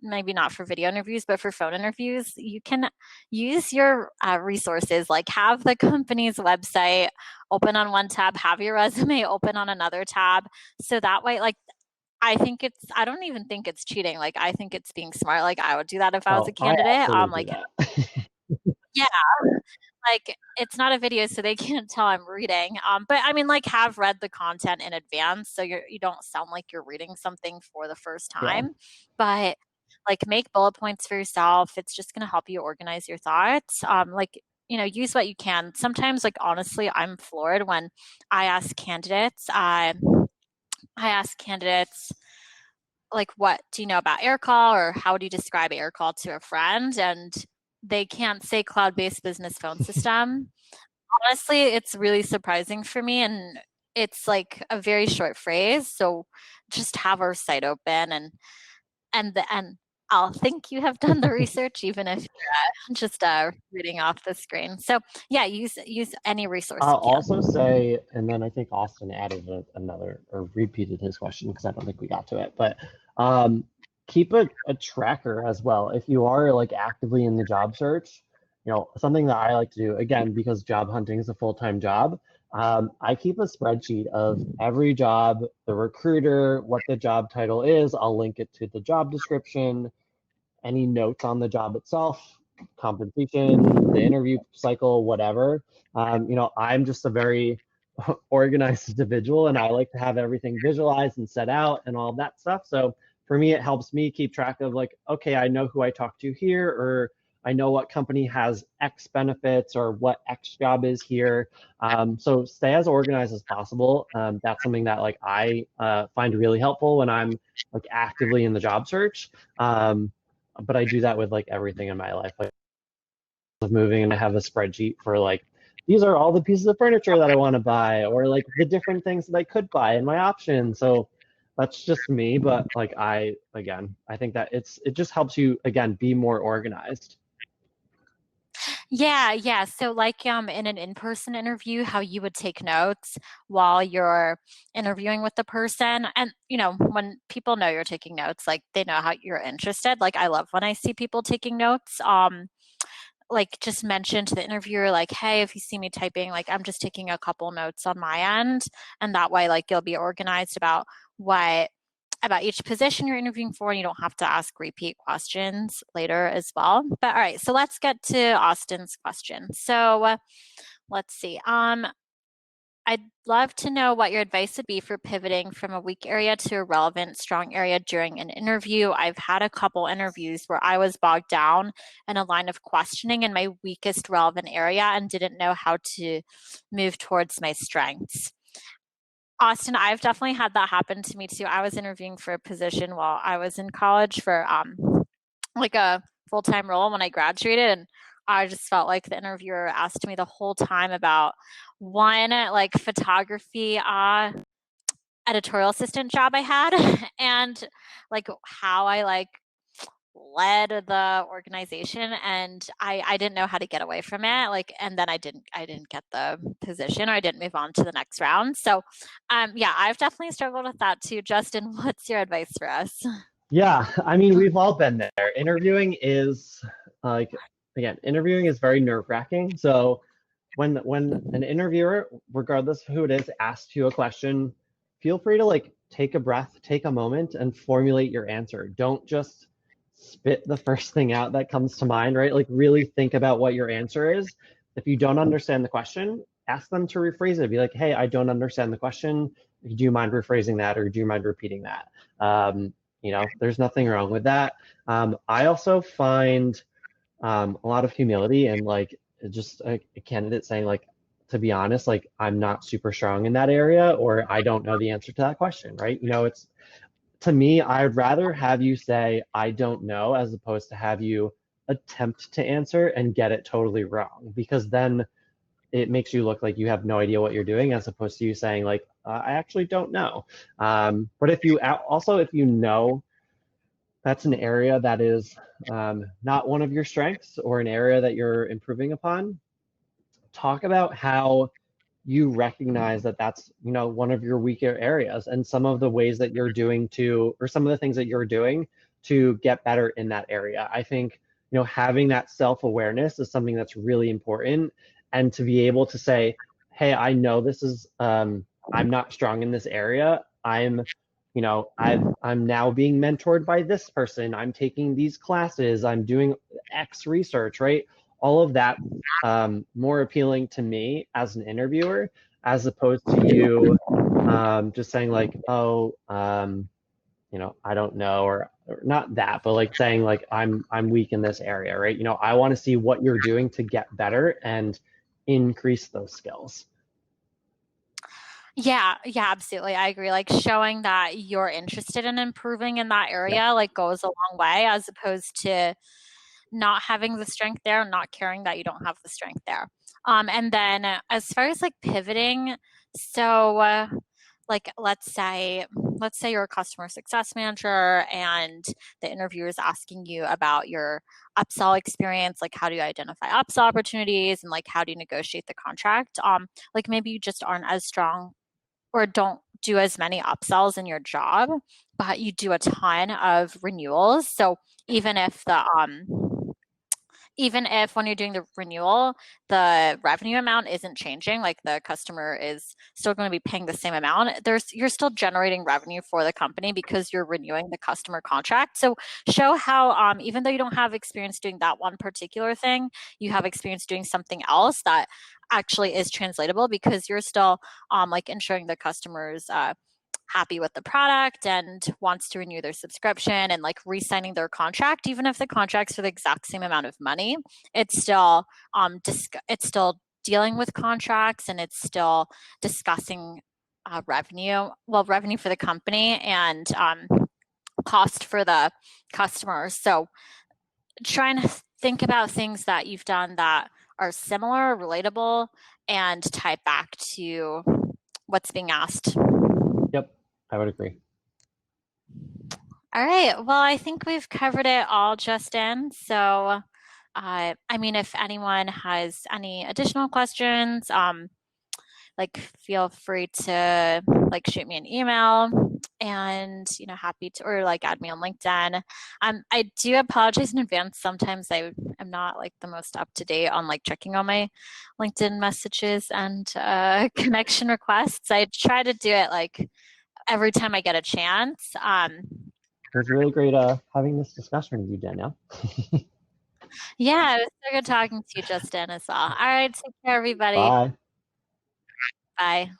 maybe not for video interviews, but for phone interviews, you can use your resources, like have the company's website open on one tab, have your resume open on another tab. So that way, like, I don't even think it's cheating. Like, I think it's being smart. Like, I would do that if I was a candidate. Like, yeah, like, it's not a video, so they can't tell I'm reading. But I mean, like, have read the content in advance, so you don't sound like you're reading something for the first time. Yeah. But like, make bullet points for yourself. It's just going to help you organize your thoughts. Use what you can. Sometimes, like, honestly, I'm floored when I ask candidates. I ask candidates, like, what do you know about Aircall, or how would you describe Aircall to a friend? And they can't say cloud-based business phone system. Honestly, it's really surprising for me, and it's like a very short phrase. So just have our site open, and I'll think you have done the research, even if you're just reading off the screen. So yeah, use any resource. I'll also say, and then I think Austin added another, or repeated his question because I don't think we got to it, but keep a tracker as well. If you are like actively in the job search, something that I like to do, again, because job hunting is a full-time job, I keep a spreadsheet of every job, the recruiter, what the job title is. I'll link it to the job description, any notes on the job itself, compensation, the interview cycle, whatever. I'm just a very organized individual, and I like to have everything visualized and set out and all of that stuff. So for me, it helps me keep track of, like, okay, I know who I talked to here, or I know what company has X benefits, or what X job is here. So stay as organized as possible. That's something that, like, I find really helpful when I'm like actively in the job search. But I do that with like everything in my life. Like, of moving, and I have a spreadsheet for, like, these are all the pieces of furniture that I want to buy, or like the different things that I could buy and my options. So that's just me, but like, I think that it just helps you, again, be more organized. Yeah. So like in an in-person interview, how you would take notes while you're interviewing with the person. And, when people know you're taking notes, like, they know how you're interested. Like, I love when I see people taking notes. Like, just mention to the interviewer, like, hey, if you see me typing, like, I'm just taking a couple notes on my end. And that way, like, you'll be organized about each position you're interviewing for, and you don't have to ask repeat questions later as well. But all right, so let's get to Austin's question. So let's see. I'd love to know what your advice would be for pivoting from a weak area to a relevant, strong area during an interview. I've had a couple interviews where I was bogged down in a line of questioning in my weakest relevant area and didn't know how to move towards my strengths. Austin, I've definitely had that happen to me too. I was interviewing for a position while I was in college for like a full-time role when I graduated, and I just felt like the interviewer asked me the whole time about one like photography editorial assistant job I had and like how I like led the organization, and I didn't know how to get away from it, like, and then I didn't get the position, or I didn't move on to the next round. So yeah, I've definitely struggled with that too. Justin, what's your advice for us? Yeah, I mean, we've all been there. Interviewing is interviewing is very nerve-wracking. So when an interviewer, regardless of who it is, asks you a question, feel free to like take a breath, take a moment, and formulate your answer. Don't just spit the first thing out that comes to mind, right? Like really think about what your answer is. If you don't understand the question, ask them to rephrase it. Be like, hey, I don't understand the question. Do you mind rephrasing that, or do you mind repeating that? There's nothing wrong with that. I also find a lot of humility and like just a candidate saying like, to be honest, like I'm not super strong in that area, or I don't know the answer to that question, right? It's, to me, I'd rather have you say I don't know as opposed to have you attempt to answer and get it totally wrong, because then it makes you look like you have no idea what you're doing, as opposed to you saying like, I actually don't know. But if you know that's an area that is not one of your strengths, or an area that you're improving upon, talk about how you recognize that that's one of your weaker areas, and some of the ways that you're doing or some of the things that you're doing to get better in that area. I think having that self-awareness is something that's really important, and to be able to say, hey, I know this is I'm not strong in this area. I'm now being mentored by this person. I'm taking these classes. I'm doing X research, right? All of that more appealing to me as an interviewer, as opposed to you just saying like, oh, I don't know, or not that, but like saying like I'm weak in this area, right? I want to see what you're doing to get better and increase those skills. Yeah, absolutely. I agree. Like showing that you're interested in improving in that area like goes a long way, as opposed to not having the strength there and not caring that you don't have the strength there. And then as far as like pivoting, so like let's say you're a customer success manager and the interviewer is asking you about your upsell experience, like how do you identify upsell opportunities and like how do you negotiate the contract. Like maybe you just aren't as strong or don't do as many upsells in your job, but you do a ton of renewals. So even if when you're doing the renewal, the revenue amount isn't changing, like the customer is still going to be paying the same amount, you're still generating revenue for the company because you're renewing the customer contract. So show how even though you don't have experience doing that one particular thing, you have experience doing something else that actually is translatable, because you're still like ensuring the customers happy with the product and wants to renew their subscription and like re-signing their contract. Even if the contract's for the exact same amount of money, it's still it's still dealing with contracts, and it's still discussing revenue for the company and cost for the customers. So trying to think about things that you've done that are similar, relatable, and tie back to what's being asked. Yep, I would agree. All right. Well, I think we've covered it all, Justin. So, I mean, if anyone has any additional questions, like feel free to like shoot me an email, and happy to, or like add me on LinkedIn. I do apologize in advance. Sometimes I am not like the most up to date on like checking all my LinkedIn messages and connection requests. I try to do it like every time I get a chance. It was really great having this discussion with you, Danielle. Yeah, it was so good talking to you, Justin, as well. All right, take care, everybody. Bye. Bye.